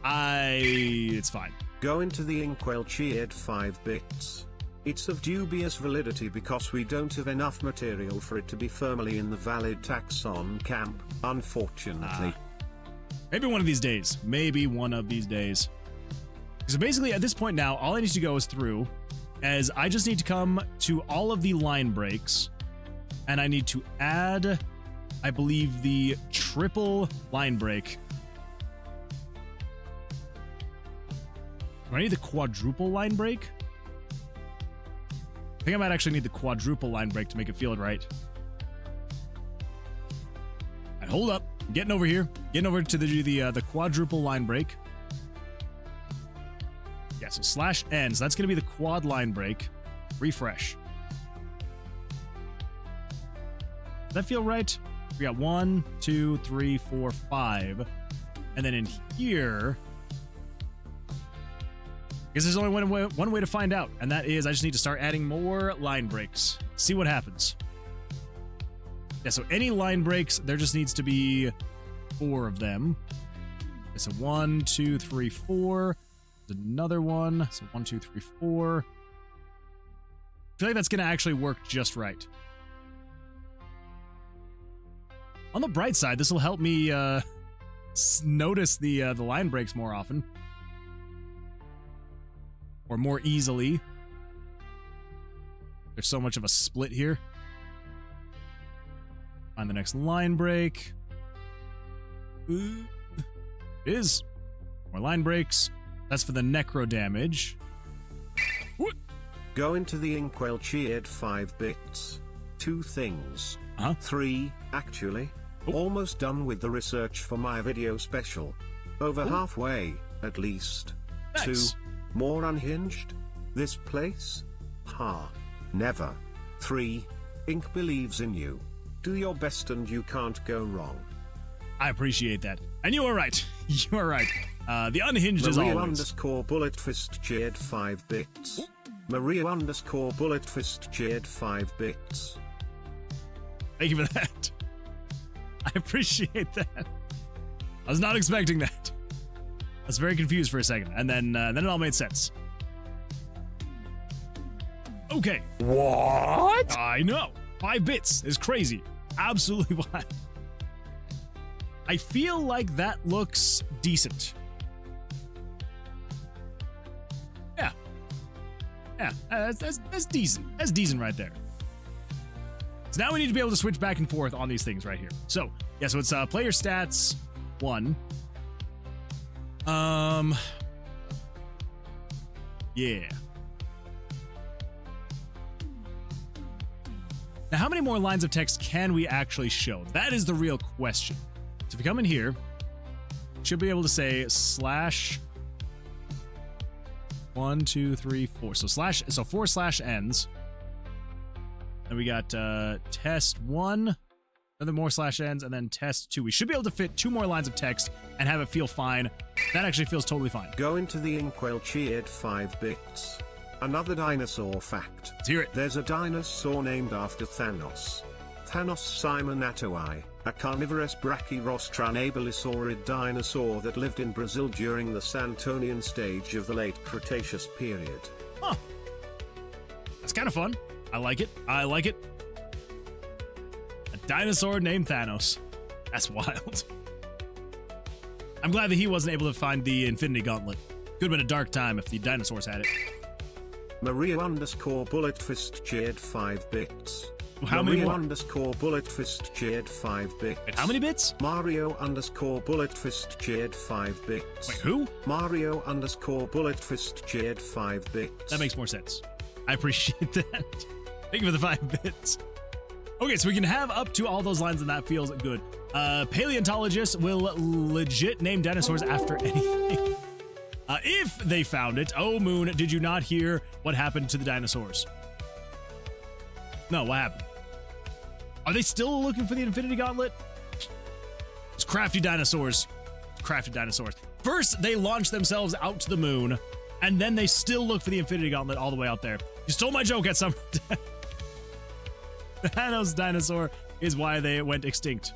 It's fine. Go into the inkwell cheered 5 bits. It's of dubious validity because we don't have enough material for it to be firmly in the valid taxon camp, unfortunately. Maybe one of these days. So basically, at this point now, all I need to go is through, as I just need to come to all of the line breaks, and I need to add, I believe, the triple line break. Do I need the quadruple line break? I think I might actually need the quadruple line break to make it feel right. All right, hold up. I'm getting over here. Getting over to the quadruple line break. Yeah, so /n. So that's going to be the quad line break. Refresh. Does that feel right? We got 1, 2, 3, 4, 5. And then in here, I guess there's only one way to find out, and that is I just need to start adding more line breaks. See what happens. Yeah, so any line breaks, there just needs to be 4 of them. Okay, so 1, 2, 3, 4. There's another one. So 1, 2, 3, 4. I feel like that's going to actually work just right. On the bright side, this will help me notice the line breaks more often. Or more easily. There's so much of a split here. Find the next line break. Ooh. It is. More line breaks. That's for the necro damage. What? Go into the inkwell cheered 5 bits. 2 things. 3, actually. Almost done with the research for my video special. Over halfway, at least. Nice. 2, more unhinged. This place? Ha. Never. 3, Ink believes in you. Do your best and you can't go wrong. I appreciate that. And you are right. You are right. The unhinged is Maria always. _ bullet fist cheered 5 bits. Maria _ bullet fist cheered 5 bits. Thank you for that. I appreciate that. I was not expecting that. I was very confused for a second, and then it all made sense. Okay. What? I know. 5 bits is crazy. Absolutely wild. I feel like that looks decent. Yeah. Yeah, that's decent. That's decent right there. So now we need to be able to switch back and forth on these things right here. So, yeah, so it's player stats 1. Yeah. Now, how many more lines of text can we actually show? That is the real question. So if you come in here, you should be able to say /1, 2, 3, 4. So 4 ends. Then we got test 1, another more /ends, and then test 2. We should be able to fit 2 more lines of text and have it feel fine. That actually feels totally fine. Go into the inkwell cheered 5 bits. Another dinosaur fact. Let's hear it. There's a dinosaur named after Thanos. Thanos Simonatoi, a carnivorous brachyrostranabilisaurid dinosaur that lived in Brazil during the Santonian stage of the late Cretaceous period. Huh. That's kind of fun. I like it. I like it. A dinosaur named Thanos. That's wild. I'm glad that he wasn't able to find the Infinity Gauntlet. Could have been a dark time if the dinosaurs had it. Maria _ bullet fist cheered 5 bits. How many Maria more? _ bullet fist cheered 5 bits. Wait, how many bits? Mario _ bullet fist cheered 5 bits. Wait, who? Mario _ bullet fist cheered 5 bits. That makes more sense. I appreciate that. Thank you for the 5 bits. Okay, so we can have up to all those lines, and that feels good. Paleontologists will legit name dinosaurs after anything. If they found it. Oh, Moon, did you not hear what happened to the dinosaurs? No, what happened? Are they still looking for the Infinity Gauntlet? It's crafty dinosaurs. Crafty dinosaurs. First, they launch themselves out to the moon, and then they still look for the Infinity Gauntlet all the way out there. You stole my joke at some... Thanos dinosaur is why they went extinct.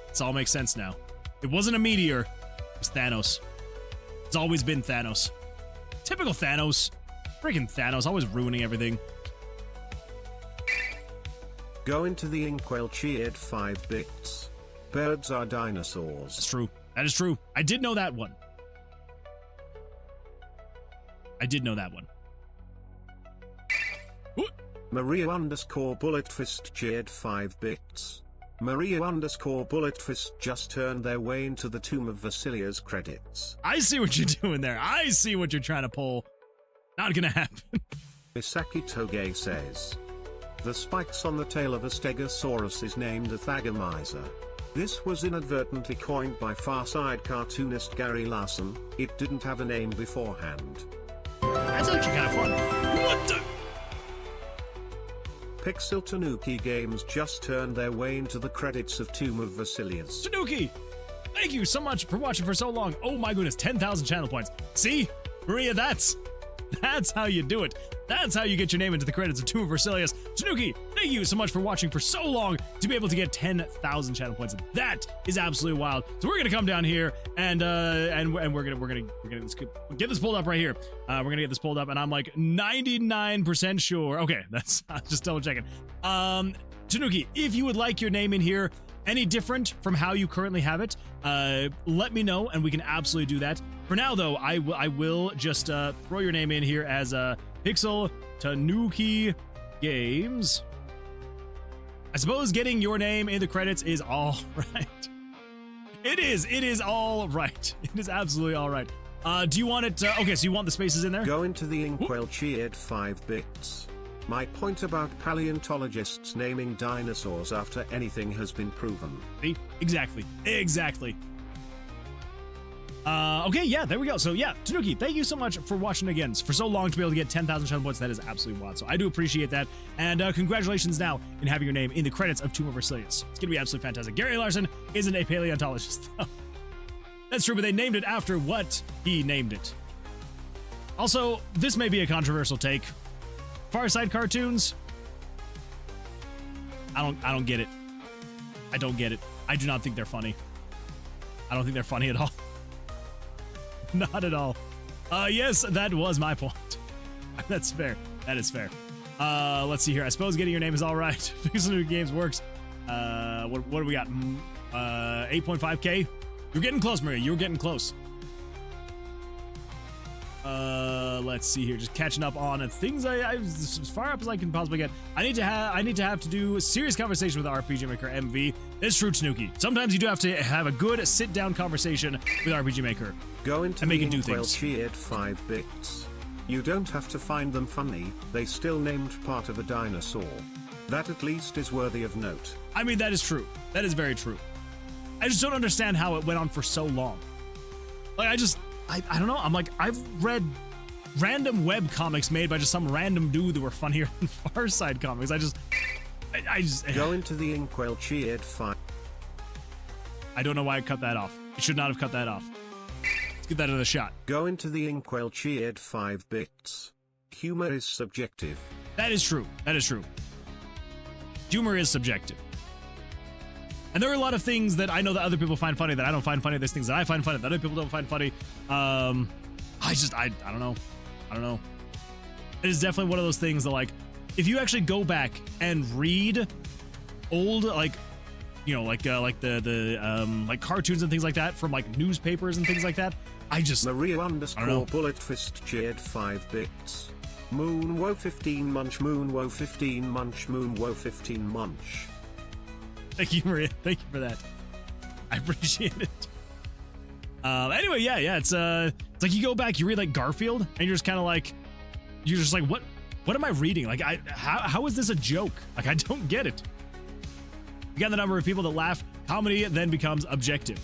This all makes sense now. It wasn't a meteor. It was Thanos. It's always been Thanos. Typical Thanos. Freaking Thanos, always ruining everything. Go into the inkwell cheered 5 bits. Birds are dinosaurs. That's true. That is true. I did know that one. I did know that one. Maria _ bullet fist cheered 5 bits. Maria _ bullet fist just turned their way into the Tomb of Vercilias credits. I see what you're doing there. I see what you're trying to pull. Not gonna happen. Misaki Toge says, the spikes on the tail of a stegosaurus is named a thagomizer. This was inadvertently coined by Far Side cartoonist Gary Larson. It didn't have a name beforehand. That's actually kind of fun. What the? Pixel Tanuki Games just turned their way into the credits of Tomb of Vercilias. Tanuki, thank you so much for watching for so long. Oh my goodness, 10,000 channel points. See, Maria, that's how you do it. That's how you get your name into the credits of Tomb of Vercilias. Tanuki, thank you so much for watching for so long to be able to get 10,000 channel points. That is absolutely wild. So we're gonna come down here and we're gonna get this pulled up right here. We're gonna get this pulled up, and I'm like 99% sure. Okay, that's just double checking. Tanuki, if you would like your name in here any different from how you currently have it, let me know and we can absolutely do that. For now though, I will just throw your name in here as Pixel Tanuki Games. I suppose getting your name in the credits is all right. It is all right. It is absolutely all right. Do you want it? Okay, so you want the spaces in there? Go into the Inkwell cheered 5 bits. My point about paleontologists naming dinosaurs after anything has been proven. See? Exactly. Okay, yeah, there we go. So yeah, Tanuki, thank you so much for watching again for so long to be able to get 10,000 channel points. That is absolutely wild. So I do appreciate that. And congratulations now in having your name in the credits of Tomb of Vercilias. It's gonna be absolutely fantastic. Gary Larson isn't a paleontologist. That's true, but they named it after what he named it. Also, this may be a controversial take. Far Side cartoons, I don't get it. I don't get it. I do not think they're funny. I don't think they're funny at all. Not at all. Yes, that was my point. That's fair. That is fair. Let's see here. I suppose getting your name is all right. Pixel New Games works. What do we got? 8.5K. You're getting close, Maria. You're getting close. Let's see here. Just catching up on things. I as far up as I can possibly get. I need to have to do a serious conversation with RPG Maker MV. It's true, Tanuki. Sometimes you do have to have a good sit-down conversation with RPG Maker. Go into and the make it do Inkwell things. cheered 5 bits. You don't have to find them funny. They still named part of a dinosaur. That at least is worthy of note. I mean, that is true. That is very true. I just don't understand how it went on for so long. Like, I don't know. I'm like, I've read random web comics made by just some random dude that were funnier than Far Side comics. I just Go into the Inkwell cheered 5. I don't know why I cut that off. You should not have cut that off. Let's give that another shot. Go into the Inkwell cheered 5 bits. Humor is subjective. That is true. That is true. Humor is subjective. And there are a lot of things that I know that other people find funny that I don't find funny. There's things that I find funny that other people don't find funny. I don't know. I don't know. It is definitely one of those things that, like, if you actually go back and read old, like, you know, like like cartoons and things like that from like newspapers and things like that, Maria _ Bullet Fist cheered 5 bits. Moonwoe 15 munch, Moonwoe 15 munch, Moonwoe 15 munch. Thank you, Maria. Thank you for that. I appreciate it. Anyway, yeah, it's like you go back, you read like Garfield, and you're just kind of like, what am I reading? Like, how is this a joke? Like, I don't get it. You got the number of people that laugh. Comedy then becomes objective.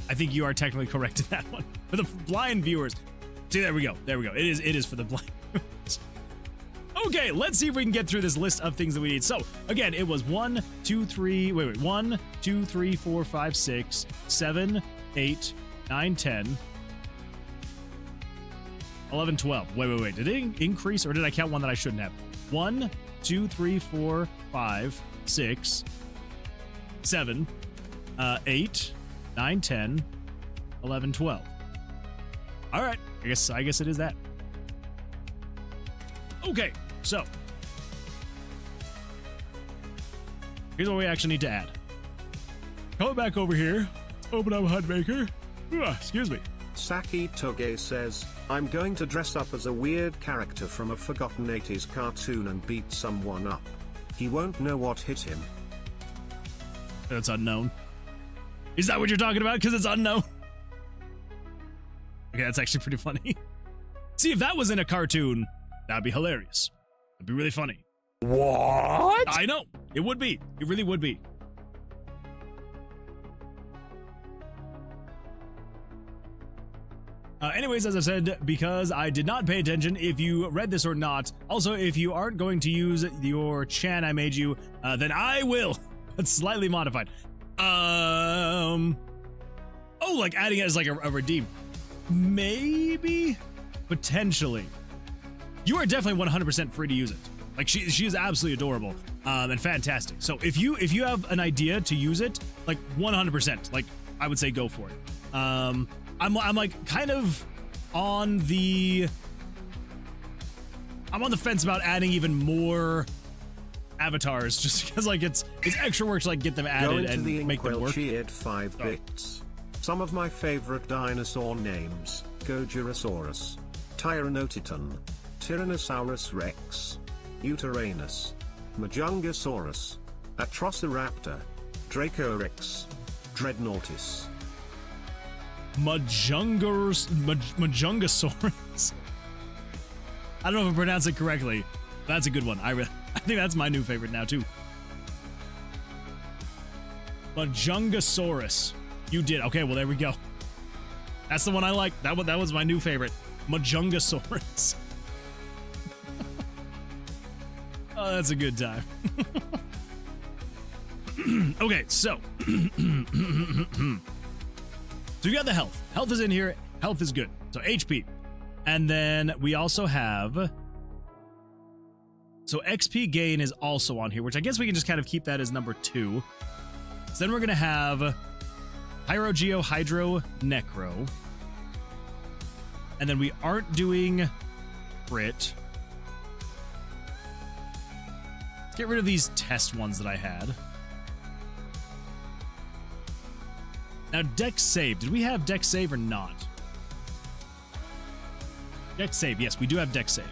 I think you are technically correct in that one. For the blind viewers. See, there we go. There we go. It is for the blind viewers. Okay, let's see if we can get through this list of things that we need. So, again, it was 1, 2, 3, 4, 5, 6, 7, 8, 9, 10, 11, 12. Wait. Did it increase or did I count one that I shouldn't have? 1, 2, 3, 4, 5, 6, 7, 8, 9, 10, 11, 12. All right, I guess it is that. Okay, so here's what we actually need to add. Coming back over here, let's open up HUD Maker. Excuse me. Saki Toge says, I'm going to dress up as a weird character from a forgotten 80s cartoon and beat someone up. He won't know what hit him. That's unknown. Is that what you're talking about? Because it's unknown? Okay, that's actually pretty funny. See, if that was in a cartoon, that'd be hilarious. It'd be really funny. What? I know. It would be. It really would be. Anyways, as I said, because I did not pay attention if you read this or not. Also, if you aren't going to use your chan I made you, then I will. It's slightly modified. Oh, like adding it as like a redeem. Maybe? Potentially. You are definitely 100% free to use it. Like she is absolutely adorable and fantastic. So if you have an idea to use it, like 100%, like I would say go for it. I'm like kind of on the fence about adding even more avatars, just because like it's extra work to like get them added and the make them work. Cheered 5 bits. Some of my favorite dinosaur names: Gojirasaurus, Tyrannotitan, Tyrannosaurus rex, Utaranus, Majungasaurus, Atrociraptor, Dracoryx, Dreadnoughtus. Majungasaurus. I don't know if I pronounced it correctly. That's a good one. I think that's my new favorite now too. Majungasaurus. You did. Okay, well there we go. That's the one I like. That was my new favorite. Majungasaurus. Oh, that's a good time. Okay, so so we got the health. Health is in here. Health is good. So HP. And then we also have... So XP gain is also on here, which I guess we can just kind of keep that as number 2. So then we're going to have Hyrogeo, Hydro, Necro. And then we aren't doing Crit. Let's get rid of these test ones that I had. Now, Dex Save. Did we have Dex Save or not? Dex Save. Yes, we do have Dex Save.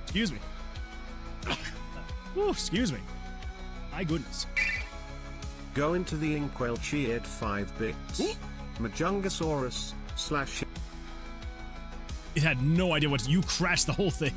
Excuse me. Ooh, excuse me. My goodness. Go into the Inkwell cheered 5 bits. Majungasaurus / It had no idea what... You crashed the whole thing.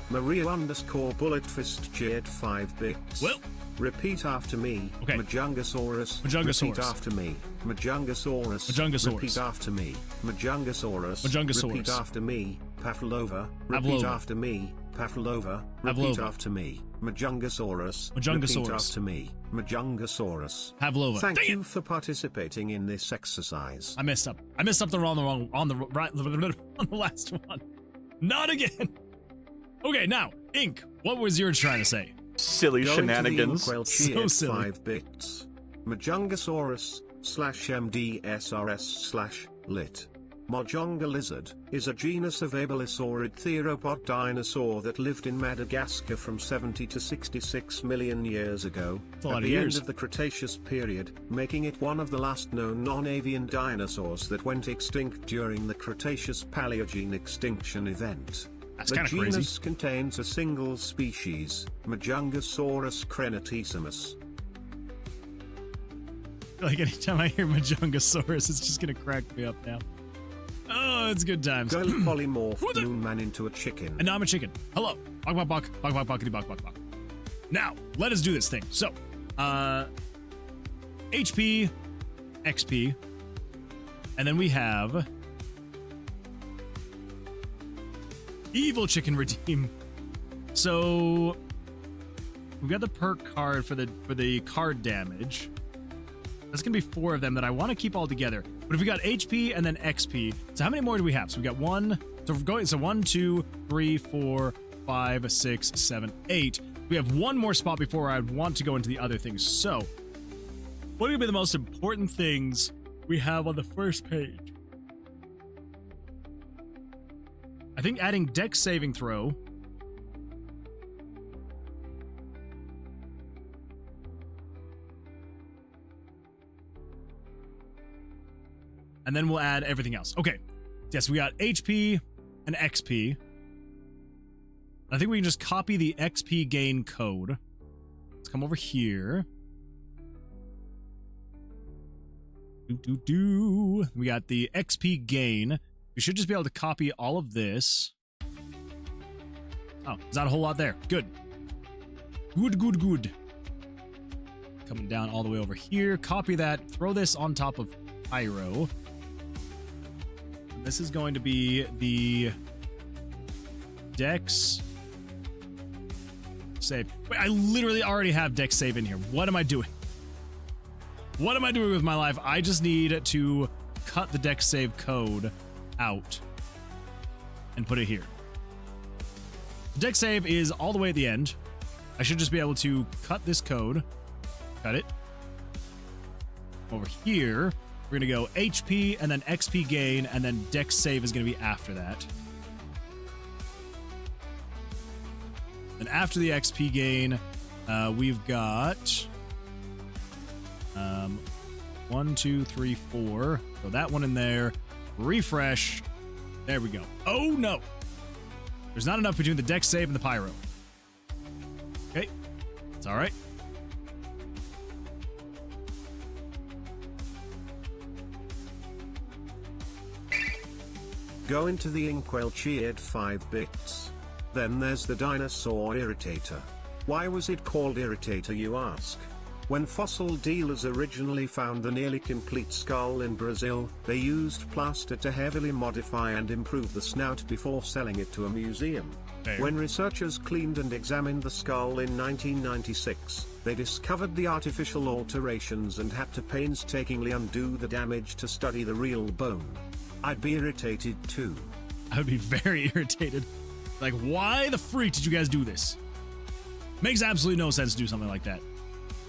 Maria _ Bullet Fist cheered 5 bits. Well... Repeat after me. Okay. Majungasaurus. Majungasaurus. Repeat after me. Majungasaurus. Majungasaurus. Repeat after me. Majungasaurus. Majungasaurus. Repeat after me. Pavlova. Repeat after me. Pavlova. Repeat after me. Majungasaurus. Majungasaurus. Repeat after me. Majungasaurus. Pavlova. Thank you for participating in this exercise. I messed up. I messed up on the last one. Not again. Okay, now, Ink, what was yours trying to say? Silly Go shenanigans. Into the So silly. 5 bits. Majungasaurus /MDSRS /lit. Mojonga lizard is a genus of abelissaurid theropod dinosaur that lived in Madagascar from 70 to 66 million years ago, at the end of the Cretaceous period, making it one of the last known non-avian dinosaurs that went extinct during the Cretaceous-Paleogene extinction event. That's The kind of crazy. genus contains a single species, Majungasaurus crenatissimus. Like anytime I hear Majungasaurus, it's just gonna crack me up now. Oh, it's good times. Girl polymorph Moonman into a chicken. And now I'm a chicken. Hello. Bok bok bok. Bok bok bokity bok bok bok. Now, let us do this thing. So, HP, XP, and then we have Evil Chicken Redeem. So we've got the perk card for the card damage. That's gonna be 4 of them that I want to keep all together. But if we got HP and then XP, so how many more do we have? So we got 1. So we're going. So 1, 2, 3, 4, 5, 6, 7, 8. We have 1 more spot before I'd want to go into the other things. So what are gonna be the most important things we have on the first page? I think adding Dex saving throw. And then we'll add everything else. Okay. Yes, we got HP and XP. I think we can just copy the XP gain code. Let's come over here. We got the XP gain. We should just be able to copy all of this. Oh, there's not a whole lot there. Good. Good. Coming down all the way over here. Copy that. Throw this on top of pyro. This is going to be the Dex save. Wait, I literally already have Dex save in here. What am I doing? What am I doing with my life? I just need to cut the Dex save code out and put it here. Dex save is all the way at the end. I should just be able to cut this code. Cut it. Over here, we're going to go HP and then XP gain, and then Dex save is going to be after that. And after the XP gain, we've got 1, 2, 3, 4. Throw that one in there. Refresh. There we go. Oh no! There's not enough between the Dex save and the pyro. Okay, it's all right. Go into the inkwell cheered 5 bits. Then there's the dinosaur irritator. Why was it called irritator, you ask? When fossil dealers originally found the nearly complete skull in Brazil, they used plaster to heavily modify and improve the snout before selling it to a museum. Fair. When researchers cleaned and examined the skull in 1996, they discovered the artificial alterations and had to painstakingly undo the damage to study the real bone. I'd be irritated too. I would be very irritated. Like, why the freak did you guys do this? Makes absolutely no sense to do something like that.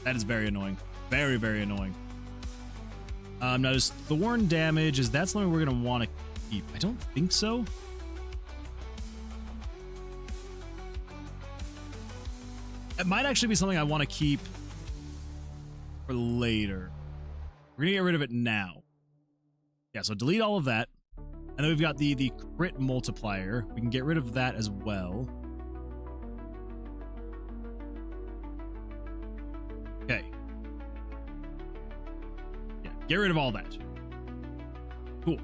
That is very annoying. Very, very annoying. Now, does thorn damage, is that something we're going to want to keep? I don't think so. It might actually be something I want to keep for later. We're going to get rid of it now. Yeah, so delete all of that. And then we've got the crit multiplier. We can get rid of that as well. Okay. Yeah, get rid of all that. Cool.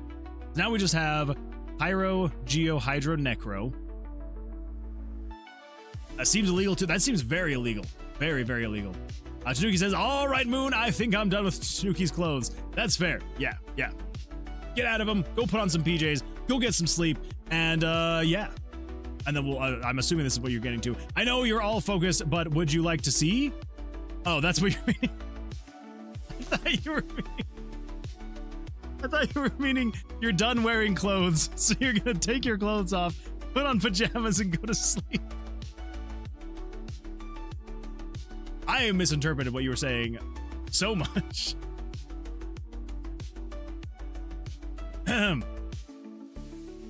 Now we just have Pyro, Geo, Hydro, Necro. That seems illegal too. That seems very illegal. Very, very illegal. Tanuki says, all right, Moon, I think I'm done with Tanuki's clothes. That's fair. Yeah, yeah. Get out of them. Go put on some PJs. Go get some sleep. And, yeah. And then we'll, I'm assuming this is what you're getting to. I know you're all focused, but would you like to see? Oh, that's what you're meaning. I thought you were meaning you're done wearing clothes, so you're gonna take your clothes off, put on pajamas, and go to sleep. I misinterpreted what you were saying so much.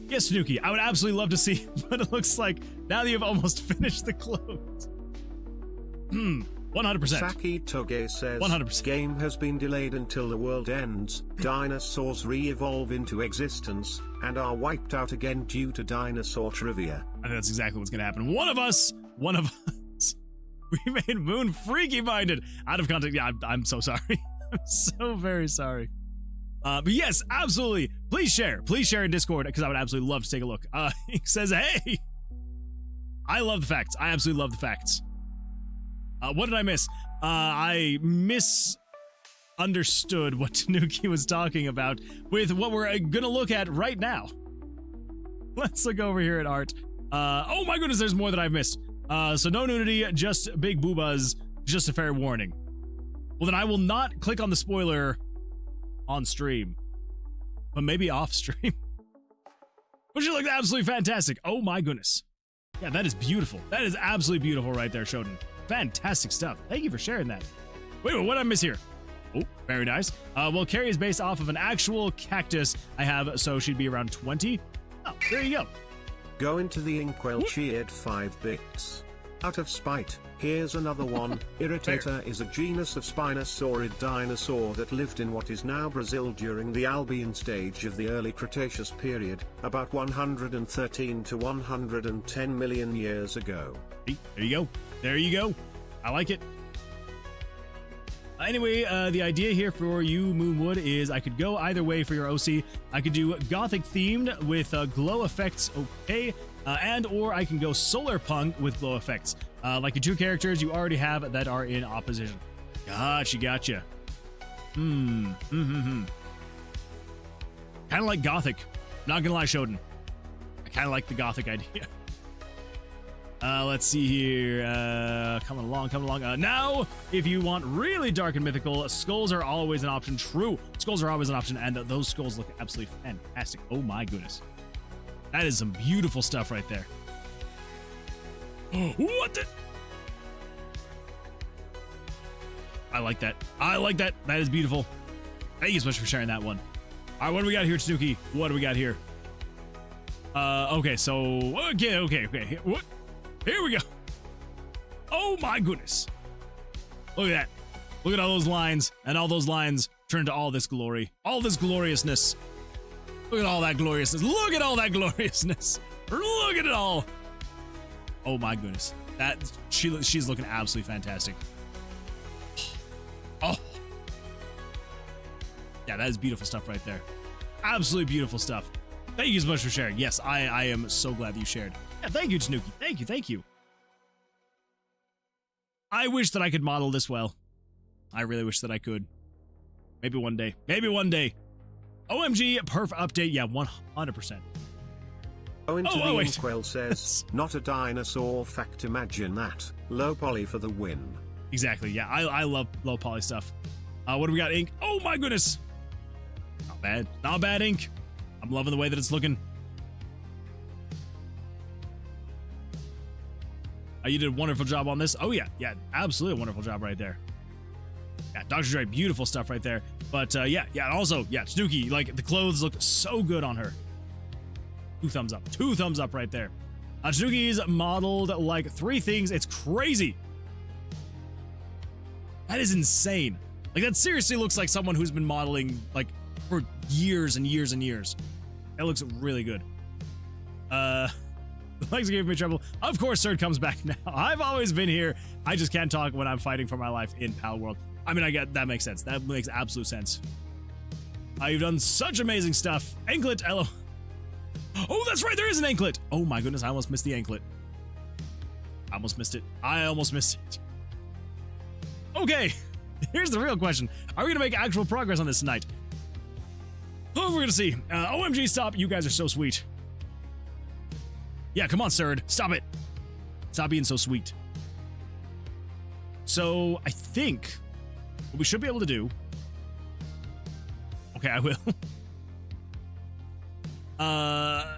Yes, Tanuki, I would absolutely love to see, but it looks like now that you've almost finished the clothes. 100%. Saki Toge says, 100%. Game has been delayed until the world ends, dinosaurs re-evolve into existence, and are wiped out again due to dinosaur trivia. I think that's exactly what's going to happen. One of us, we made Moon freaky-minded. Out of context, yeah, I'm so sorry. I'm so very sorry. But yes, absolutely. Please share in Discord, because I would absolutely love to take a look. He says, hey, I love the facts. I absolutely love the facts. What did I miss? I misunderstood what Tanuki was talking about with what we're gonna look at right now. Let's look over here at art. Oh my goodness, there's more that I've missed. So no nudity, just big boobas, just a fair warning. Well, then I will not click on the spoiler on stream, but maybe off stream. Which looked absolutely fantastic. Oh my goodness. Yeah, that is beautiful. That is absolutely beautiful right there, Shodan. Fantastic stuff. Thank you for sharing that. Wait, what did I miss here? Oh, very nice. Well, Carrie is based off of an actual cactus I have, so she'd be around 20. Oh, there you go. Go into the inkwell cheered 5 bits. Out of spite, here's another one. Irritator is a genus of spinosaurid dinosaur that lived in what is now Brazil during the Albian stage of the early Cretaceous period, about 113 to 110 million years ago. There you go. There you go. I like it. Anyway, the idea here for you, Moonwood, is I could go either way for your OC. I could do Gothic themed with glow effects, okay, and or I can go solar punk with glow effects. Like your 2 characters you already have that are in opposition. Gotcha. Kind of like Gothic. Not gonna lie, Shodan. I kind of like the Gothic idea. Let's see here. Coming along. Now, if you want really dark and mythical, skulls are always an option. True. Skulls are always an option, and those skulls look absolutely fantastic. Oh my goodness. That is some beautiful stuff right there. What the? I like that. That is beautiful. Thank you so much for sharing that one. All right, what do we got here, Tanuki? What do we got here? Okay, so, okay. What? Here we go. Oh my goodness. Look at that. Look at all those lines, and all those lines turn to all this glory. All this gloriousness. Look at all that gloriousness. Look at all that gloriousness. Look at it all. Oh my goodness. She's looking absolutely fantastic. Oh. Yeah, that is beautiful stuff right there. Absolutely beautiful stuff. Thank you so much for sharing. Yes, I am so glad that you shared. Yeah, thank you, Tanuki. Thank you. I wish that I could model this well. I really wish that I could. Maybe one day. OMG, perf update. Yeah, 100%. Inkwell says, not a dinosaur fact, imagine that. Low poly for the win. Exactly, yeah, I love low poly stuff. What do we got, Ink? Oh my goodness. Not bad, Ink. I'm loving the way that it's looking. You did a wonderful job on this. Oh yeah, absolutely a wonderful job right there. Yeah, Dr. Dre, beautiful stuff right there. But yeah, also, yeah, Snooki, like the clothes look so good on her. Two thumbs up right there. Snooki's modeled like 3 things. It's crazy. That is insane. Like that seriously looks like someone who's been modeling like for years and years and years. That looks really good. Legs gave me trouble. Of course, Serd comes back now. I've always been here. I just can't talk when I'm fighting for my life in Pal World. I mean, I get that makes sense. That makes absolute sense. You've done such amazing stuff. Anklet, hello. Oh, that's right. There is an anklet. Oh my goodness. I almost missed the anklet. I almost missed it. Okay. Here's the real question. Are we going to make actual progress on this tonight? Oh, we're going to see. OMG, stop. You guys are so sweet. Yeah, come on, Serd. Stop it. Stop being so sweet. So, I think what we should be able to do... Okay, I will. I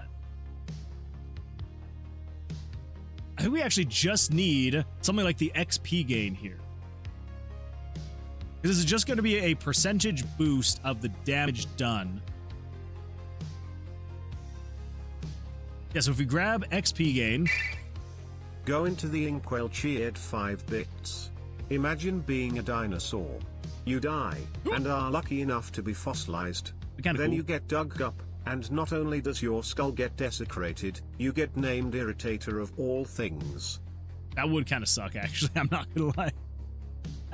think we actually just need something like the XP gain here. Because this is just going to be a percentage boost of the damage done. Yeah, so if we grab XP gain... Go into the Inkwell cheered 5 bits. Imagine being a dinosaur. You die, and are lucky enough to be fossilized. Then you get dug up, and not only does your skull get desecrated, you get named Irritator of all things. That would kind of suck, actually. I'm not gonna lie.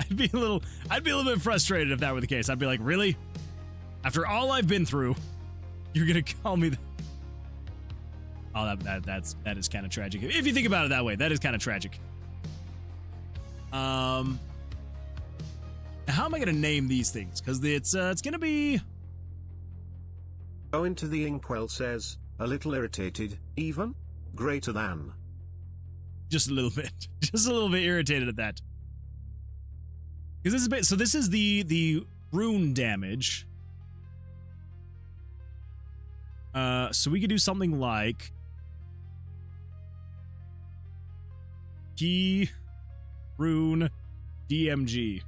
I'd be a little bit frustrated if that were the case. I'd be like, really? After all I've been through, you're gonna call me Oh, that is kind of tragic. If you think about it that way, that is kind of tragic. How am I gonna name these things? Because it's gonna be... Go into the Inkwell says, a little irritated, even? Greater than. Just a little bit. Just a little bit irritated at that. Because this is so this is the rune damage. So we could do something like key rune DMG.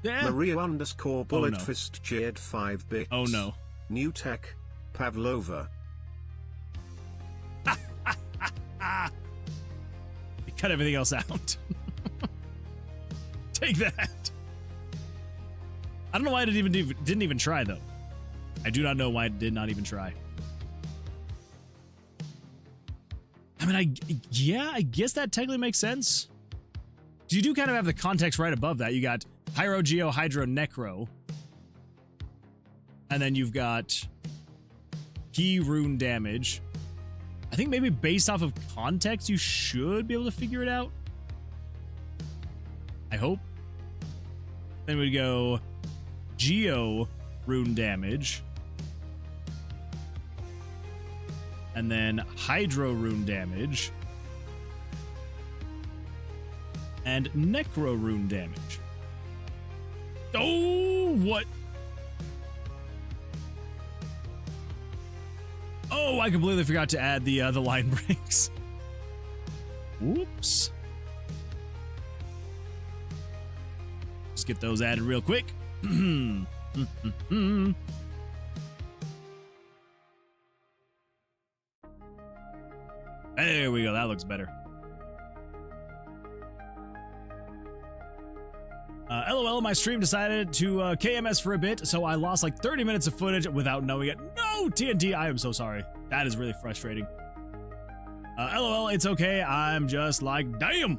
Yeah. Maria _ bullet fist cheered 5 bits. Oh no. New tech, Pavlova. Cut everything else out. Take that. I don't know why I didn't even try though. I do not know why I did not even try. I mean, I guess that technically makes sense. You do kind of have the context right above that. You got Pyro, Geo, Hydro, Necro. And then you've got key rune damage. I think maybe based off of context, you should be able to figure it out. I hope. Then we go Geo rune damage. And then Hydro rune damage. And Necro rune damage. Oh, what? Oh, I completely forgot to add the line breaks. Whoops. Let's get those added real quick. There we go. That looks better. LOL, my stream decided to KMS for a bit, so I lost like 30 minutes of footage without knowing it. No, TNT, I am so sorry. That is really frustrating. LOL, it's okay. I'm just like, damn.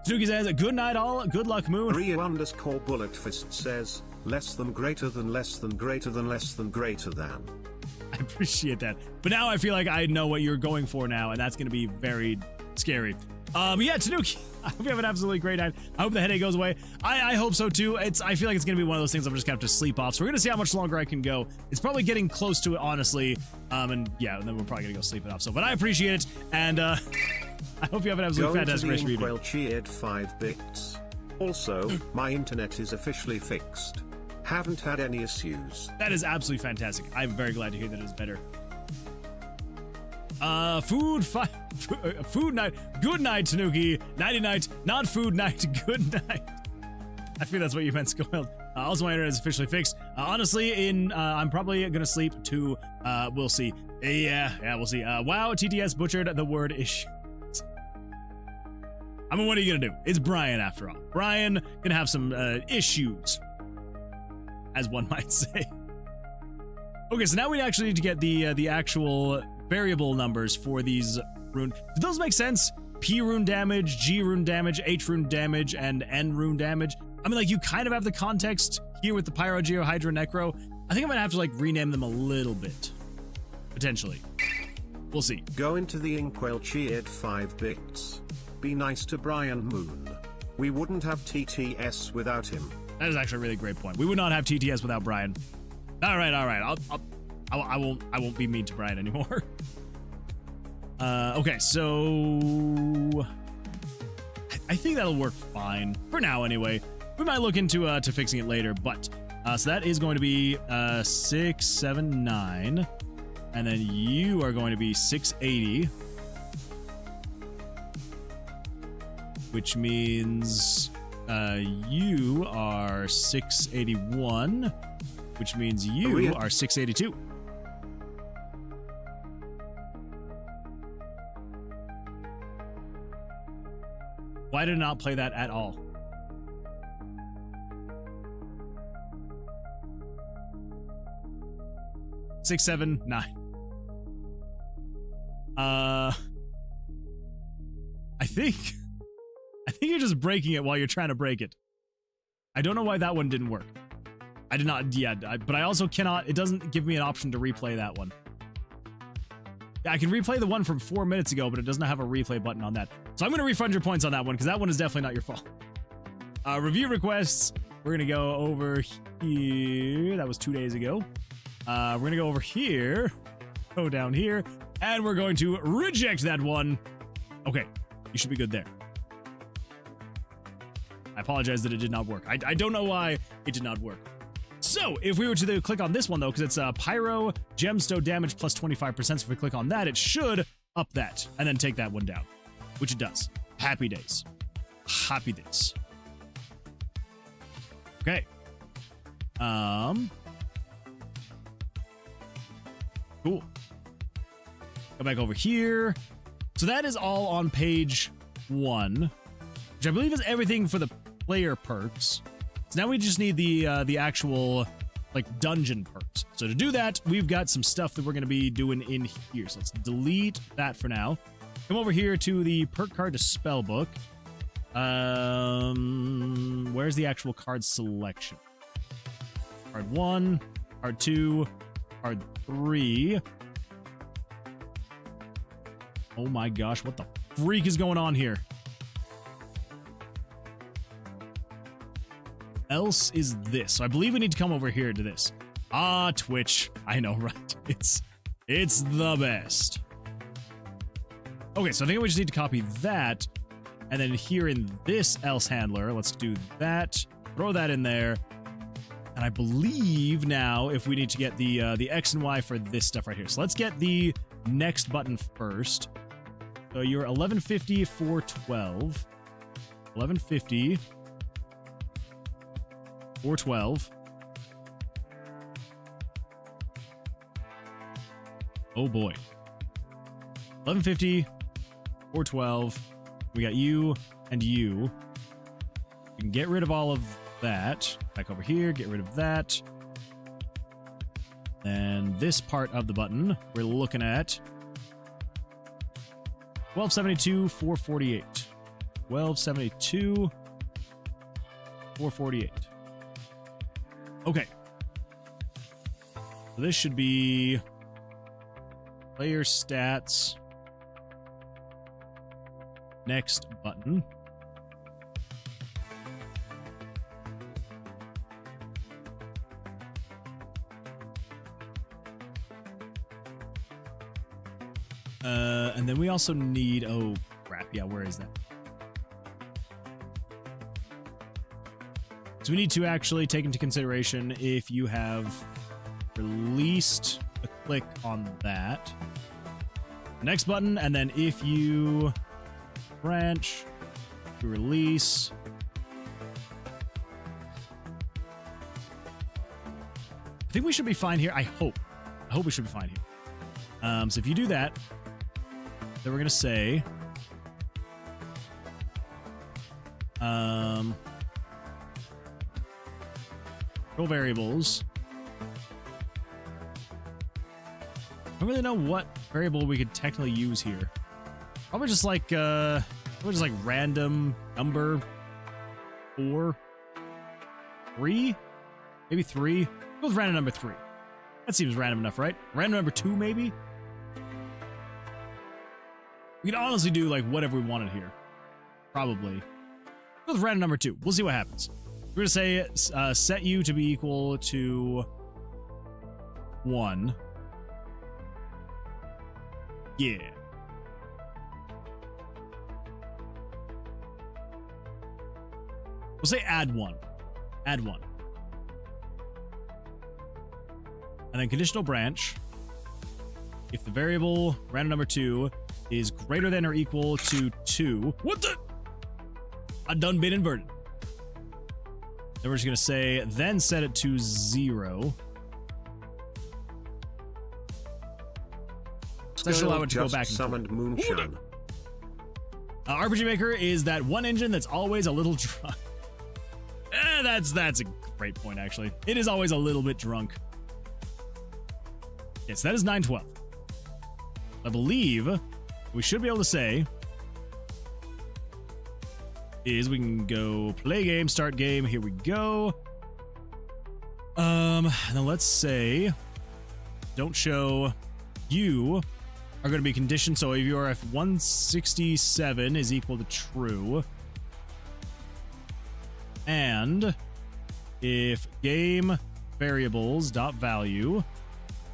Snooki says, good night all, good luck, Moon. Rio_Bulletfist says, less than greater than less than greater than less than greater than. I appreciate that. But now I feel like I know what you're going for now, and that's going to be very scary. Yeah, Tanuki, I hope you have an absolutely great night. I hope the headache goes away. I hope so too. I feel like it's going to be one of those things I'm just going to have to sleep off. So we're going to see how much longer I can go. It's probably getting close to it, honestly. And yeah, and then we're probably going to go sleep it off. So, but I appreciate it. And I hope you have an absolutely fantastic rest of your evening. Cheered 5 bits. Also, my internet is officially fixed. Haven't had any issues. That is absolutely fantastic. I'm very glad to hear that it's better. Food night. Good night, Tanuki. Nighty night. Not food night. Good night. I think that's what you meant, Scoiled. Also, my internet is officially fixed. Honestly, I'm probably gonna sleep too. We'll see. Yeah, we'll see. Wow, TTS butchered the word issue. I mean, what are you gonna do? It's Brian after all. Brian can have some issues, as one might say. Okay, so now we actually need to get the actual variable numbers for these rune. Do those make sense? P rune damage, G rune damage, H rune damage, and N rune damage. I mean, like, you kind of have the context here with the Pyro, Geo, Hydra, Necro. I think I might have to, like, rename them a little bit. Potentially. We'll see. Go into the Inkwell cheered 5 bits. Be nice to Brian Moon. We wouldn't have TTS without him. That is actually a really great point. We would not have TTS without Brian. All right. I won't be mean to Brian anymore. Okay, so I think that'll work fine for now anyway. We might look into to fixing it later, but so that is going to be 679, and then you are going to be 680, which means you are 681, which means you are 682. Why did it not play that at all? Six, 7, 9. I think you're just breaking it while you're trying to break it. I don't know why that one didn't work. I did not, yeah, but I also cannot, it doesn't give me an option to replay that one. I can replay the one from 4 minutes ago, but it doesn't have a replay button on that. So I'm going to refund your points on that one, because that one is definitely not your fault. Review requests. We're going to go over here. That was 2 days ago. We're going to go over here. Go down here. And we're going to reject that one. Okay. You should be good there. I apologize that it did not work. I don't know why it did not work. So, if we were to click on this one, though, because it's Pyro, Gemstone damage plus 25%, so if we click on that, it should up that, and then take that one down, which it does. Happy days. Happy days. Okay. Cool. Go back over here. So that is all on page 1, which I believe is everything for the player perks. So now we just need the actual, like, dungeon perks. So to do that, we've got some stuff that we're going to be doing in here. So let's delete that for now. Come over here to the perk card to spellbook. Where's the actual card selection? Card 1, card 2, card 3. Oh my gosh, what the freak is going on here? else is this. So I believe we need to come over here to this. Ah, Twitch. I know, right? It's the best. Okay, so I think we just need to copy that. And then here in this else handler, let's do that. Throw that in there. And I believe now if we need to get the X and Y for this stuff right here. So let's get the next button first. So you're 1150 412. 1150 412. Oh boy. 1150 412. We got you and you. We can get rid of all of that. Back over here, get rid of that. And this part of the button, we're looking at 1272 448. 1272 448. Okay. So this should be player stats. Next button. And then we also need, oh crap, yeah, where is that? So we need to actually take into consideration if you have released a click on that. Next button, and then if you branch to release. I think we should be fine here. I hope we should be fine here. So if you do that, then we're gonna say control variables. I don't really know what variable we could technically use here. Probably just like random number 4, 3, maybe 3. Go with random number 3. That seems random enough, right? Random number 2, maybe. We can honestly do like whatever we wanted here. Probably. Go with random number 2. We'll see what happens. We're gonna say set you to be equal to 1. Yeah. We'll say add 1. Add 1. And then conditional branch. If the variable random number 2 is greater than or equal to 2. What the? I done been inverted. Then we're just going to say, then set it to 0. That should allow it to go back and summoned Moonshine. RPG Maker is that one engine that's always a little drunk. That's a great point, actually. It is always a little bit drunk. Yes, that is 912. I believe we should be able to say is we can go play game, start game. Here we go. And then let's say don't show you are going to be conditioned. So if your F167 is equal to true, and if game variables dot value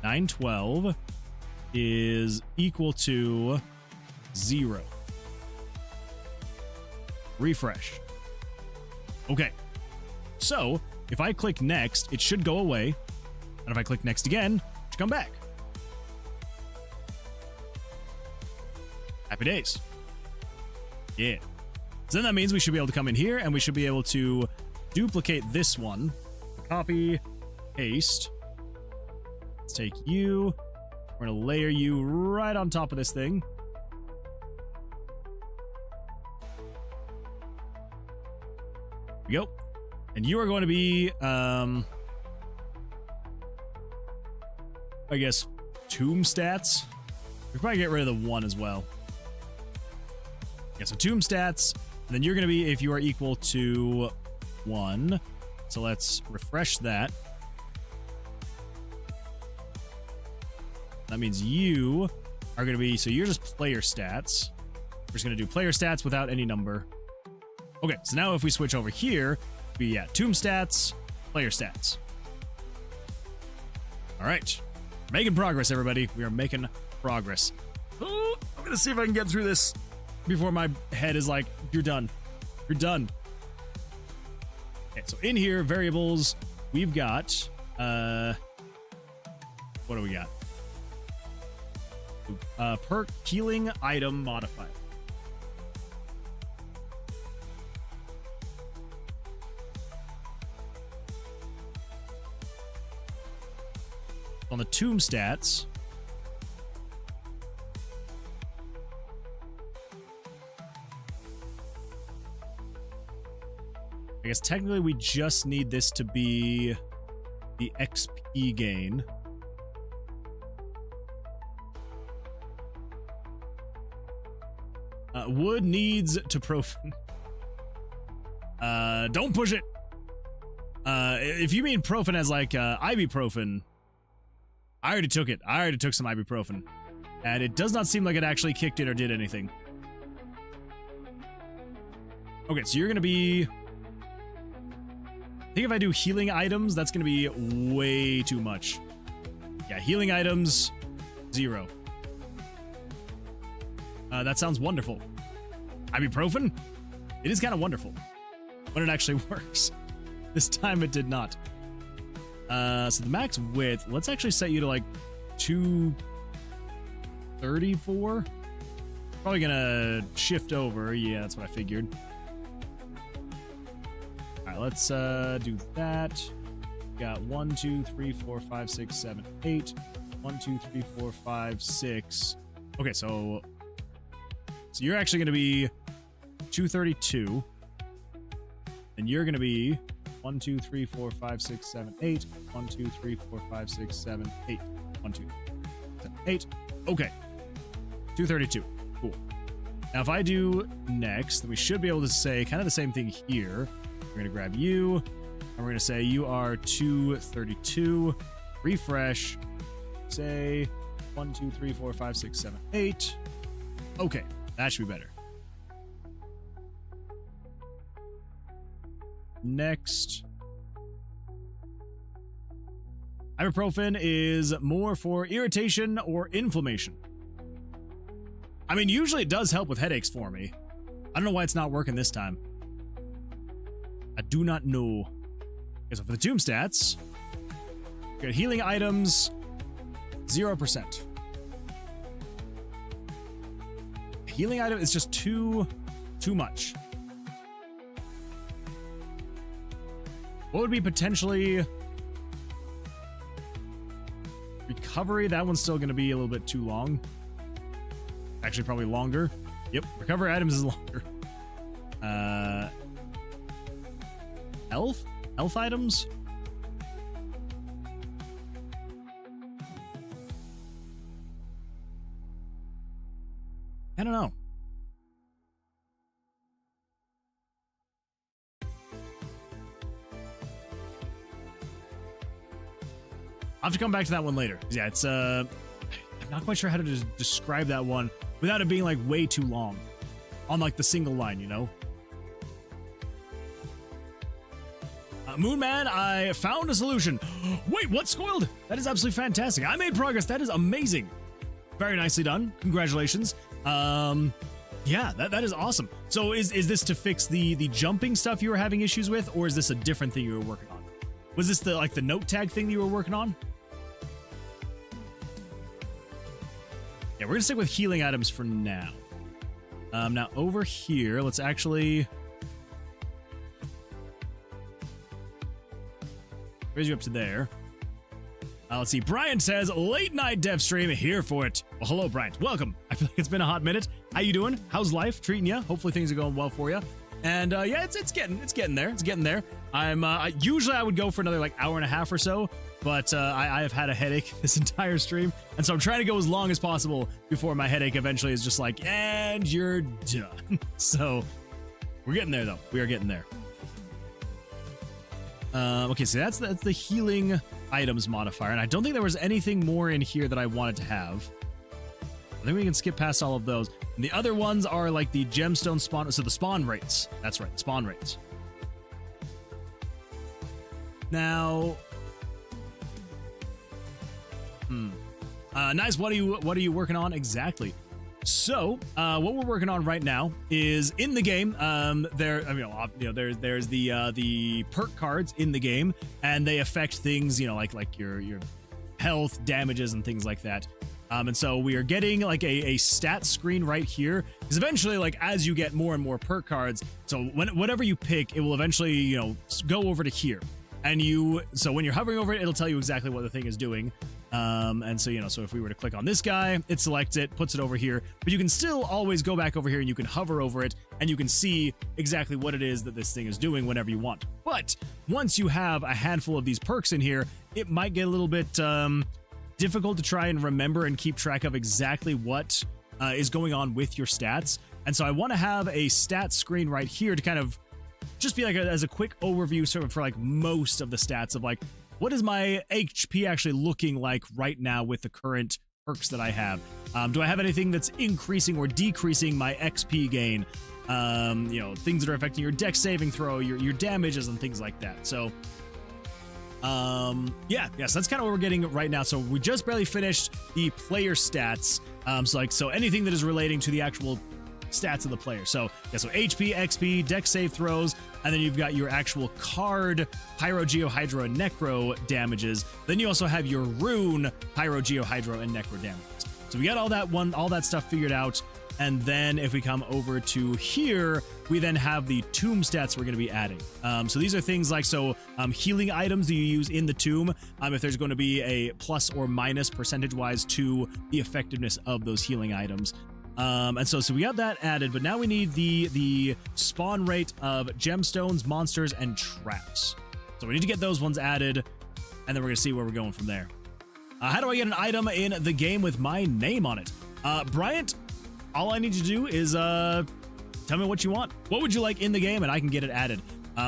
912 is equal to 0. Refresh. Okay. So if I click next, it should go away. And if I click next again, it should come back. Happy days. Yeah. So then that means we should be able to come in here and we should be able to duplicate this one. Copy, paste. Let's take you. We're going to layer you right on top of this thing. Here we go. And you are going to be, I guess, tomb stats. We could probably get rid of the 1 as well. Yeah, so tomb stats. And then you're going to be if you are equal to 1. So let's refresh that. That means you are going to be, so you're just player stats. We're just going to do player stats without any number. Okay, so now if we switch over here, be, yeah, tomb stats, player stats. All right. Making progress, everybody. We are making progress. Oh, I'm going to see if I can get through this before my head is like, you're done. You're done. Okay, so in here, variables, we've got, what do we got? Perk healing item modifier. On the tomb stats, I guess technically we just need this to be the XP gain. Wood needs to profane. Don't push it. If you mean profane as like ibuprofen, I already took it. I already took some ibuprofen, and it does not seem like it actually kicked it or did anything. Okay, so you're gonna be. I think if I do healing items, that's gonna be way too much. Yeah, healing items, 0. That sounds wonderful. Ibuprofen? It is kind of wonderful when it actually works. This time it did not. So the max width, let's actually set you to like 234. Probably gonna shift over. Yeah, that's what I figured. All right, let's do that. Got 1, 2, 3, 4, 5, 6, 7, 8. 1, 2, 3, 4, 5, 6. Okay, so you're actually gonna be 232, and you're gonna be 1, 2, 3, 4, 5, 6, 7, 8. 1, 2, 3, 4, 5, 6, 7, 8. 1, 2, 7, 8. Okay. 232. Cool. Now, if I do next, then we should be able to say kind of the same thing here. We're going to grab you, and we're going to say you are 232. Refresh. Say 1, 2, 3, 4, 5, 6, 7, 8. Okay. That should be better. Next. Ibuprofen is more for irritation or inflammation. I mean, usually it does help with headaches for me. I don't know why it's not working this time. I do not know. Okay, so for the tomb stats, we got healing items, 0%. Healing item is just too much. What would be potentially recovery? That one's still going to be a little bit too long. Actually, probably longer. Yep, recovery items is longer. Health items? I don't know. I'll have to come back to that one later. Yeah, it's I'm not quite sure how to describe that one without it being like way too long on like the single line, you know? Moonman, I found a solution. Wait, what spoiled? That is absolutely fantastic. I made progress. That is amazing. Very nicely done. Congratulations. Yeah, that is awesome. So is this to fix the jumping stuff you were having issues with, or is this a different thing you were working on? Was this the note tag thing that you were working on? Yeah, we're gonna stick with healing items for now. Now over here, let's actually raise you up to there. Let's see. Brian says, late night dev stream, here for it. Well, hello, Brian. Welcome. I feel like it's been a hot minute. How you doing? How's life treating you? Hopefully things are going well for you. And yeah, it's getting there. It's getting there. Usually I would go for another like hour and a half or so, but I have had a headache this entire stream, and so I'm trying to go as long as possible before my headache eventually is just like, and you're done. So we're getting there though. We are getting there. Okay, so that's the healing items modifier, and I don't think there was anything more in here that I wanted to have. I think we can skip past all of those. And the other ones are like the gemstone spawn, so the spawn rates. That's right, spawn rates. Now, nice. What are you working on exactly? So, what we're working on right now is in the game. There's the perk cards in the game, and they affect things, like your health, damages, and things like that. And so we are getting like a stat screen right here, because eventually, like as you get more and more perk cards, so whatever you pick, it will eventually go over to here, and so when you're hovering over it, it'll tell you exactly what the thing is doing. And so so if we were to click on this guy, it selects it, puts it over here, but you can still always go back over here and you can hover over it and you can see exactly what it is that this thing is doing whenever you want. But once you have a handful of these perks in here, it might get a little bit difficult to try and remember and keep track of exactly what is going on with your stats. And so I want to have a stat screen right here to kind of just be like as a quick overview sort of for like most of the stats of like, what is my HP actually looking like right now with the current perks that I have? Do I have anything that's increasing or decreasing my XP gain? Things that are affecting your dex saving throw, your damages, and things like that. So, so that's kind of what we're getting right now. So we just barely finished the player stats. So anything that is relating to the actual stats of the player. So HP, XP, dex save throws, and then you've got your actual card Pyro, Geo, Hydro, and Necro damages. Then you also have your rune Pyro, Geo, Hydro, and Necro damages. So we got all that stuff figured out. And then if we come over to here, we then have the tomb stats we're going to be adding. So these are things like healing items that you use in the tomb. If there's going to be a plus or minus percentage-wise to the effectiveness of those healing items. And so we got that added, but now we need the spawn rate of gemstones, monsters, and traps. So we need to get those ones added, and then we're going to see where we're going from there. How do I get an item in the game with my name on it? Bryant, all I need you to do is tell me what you want. What would you like in the game, and I can get it added.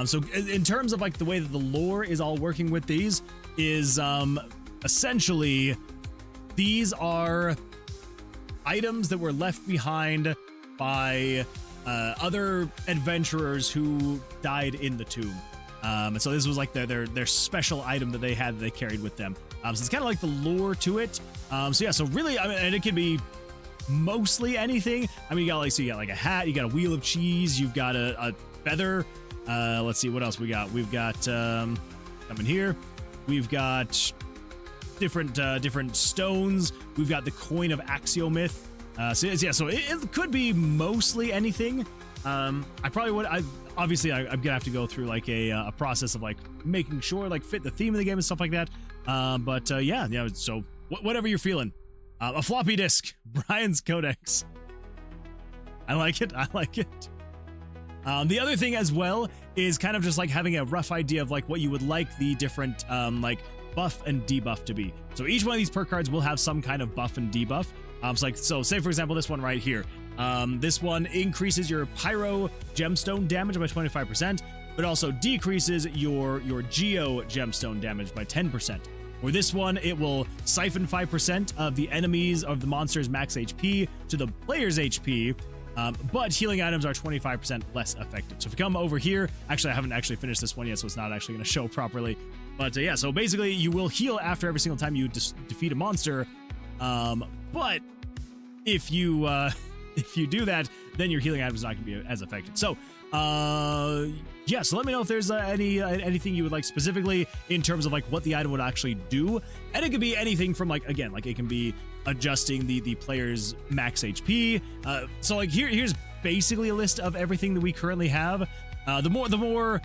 So in terms of like the way that the lore is all working with these is essentially these are items that were left behind by other adventurers who died in the tomb. And so this was like their special item that they had that they carried with them. So it's kind of like the lore to it. So really, and it can be mostly anything. You got like a hat, you got a wheel of cheese, you've got a feather. Let's see what else we got. We've got coming here. We've got different stones. We've got the coin of Axiomyth. So it could be mostly anything. I probably would. Obviously I'm gonna have to go through like a process of like making sure like fit the theme of the game and stuff like that. So whatever you're feeling. A floppy disk, Brian's Codex. I like it. The other thing as well is kind of just like having a rough idea of like what you would like the different like buff and debuff to be. So each one of these perk cards will have some kind of buff and debuff. So say for example this one right here. This one increases your Pyro gemstone damage by 25%, but also decreases your Geo gemstone damage by 10%. Or this one, it will siphon 5% of the enemies of the monster's max HP to the player's HP, but healing items are 25% less effective. So if you come over here, actually I haven't actually finished this one yet, so it's not actually going to show properly. But so basically you will heal after every single time you defeat a monster, but if you do that, then your healing item is not going to be as effective. So so let me know if there's anything you would like specifically in terms of like what the item would actually do. And it could be anything from like, again, like it can be adjusting the player's max HP. So like here's basically a list of everything that we currently have. The more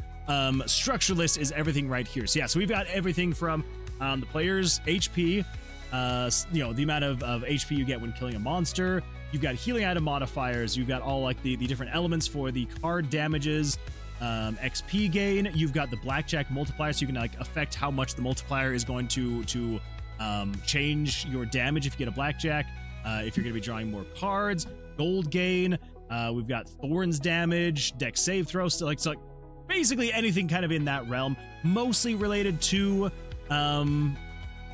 structured list is everything right here. So we've got everything from the player's HP, the amount of HP you get when killing a monster. You've got healing item modifiers. You've got all like the different elements for the card damages, XP gain. You've got the blackjack multiplier, so you can like affect how much the multiplier is going to change your damage if you get a blackjack. If you're going to be drawing more cards, gold gain. We've got thorns damage, dex save throws. So like basically anything kind of in that realm, mostly related to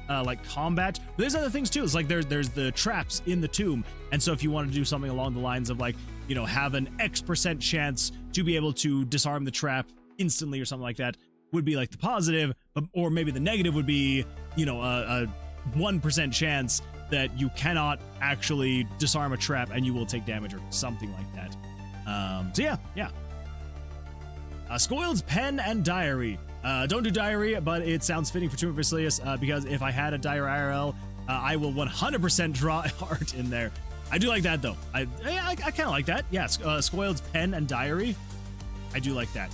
like combat. But there's other things too. It's like there's the traps in the tomb, and so if you want to do something along the lines of like have an X% chance to be able to disarm the trap instantly or something like that, would be like the positive, or maybe the negative would be, you know, a 1% chance that you cannot actually disarm a trap and you will take damage or something like that. So yeah. Scoild's Pen and Diary. Don't do Diary, but it sounds fitting for Tomb of Vercilias, because if I had a Diary IRL, I will 100% draw art in there. I do like that, though. I kind of like that. Yeah, Scoild's Pen and Diary. I do like that.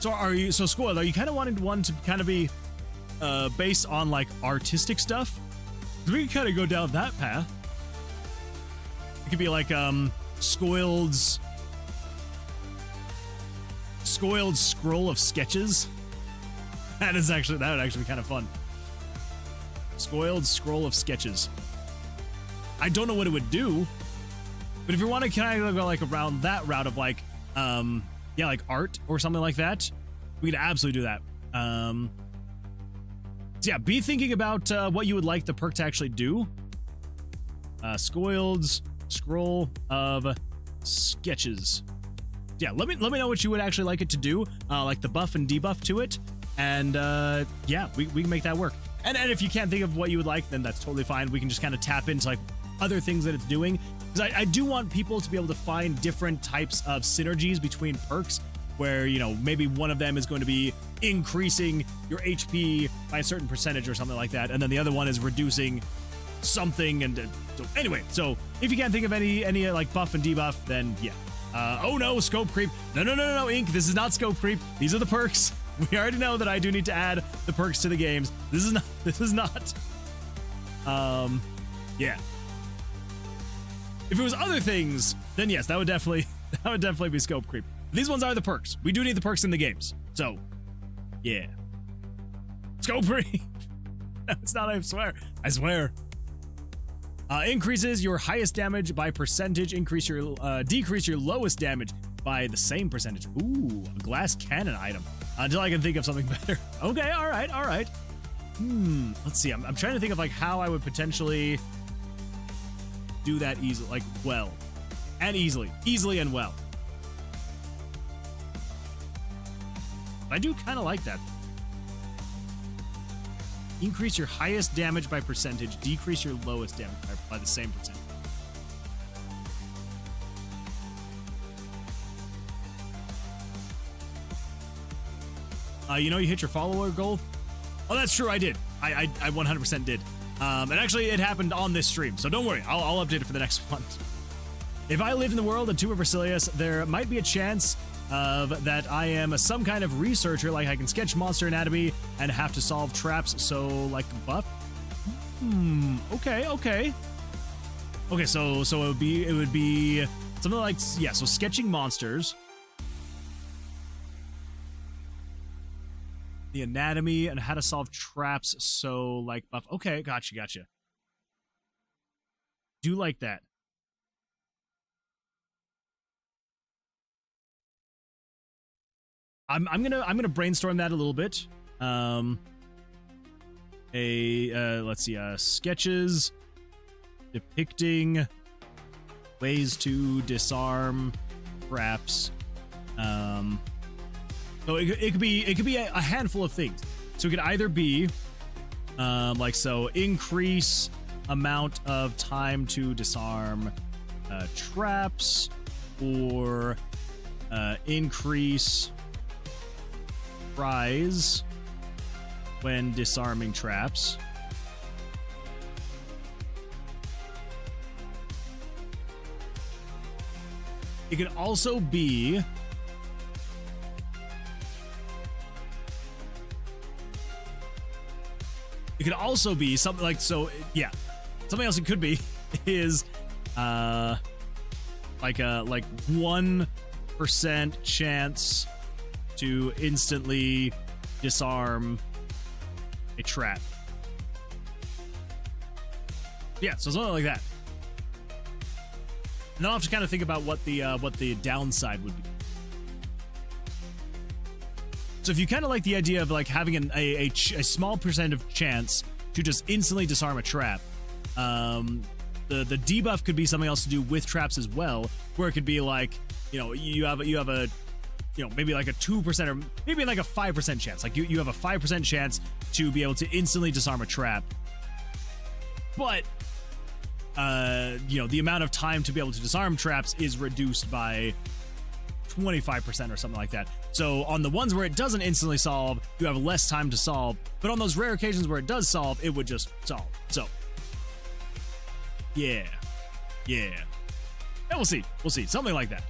So Scoiled, are you kind of wanting one to kind of be based on like artistic stuff? We can kind of go down that path. It could be like Scoild's Scroll of Sketches. That would actually be kind of fun. Scoild's Scroll of Sketches. I don't know what it would do, but if you want to kind of go like around that route of like like art or something like that, we could absolutely do that. So yeah, be thinking about what you would like the perk to actually do. Scoild's Scroll of Sketches. Yeah, let me know what you would actually like it to do, like the buff and debuff to it, and yeah, we can make that work. And if you can't think of what you would like, then that's totally fine. We can just kind of tap into like other things that it's doing, because I do want people to be able to find different types of synergies between perks, where, you know, maybe one of them is going to be increasing your HP by a certain percentage or something like that, and then the other one is reducing something. And so anyway, so if you can't think of any like buff and debuff, then yeah. Oh no, scope creep. No, Ink, this is not scope creep. These are the perks. We already know that I do need to add the perks to the games. This is not. Yeah. If it was other things, then yes, that would definitely be scope creep. These ones are the perks. We do need the perks in the games. So, yeah. Scope creep. No, it's not, I swear. Increases your highest damage by percentage, decrease your lowest damage by the same percentage. Ooh, a glass cannon item. Until I can think of something better. Okay, all right. Let's see. I'm trying to think of like how I would potentially do that easily, like well, and easily and well. I do kind of like that. Increase your highest damage by percentage, decrease your lowest damage by the same percentage. You know, you hit your follower goal. Oh, that's true. I did. I 100% did. And actually, it happened on this stream, so don't worry. I'll update it for the next one. If I lived in the world of Tomb of Vercilias, there might be a chance that I am some kind of researcher, like I can sketch monster anatomy and have to solve traps, so like buff. Okay, so it would be something like, yeah, so sketching monsters, the anatomy, and how to solve traps, so like buff. Okay, gotcha. Do like that. I'm gonna brainstorm that a little bit. Let's see, sketches depicting ways to disarm traps. So it could be a handful of things. So it could either be increase amount of time to disarm traps, or increase prize when disarming traps. It could also be something like, so yeah, something else it could be is like 1% chance to instantly disarm a trap. Yeah, so something like that. And then I'll have to kind of think about what the downside would be. So if you kind of like the idea of like having a small percent of chance to just instantly disarm a trap, the debuff could be something else to do with traps as well, where it could be like, you know, you have a you know, maybe like a 2% or maybe like a 5% chance. Like you have a 5% chance to be able to instantly disarm a trap. But you know, the amount of time to be able to disarm traps is reduced by 25% or something like that. So on the ones where it doesn't instantly solve, you have less time to solve. But on those rare occasions where it does solve, it would just solve. So yeah. And we'll see. Something like that.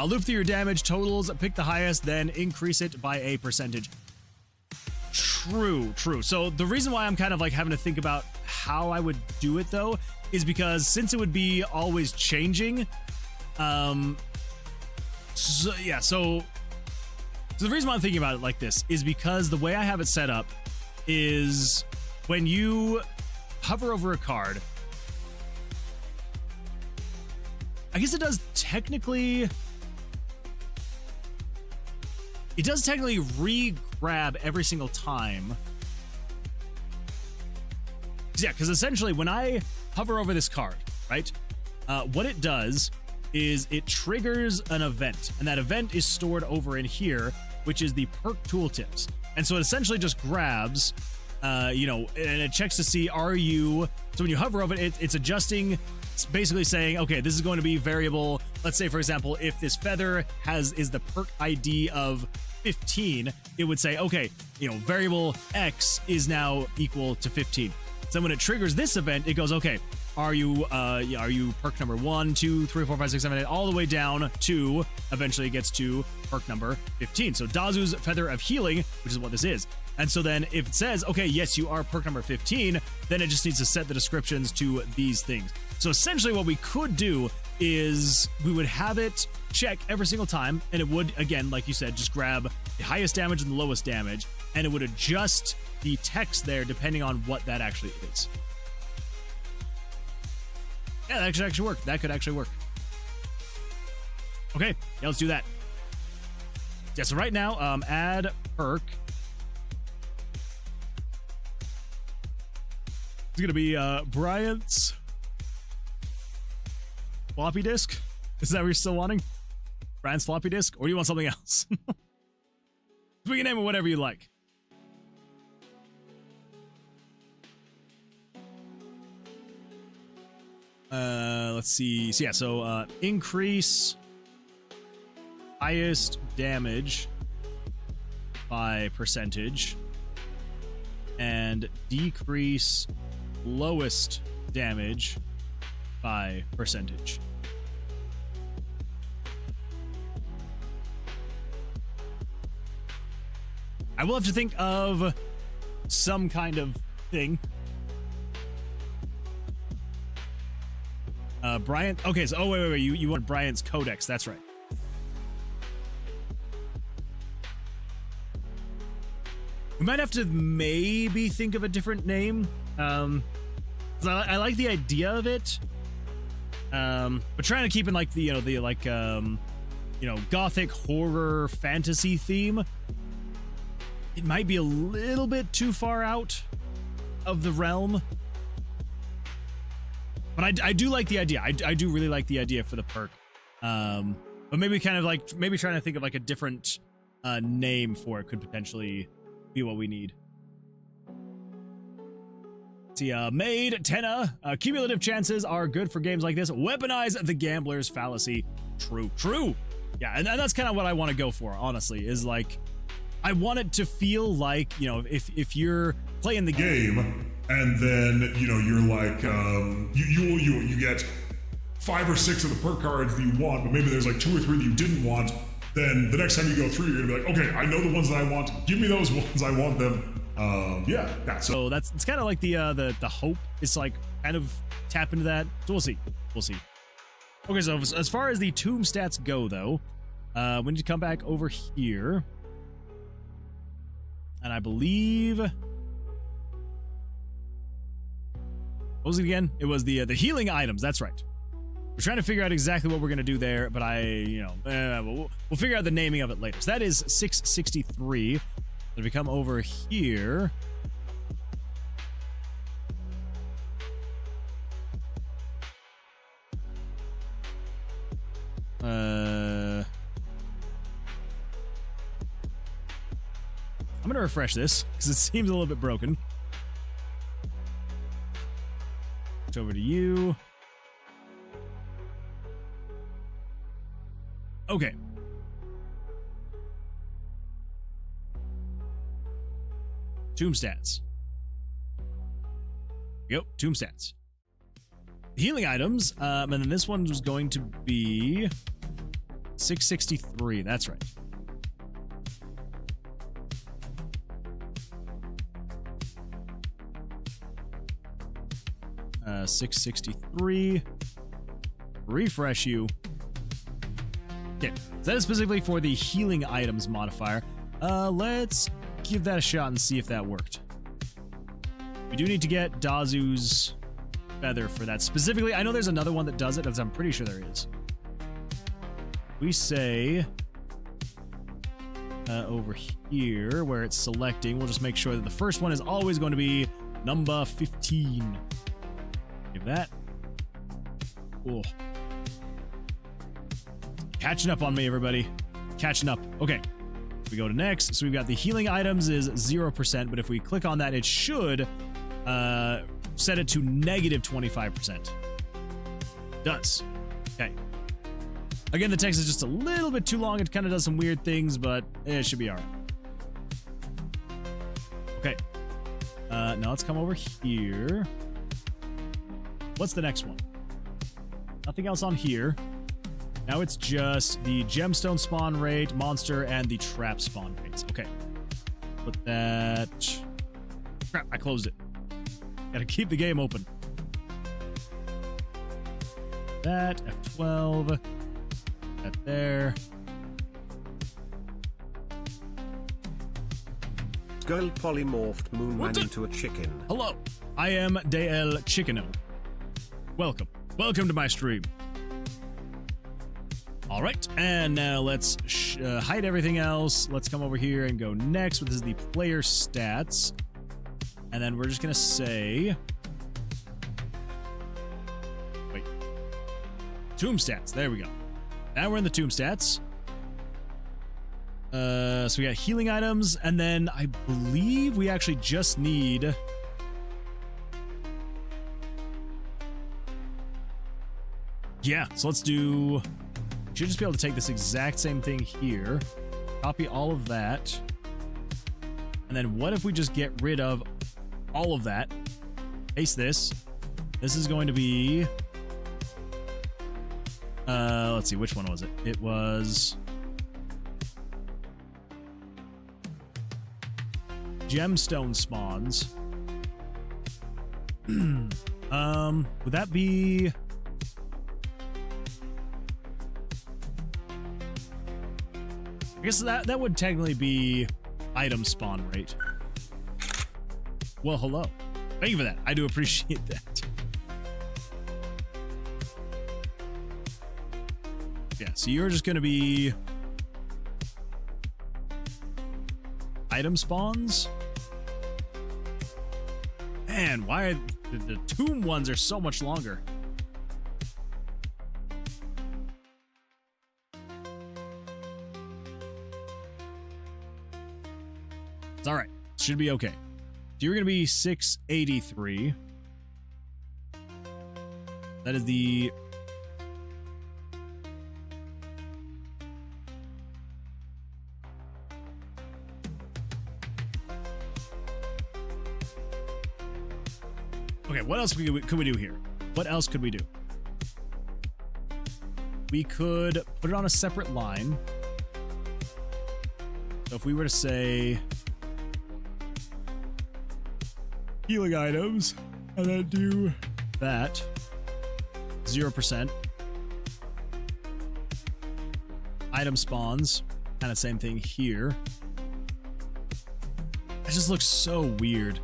Loop through your damage totals, pick the highest, then increase it by a percentage. True. So the reason why I'm kind of like having to think about how I would do it though is because since it would be always changing, so the reason why I'm thinking about it like this is because the way I have it set up is when you hover over a card, I guess it does technically re-grab every single time. Yeah, because essentially when I hover over this card, right, what it does is it triggers an event, and that event is stored over in here, which is the perk tooltips. And so it essentially just grabs, you know, and it checks to see, are you, so when you hover over it, it's adjusting. It's basically saying, okay, this is going to be variable. Let's say, for example, if this feather is the perk ID of 15, it would say, okay, you know, variable X is now equal to 15. So when it triggers this event, it goes, okay, are you perk number 1, 2, 3, 4, 5, 6, 7, 8, all the way down to eventually it gets to perk number 15. So Dazu's Feather of Healing, which is what this is. And so then if it says, okay, yes, you are perk number 15, then it just needs to set the descriptions to these things. So essentially what we could do is we would have it check every single time, and it would, again, like you said, just grab the highest damage and the lowest damage, and it would adjust the text there depending on what that actually is. Yeah, that could actually work. Okay, yeah, let's do that. Yeah, so right now, add perk. It's gonna be Bryant's floppy disk. Is that what you're still wanting? Bryant's floppy disk, or do you want something else? We can name it whatever you like. Let's see. So yeah, so increase highest damage by percentage and decrease lowest damage by percentage. I will have to think of some kind of thing. Bryant. Okay, so wait. You want Bryant's Codex? That's right. We might have to maybe think of a different name. I like the idea of it. But trying to keep in like the gothic horror fantasy theme. It might be a little bit too far out of the realm. But I do like the idea. I do really like the idea for the perk. But maybe kind of like, maybe trying to think of like a different name for it could potentially be what we need. See, Made, Tenna, cumulative chances are good for games like this. Weaponize the gambler's fallacy. True. Yeah, and that's kind of what I want to go for, honestly, is like, I want it to feel like, you know, if you're playing the game, and then, you know, you're like, you get 5 or 6 of the perk cards that you want, but maybe there's like 2 or 3 that you didn't want. Then the next time you go through, you're gonna be like, okay, I know the ones that I want. Give me those ones, I want them. Yeah. So that's, it's kind of like the hope is like kind of tap into that. So we'll see. Okay, so as far as the tomb stats go, though, we need to come back over here, and I believe. What was it again? It was the healing items. That's right. We're trying to figure out exactly what we're going to do there, but we'll figure out the naming of it later. So that is 663. If we come over here, I'm gonna refresh this because it seems a little bit broken. It's over to you. Okay. Tomb stats. Yep, tomb stats. Healing items, and then this one was going to be 663. That's right. Uh, 663. Refresh you. Okay, so that is specifically for the healing items modifier. Let's give that a shot and see if that worked. We do need to get Dazu's feather for that. Specifically, I know there's another one that does it, as I'm pretty sure there is. We say over here where it's selecting, we'll just make sure that the first one is always going to be number 15. Give that. Cool. Catching up on me, everybody. Catching up. Okay. We go to next. So we've got the healing items is 0%, but if we click on that, it should set it to negative 25%. Does. Okay. Again, the text is just a little bit too long. It kind of does some weird things, but it should be all right. Okay. Now let's come over here. What's the next one? Nothing else on here. Now it's just the gemstone spawn rate, monster, and the trap spawn rates. Okay. Put that... Crap, I closed it. Gotta keep the game open. That, F12. That there. Girl polymorphed Moonman into a chicken. Hello, I am DL Chickeno. Welcome. Welcome to my stream. All right, and now let's hide everything else. Let's come over here and go next. This is the player stats. And then we're just going to say... Wait. Tomb stats. There we go. Now we're in the tomb stats. So we got healing items, and then I believe we actually just need... Yeah, so let's do... Should just be able to take this exact same thing here, copy all of that, and then what if we just get rid of all of that, paste this. This is going to be, let's see, which one was it? It was gemstone spawns. Would that be... I guess that would technically be item spawn rate. Well, hello. Thank you for that. I do appreciate that. Yeah, so you're just going to be item spawns. Man, why are the tomb ones are so much longer? It's all right. Should be okay. So you're going to be 683. That is the... Okay, what else could we do here? What else could we do? We could put it on a separate line. So if we were to say... healing items, and then do that 0%. Item spawns, kind of same thing here. It just looks so weird.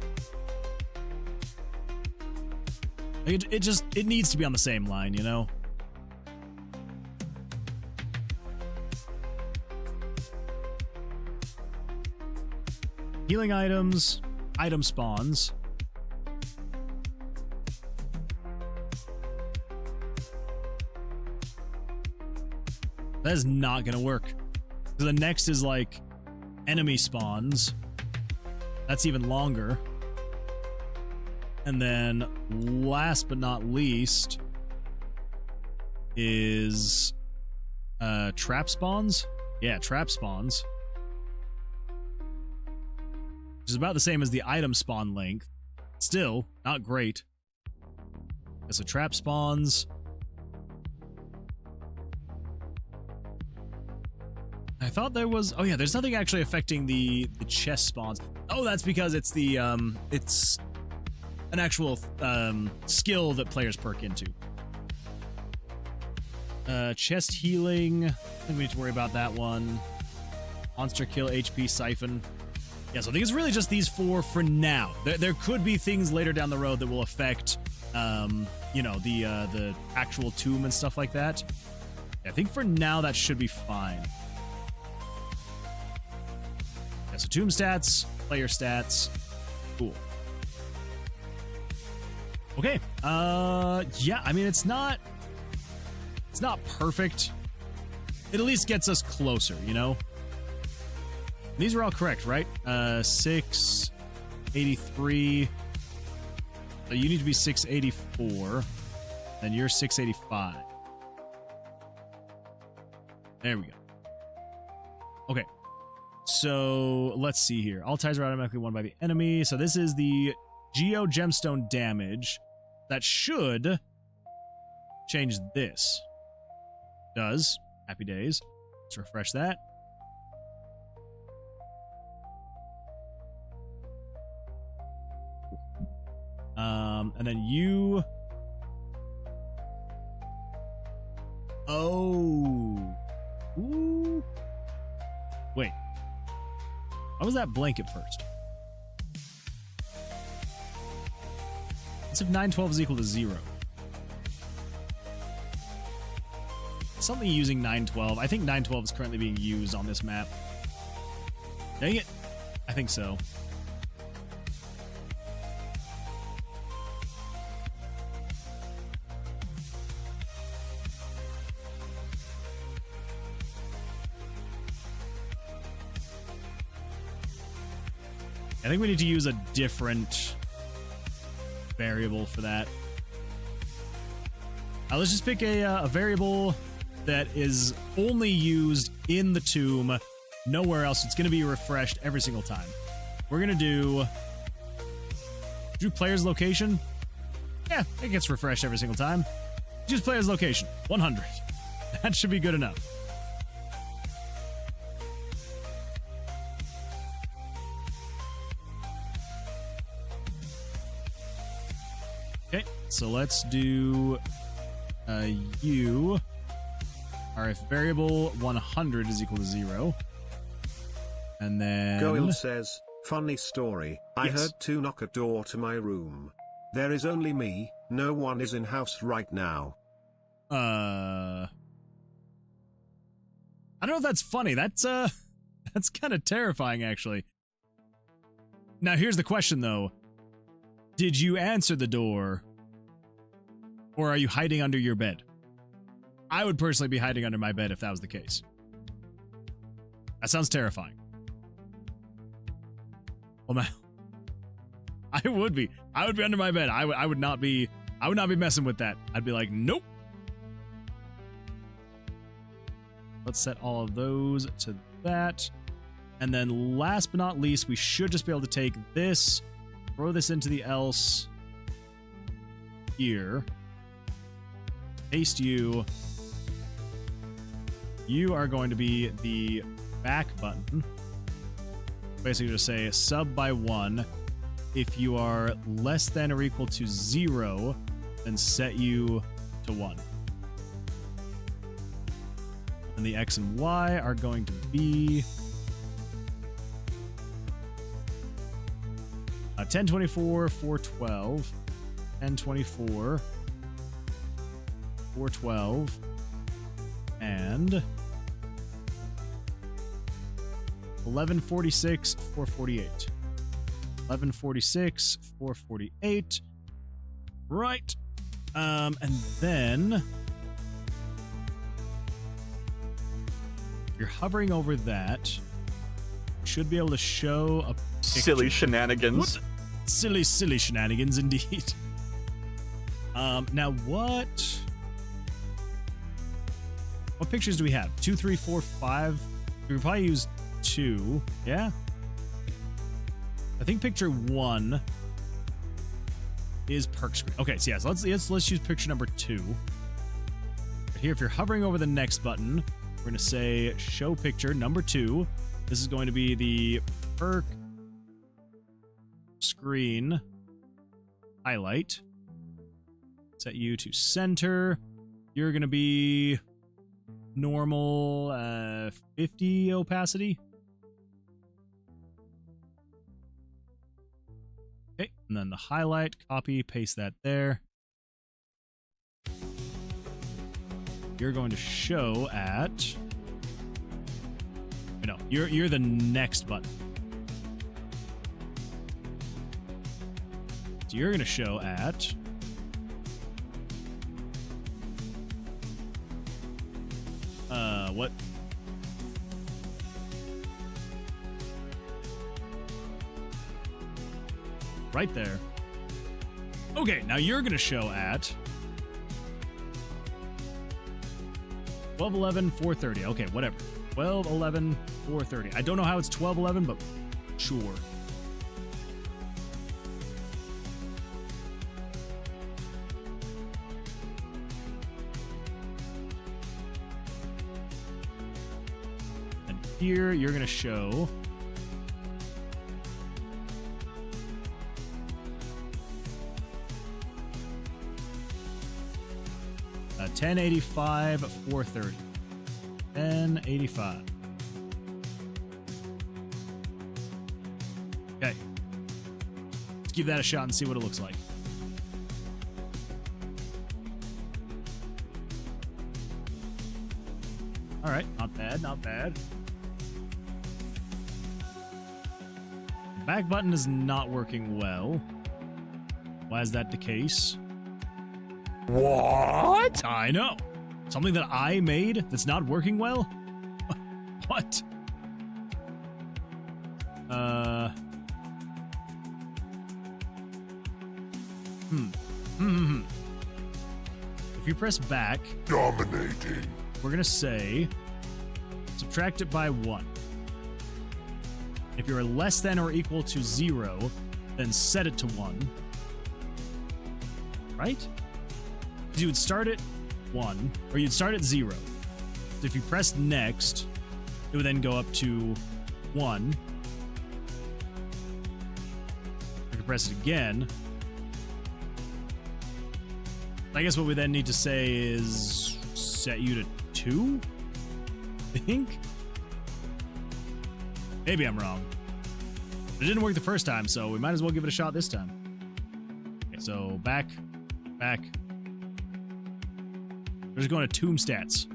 Like it needs to be on the same line, you know? Healing items, item spawns. That is not gonna work. So the next is like enemy spawns. That's even longer. And then last but not least is trap spawns. Yeah, trap spawns. Which is about the same as the item spawn length. Still, not great. Okay, so trap spawns. I thought there was... Oh yeah, there's nothing actually affecting the chest spawns. Oh, that's because it's the it's an actual skill that players perk into. Chest healing. I think we need to worry about that one. Monster kill, HP siphon. Yeah, so I think it's really just these four for now. There could be things later down the road that will affect, you know, the actual tomb and stuff like that. I think for now that should be fine. Yeah, so tomb stats, player stats. Cool. Okay. Yeah, I mean, it's not perfect. It at least gets us closer, you know? These are all correct, right? 683. So you need to be 684. Then you're 685. There we go. Okay. So let's see here. All ties are automatically won by the enemy. So this is the Geo Gemstone damage. That should change this. Does. Happy days. Let's refresh that. And then you... Oh. Ooh. Wait. Why was that blank at first? Let's if 912 is equal to 0. Something using 912. I think 912 is currently being used on this map. Dang it. I think so. I think we need to use a different variable for that. Let's just pick a variable that is only used in the tomb, nowhere else. It's going to be refreshed every single time. We're going to do player's location. Yeah, it gets refreshed every single time. Choose player's location, 100. That should be good enough. Okay, so let's do u. Or if variable 100 is equal to 0. And then... Goyle says, funny story. I heard 2 knock at door to my room. There is only me, no one is in house right now. I don't know if that's funny. That's kind of terrifying, actually. Now, here's the question, though. Did you answer the door? Or are you hiding under your bed? I would personally be hiding under my bed if that was the case. That sounds terrifying. Well, man, I would be under my bed. I would not be messing with that. I'd be like, nope. Let's set all of those to that. And then last but not least, we should just be able to take this, throw this into the else here. Paste you. You are going to be the back button. Basically just say sub by 1. If you are less than or equal to 0, then set you to 1. And the X and Y are going to be 1024, 412, 1024, 412, and 1146, 448. 1146, 448. Right. And then you're hovering over that, you should be able to show a picture. Silly shenanigans. What? Silly shenanigans indeed. Now what pictures do we have? 2, 3, 4, 5. We could probably use 2. Yeah. I think picture 1 is perk screen. Okay, so yeah, so let's use picture number 2. Right here, if you're hovering over the next button, we're gonna say show picture number 2. This is going to be the perk screen highlight. Set you to center. You're gonna be normal 50 opacity. Okay, and then the highlight, copy, paste that there. You're going to show at no, you're the next button. So you're gonna show at what? Right there. Okay, now you're gonna show at 12:11, 4:30. Okay, whatever. 12:11, 4:30. I don't know how it's 12:11, but sure. And here you're going to show a 1085, 4:30. 1085. Okay. Let's give that a shot and see what it looks like. All right, not bad, not bad. The back button is not working well. Why is that the case? What? I know. Something that I made that's not working well? What? If you press back, Dominating. we're gonna say subtract it by 1. If you're less than or equal to 0, then set it to 1. Right? You would start at 1, or you'd start at 0. So if you press next, it would then go up to 1. If you press it again, I guess what we then need to say is set you to 2, I think? Maybe I'm wrong. It didn't work the first time, so we might as well give it a shot this time. Okay, so back. We're just going to tomb stats.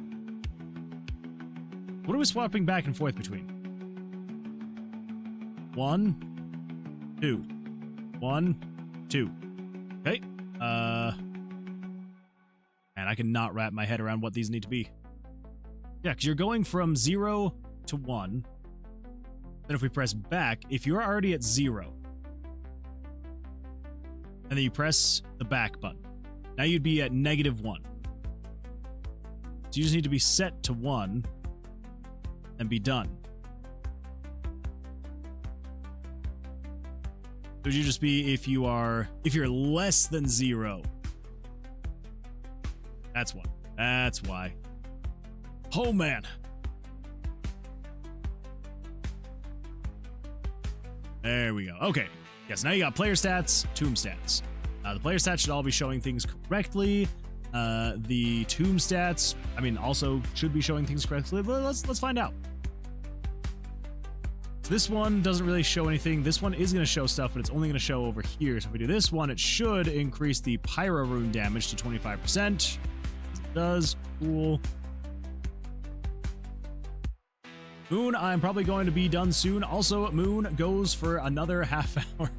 What are we swapping back and forth between? 1, 2. 1, 2. Okay. And I cannot wrap my head around what these need to be. Yeah, because you're going from 0 to 1. Then if we press back, if you're already at 0, and then you press the back button, now you'd be at -1. So you just need to be set to 1 and be done. So you just be if you're less than 0. That's why. That's why. Oh man. There we go. Okay. Yes, now you got player stats, tomb stats. The player stats should all be showing things correctly. The tomb stats, I mean, also should be showing things correctly, but let's find out. So this one doesn't really show anything. This one is going to show stuff, but it's only going to show over here. So if we do this one, it should increase the pyro rune damage to 25%. It does. Cool. Moon, I'm probably going to be done soon. Also, Moon goes for another half hour.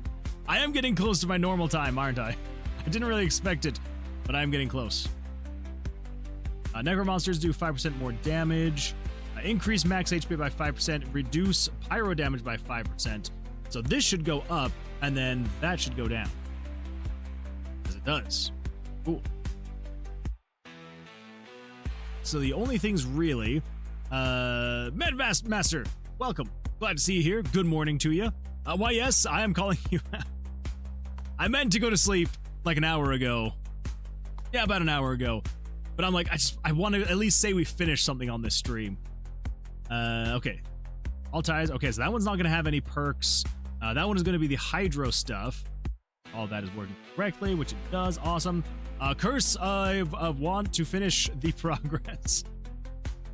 I am getting close to my normal time, aren't I? I didn't really expect it, but I'm getting close. Necromonsters do 5% more damage. Increase max HP by 5%, reduce pyro damage by 5%. So this should go up, and then that should go down. As it does. Cool. So the only things really, Medvast Master, welcome. Glad to see you here. Good morning to you. Why, yes, I am calling you out. I meant to go to sleep like an hour ago. Yeah, about an hour ago. But I'm like, I want to at least say we finished something on this stream. Okay. All ties. Okay, so that one's not going to have any perks. That one is going to be the hydro stuff. All that is working correctly, which it does. Awesome. Curse of want to finish the progress.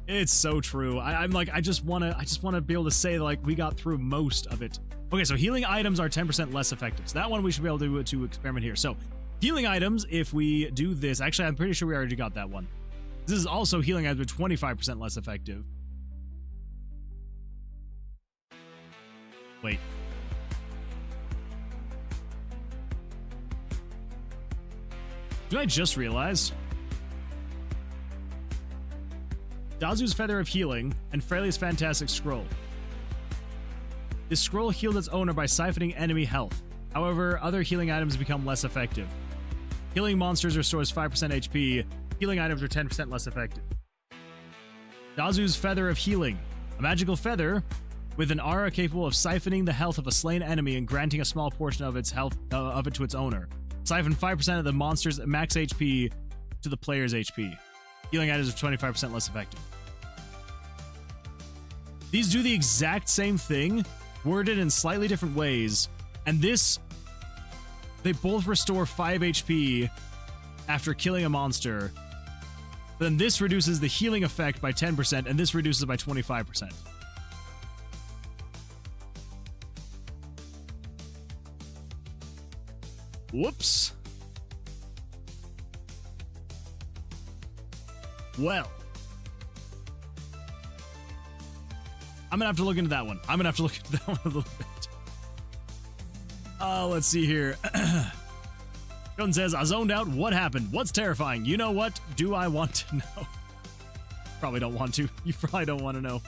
It's so true. I'm like, I just want to be able to say like we got through most of it. Okay, so healing items are 10% less effective. So that one we should be able to experiment here. So healing items, if we do this, actually, I'm pretty sure we already got that one. This is also healing items with 25% less effective. Wait. Did I just realize? Dazu's Feather of Healing and Freylia's Fantastic Scroll. This scroll healed its owner by siphoning enemy health. However, other healing items become less effective. Healing monsters restores 5% HP. Healing items are 10% less effective. Dazu's Feather of Healing. A magical feather with an aura capable of siphoning the health of a slain enemy and granting a small portion of its health to its owner. Siphon 5% of the monster's max HP to the player's HP. Healing items are 25% less effective. These do the exact same thing, worded in slightly different ways, and this, they both restore 5 HP after killing a monster. Then this reduces the healing effect by 10%, and this reduces it by 25%. Whoops. Well. I'm gonna have to look into that one. I'm gonna have to look into that one a little bit. Let's see here. Jordan says, I zoned out. What happened? What's terrifying? You know what? Do I want to know? Probably don't want to. You probably don't want to know.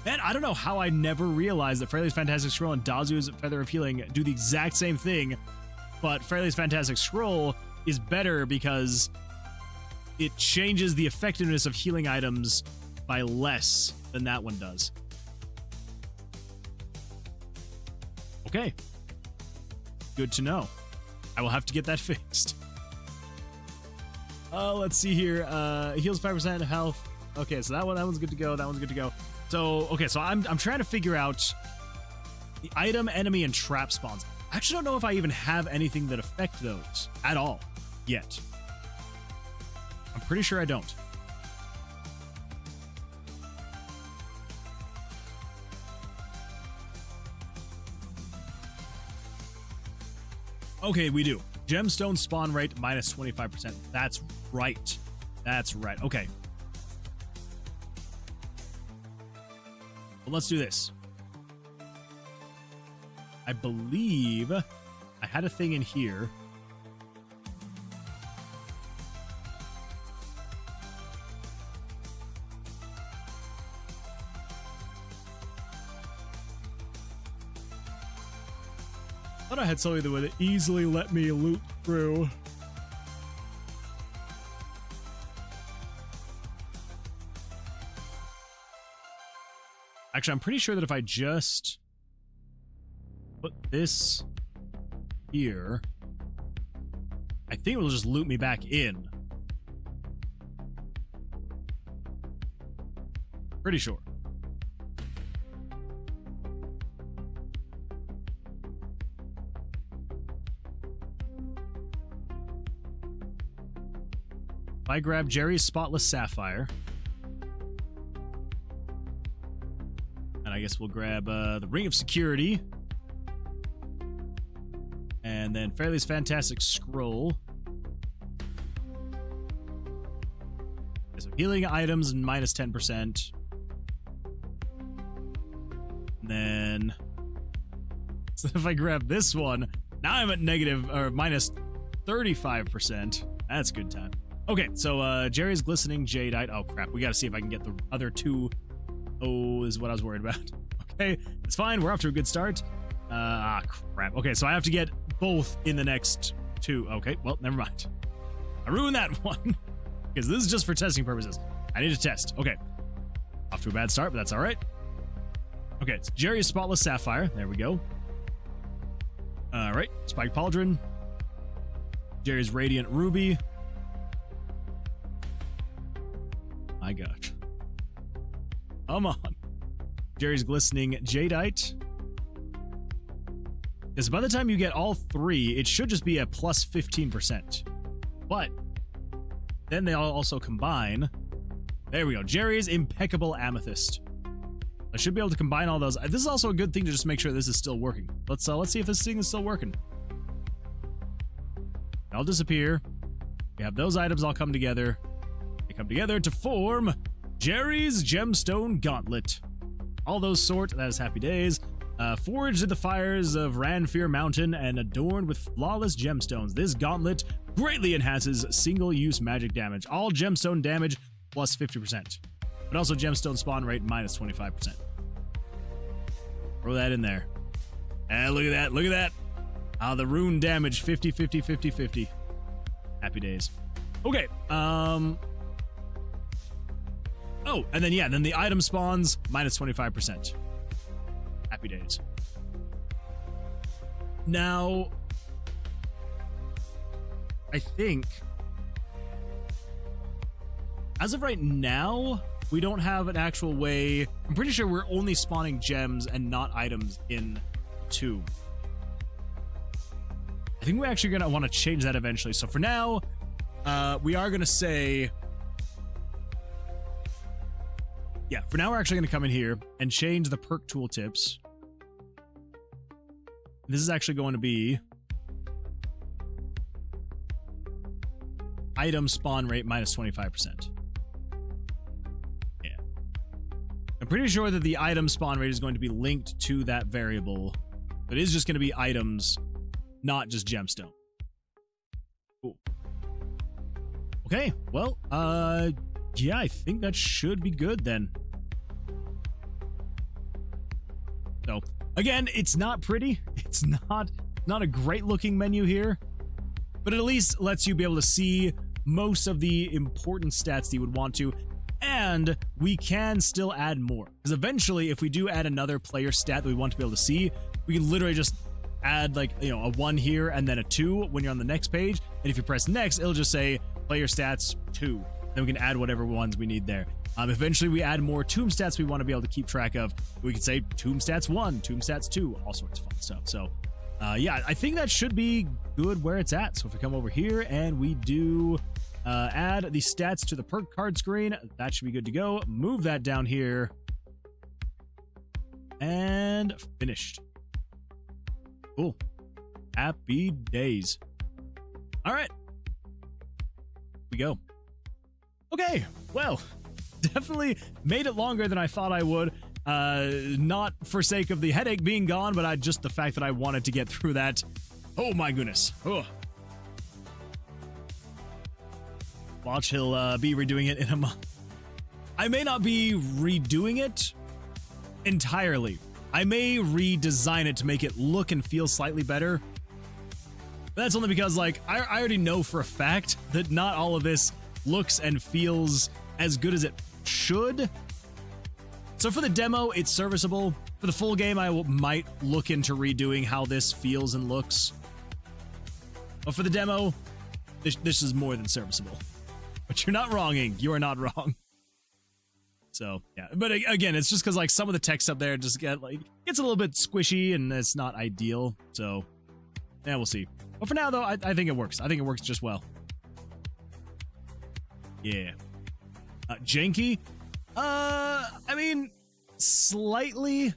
Man, I don't know how I never realized that Freylia's Fantastic Scroll and Dazu's Feather of Healing do the exact same thing, but Freylia's Fantastic Scroll is better because it changes the effectiveness of healing items by less than that one does. Okay. Good to know. I will have to get that fixed. Let's see here. Heals 5% health. Okay, so that one's good to go. That one's good to go. So, okay, so I'm trying to figure out the item, enemy, and trap spawns. I actually don't know if I even have anything that affect those at all yet. I'm pretty sure I don't. Okay, we do. Gemstone spawn rate minus 25%. That's right. That's right. Okay. Well, let's do this. I believe I had a thing in here. I thought I had something that would easily let me loot through. Actually, I'm pretty sure that if I just put this here, I think it will just loot me back in. Pretty sure. If I grab Jerry's Spotless Sapphire, and I guess we'll grab the Ring of Security, and then Freylia's Fantastic Scroll. Okay, so healing items minus 10%. And then, so if I grab this one, now I'm at negative or minus 35%. That's a good time. Okay, so Jerry's Glistening Jadeite. Oh crap, we gotta see if I can get the other two Oh, this is what I was worried about. Okay, it's fine. We're off to a good start. Crap. Okay, so I have to get both in the next 2. Okay, well, never mind. I ruined that one because this is just for testing purposes. I need to test. Okay, off to a bad start, but that's all right. Okay, it's Jerry's Spotless Sapphire. There we go. All right, Spiked Pauldron. Jerry's Radiant Ruby. My gosh. Come on. Jerry's Glistening Jadeite. Because by the time you get all 3, it should just be a plus 15%. But then they all also combine. There we go. Jerry's Impeccable Amethyst. I should be able to combine all those. This is also a good thing to just make sure this is still working. Let's see if this thing is still working. They'll disappear. We have those items all come together. They come together to form Jerry's Gemstone Gauntlet. All those sort, that is happy days. Forged in the fires of Ranfir Mountain and adorned with flawless gemstones, this gauntlet greatly enhances single-use magic damage. All gemstone damage plus 50%. But also gemstone spawn rate minus 25%. Throw that in there. And look at that, look at that. The rune damage, 50, 50, 50, 50. Happy days. Okay, oh, and then, yeah, then the item spawns, minus 25%. Happy days. Now, I think, as of right now, we don't have an actual way. I'm pretty sure we're only spawning gems and not items in 2. I think we're actually going to want to change that eventually. So for now, we are going to say, yeah, for now we're actually going to come in here and change the perk tooltips. This is actually going to be item spawn rate minus 25%. Yeah. I'm pretty sure that the item spawn rate is going to be linked to that variable. But it is just going to be items, not just gemstone. Cool. Okay, well, yeah, I think that should be good then. So, again, it's not pretty. It's not a great looking menu here, but it at least lets you be able to see most of the important stats that you would want to, and we can still add more. Because eventually, if we do add another player stat that we want to be able to see, we can literally just add, like, you know, a 1 here and then a 2 when you're on the next page, and if you press next, it'll just say player stats 2. Then we can add whatever ones we need there. Eventually, we add more tomb stats we want to be able to keep track of. We could say tomb stats 1, tomb stats 2, all sorts of fun stuff. So, yeah, I think that should be good where it's at. So if we come over here and we do add the stats to the perk card screen, that should be good to go. Move that down here. And finished. Cool. Happy days. All right. We go. Okay, well, definitely made it longer than I thought I would. Not for sake of the headache being gone, but just the fact that I wanted to get through that. Oh my goodness. Ugh. Watch, he'll be redoing it in a month. I may not be redoing it entirely. I may redesign it to make it look and feel slightly better. But that's only because, like, I already know for a fact that not all of this looks and feels as good as it should. So for the demo, it's serviceable. For the full game, I might look into redoing how this feels and looks. But for the demo, this is more than serviceable. But you're not wronging. You are not wrong. So, yeah. But again, it's just because, like, some of the text up there just gets a little bit squishy and it's not ideal. So, yeah, we'll see. But for now, though, I think it works. I think it works just well. Yeah. Janky? I mean, slightly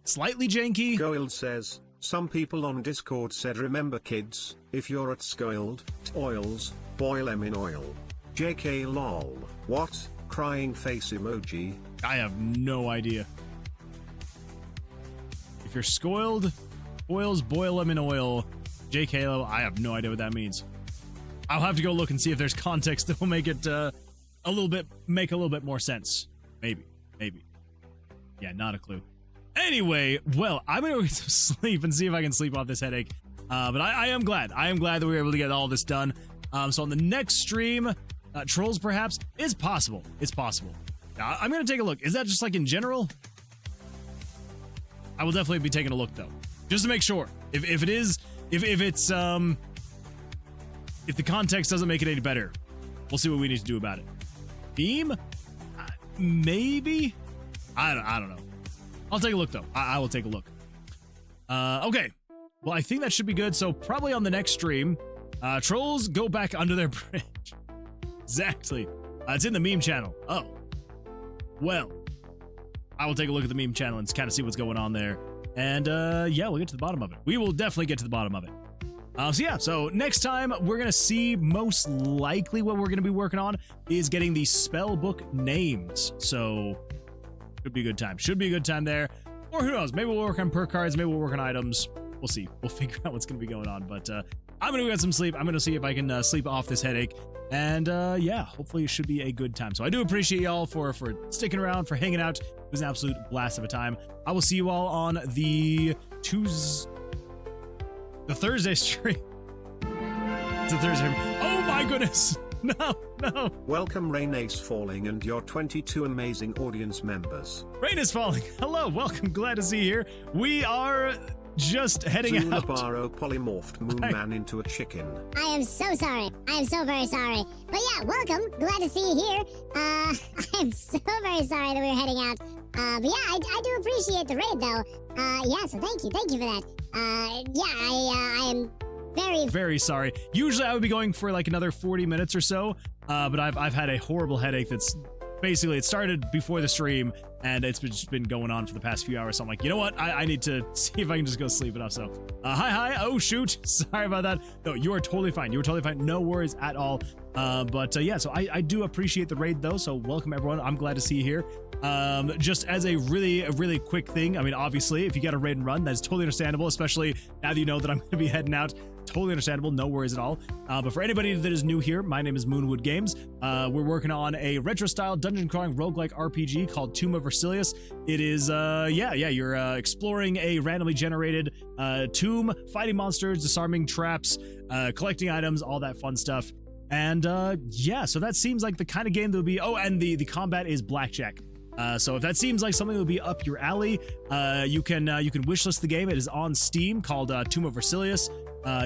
janky. Goyle says, some people on Discord said, remember kids, if you're at Skoiled, oils, boil them in oil. JK lol. What? Crying face emoji. I have no idea. If you're Skoiled, oils, boil them in oil. JK lol, I have no idea what that means. I'll have to go look and see if there's context that will make it make a little bit more sense. Maybe. Yeah, not a clue. Anyway, well, I'm gonna go get some sleep and see if I can sleep off this headache. But I am glad. I am glad that we were able to get all this done. So on the next stream, trolls perhaps is possible. It's possible. Now, I'm gonna take a look. Is that just like in general? I will definitely be taking a look though, just to make sure. If it is, if it's if the context doesn't make it any better, we'll see what we need to do about it. Theme? Maybe? I don't know. I'll take a look though. I will take a look. Okay. Well, I think that should be good. So probably on the next stream, trolls go back under their bridge. Exactly. It's in the meme channel. Oh. Well, I will take a look at the meme channel and kind of see what's going on there. And yeah, we'll get to the bottom of it. We will definitely get to the bottom of it. So yeah, so next time we're going to see most likely what we're going to be working on is getting the spell book names. So should be a good time. Should be a good time there. Or who knows? Maybe we'll work on perk cards. Maybe we'll work on items. We'll see. We'll figure out what's going to be going on. But I'm going to get some sleep. I'm going to see if I can sleep off this headache. And yeah, hopefully it should be a good time. So I do appreciate y'all for sticking around, for hanging out. It was an absolute blast of a time. I will see you all on the Thursday stream. It's a Thursday. Oh my goodness. No. Welcome Rain Ace Falling and your 22 amazing audience members. Rain is falling. Hello, welcome. Glad to see you here. We are just heading out. Zulabaro polymorphed Moonman into a chicken. I am so sorry. I am so very sorry. But yeah, welcome. Glad to see you here. I am so very sorry that we're heading out. But yeah, I do appreciate the raid though. Yeah, so thank you for that. Yeah, I am very sorry. Usually I would be going for like another 40 minutes or so, but I've had a horrible headache that's basically, it started before the stream and it's just been going on for the past few hours. So I'm like, you know what? I need to see if I can just go sleep enough. So hi. Oh shoot, sorry about that. No, you are totally fine. You are totally fine. No worries at all. But yeah, so I do appreciate the raid though. So welcome everyone. I'm glad to see you here. Just as a really quick thing, I mean, obviously if you get a raid and run, that's totally understandable, especially now that you know that I'm going to be heading out. Totally understandable, no worries at all. But for anybody that is new here, my name is Moonwood Games. We're working on a retro-style dungeon crawling roguelike RPG called Tomb of Vercilias. It is, you're exploring a randomly generated tomb, fighting monsters, disarming traps, collecting items, all that fun stuff. And yeah, so that seems like the kind of game that would be, oh, and the combat is blackjack. So if that seems like something that would be up your alley, you can wishlist the game. It is on Steam called Tomb of Vercilias.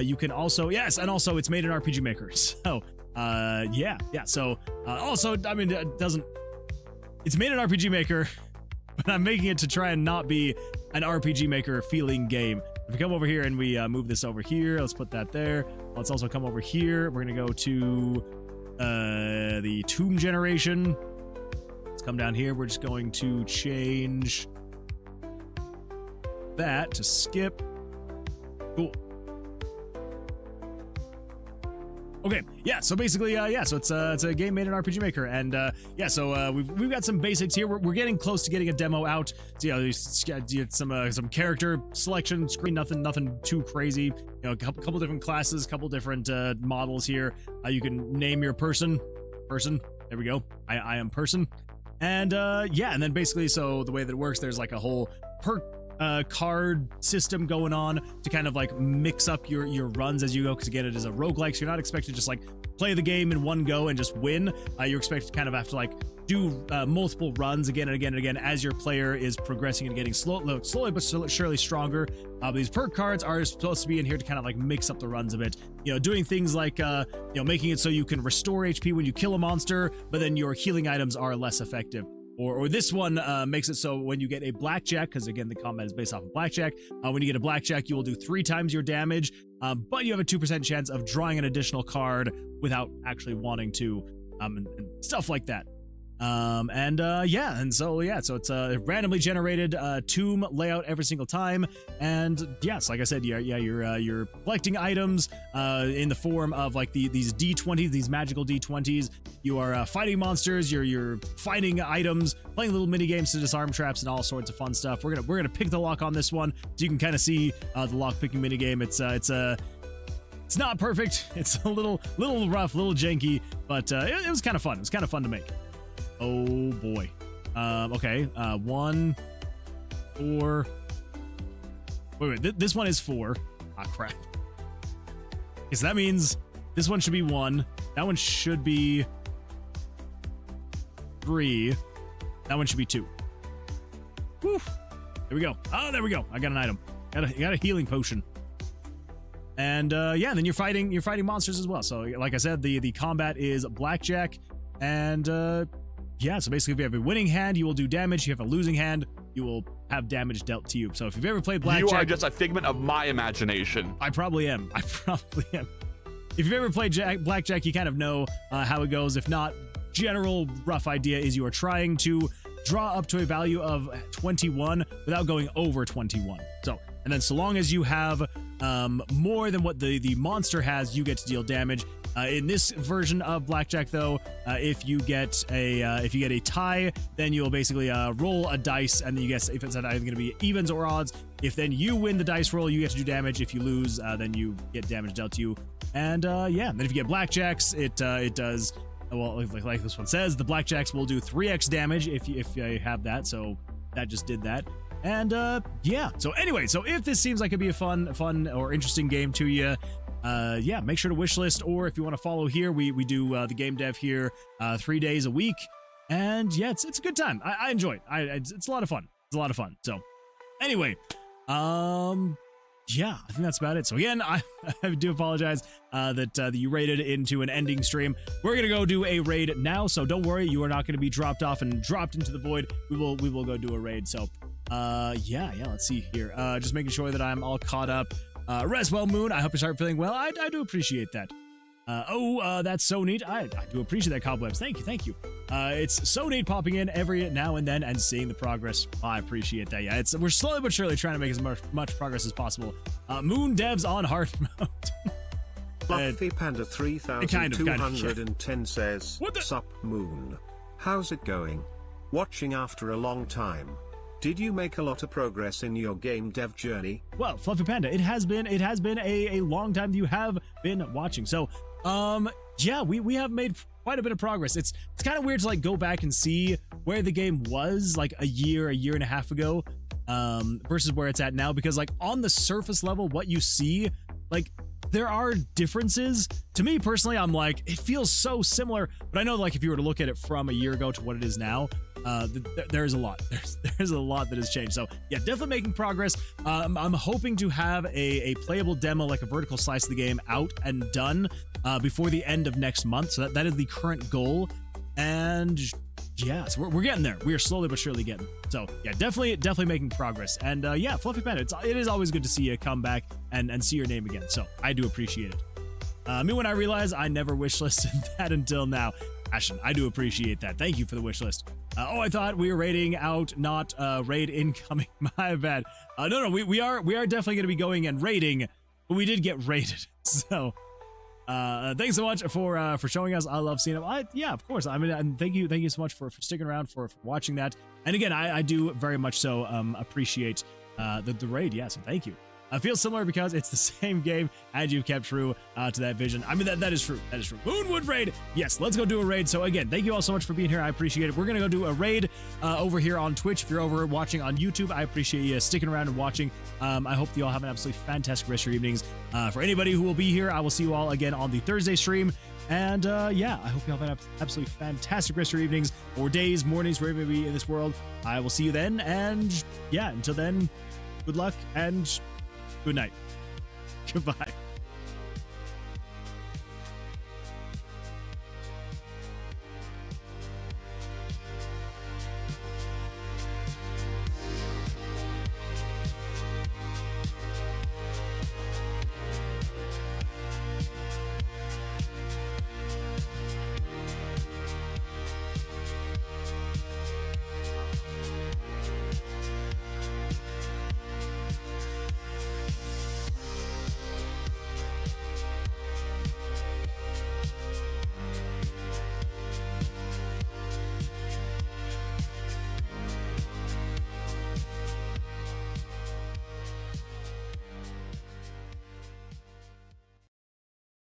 You can also, yes, and also it's made in RPG Maker. So, yeah. So, also, I mean, it's made in RPG Maker, but I'm making it to try and not be an RPG Maker feeling game. If we come over here and we move this over here, let's put that there. Let's also come over here. We're going to go to the tomb generation. Let's come down here. We're just going to change that to skip. Cool. Okay, yeah, so basically, so it's a game made in RPG Maker, and yeah, so we've got some basics here. We're getting close to getting a demo out. So, you know, some character selection screen, nothing too crazy. You know, a couple different classes, couple different models here. You can name your person. There we go. I am person, and yeah, and then basically, so the way that it works, there's like a whole perk card system going on to kind of like mix up your runs as you go, because again, it is a roguelike, so you're not expected to just like play the game in one go and just win. You're expected to kind of have to like do multiple runs again and again and again as your player is progressing and getting slowly but surely stronger. These perk cards are supposed to be in here to kind of like mix up the runs a bit, you know, doing things like you know, making it so you can restore HP when you kill a monster, but then your healing items are less effective. Or this one makes it so when you get a blackjack, because again, the combat is based off of blackjack, when you get a blackjack, you will do 3 times your damage, but you have a 2% chance of drawing an additional card without actually wanting to, and stuff like that. So it's a randomly generated tomb layout every single time, and yes, like I said, you're collecting items in the form of like these D20s, these magical D20s. You are fighting monsters, you're fighting items, playing little mini games to disarm traps, and all sorts of fun stuff. We're gonna pick the lock on this one, so you can kind of see the lock picking mini game. It's not perfect. It's a little rough, little janky, but it was kind of fun. It was kind of fun to make. Oh boy. Okay. 1, 4. Wait, this one is 4. Ah, crap. Okay, so that means this one should be 1. That one should be 3. That one should be 2. Woo. There we go. Oh, there we go. I got an item. Got a healing potion. And yeah, then you're fighting monsters as well. So like I said, the combat is blackjack. And yeah, so basically if you have a winning hand, you will do damage. If you have a losing hand, you will have damage dealt to you. So if you've ever played blackjack, you are just a figment of my imagination. I probably am. If you've ever played blackjack, you kind of know how it goes. If not, general rough idea is you are trying to draw up to a value of 21 without going over 21. So, and then so long as you have more than what the monster has, you get to deal damage. In this version of blackjack, though, if you get a tie, then you'll basically roll a dice, and then you guess if it's either going to be evens or odds. If then you win the dice roll, you get to do damage. If you lose, then you get damage dealt to you. And yeah, then if you get blackjacks, it does. Well, like this one says, the blackjacks will do 3x damage if you have that. So that just did that. And yeah. So anyway, so if this seems like it'd be a fun or interesting game to you, yeah, make sure to wishlist, or if you want to follow here, we do the game dev here 3 days a week. And yeah, it's a good time. I enjoy it. It's a lot of fun. It's a lot of fun. So anyway, yeah, I think that's about it. So again, I do apologize that you raided into an ending stream. We're gonna go do a raid now, so don't worry, you are not gonna be dropped off and dropped into the void. We will go do a raid. So yeah, let's see here. Just making sure that I'm all caught up. Rest well, Moon. I hope you start feeling well. I do appreciate that. That's so neat. I do appreciate that, Cobwebs. Thank you. It's so neat popping in every now and then and seeing the progress. I appreciate that. Yeah, we're slowly but surely trying to make as much progress as possible. Moon devs on hard mode. Fluffy Panda 3210 says, Sup Moon. How's it going? Watching after a long time. Did you make a lot of progress in your game dev journey? Well, Fluffy Panda, it has been a long time that you have been watching. So, yeah, we have made quite a bit of progress. It's kind of weird to like go back and see where the game was like a year and a half ago, versus where it's at now, because like on the surface level, what you see, like there are differences. To me personally, I'm like, it feels so similar, but I know like if you were to look at it from a year ago to what it is now, there's a lot. There's a lot that has changed. So yeah, definitely making progress. I'm hoping to have a playable demo, like a vertical slice of the game, out and done before the end of next month. So that is the current goal. And yeah, so we're getting there. We are slowly but surely getting there. So yeah, definitely making progress. And yeah, Fluffy Panda, it is always good to see you come back and see your name again. So I do appreciate it. Me, when I realized I never wishlisted that until now. Ashton, I do appreciate that. Thank you for the wish list. Oh, I thought we were raiding out, not raid incoming. My bad. No, we are definitely going to be going and raiding, but we did get raided. So thanks so much for showing us. I love seeing it. Yeah, of course. I mean, and thank you so much for sticking around for watching that. And again, I do very much so appreciate the raid. Yeah, so thank you. Feels similar because it's the same game and you've kept true to that vision. I mean, that is true. That is true. Moonwood raid. Yes, let's go do a raid. So again, thank you all so much for being here. I appreciate it. We're going to go do a raid over here on Twitch. If you're over watching on YouTube, I appreciate you sticking around and watching. I hope you all have an absolutely fantastic rest of your evenings. For anybody who will be here, I will see you all again on the Thursday stream. And yeah, I hope you all have an absolutely fantastic rest of your evenings or days, mornings, wherever you may be in this world. I will see you then. And yeah, until then, good luck and good night. Goodbye.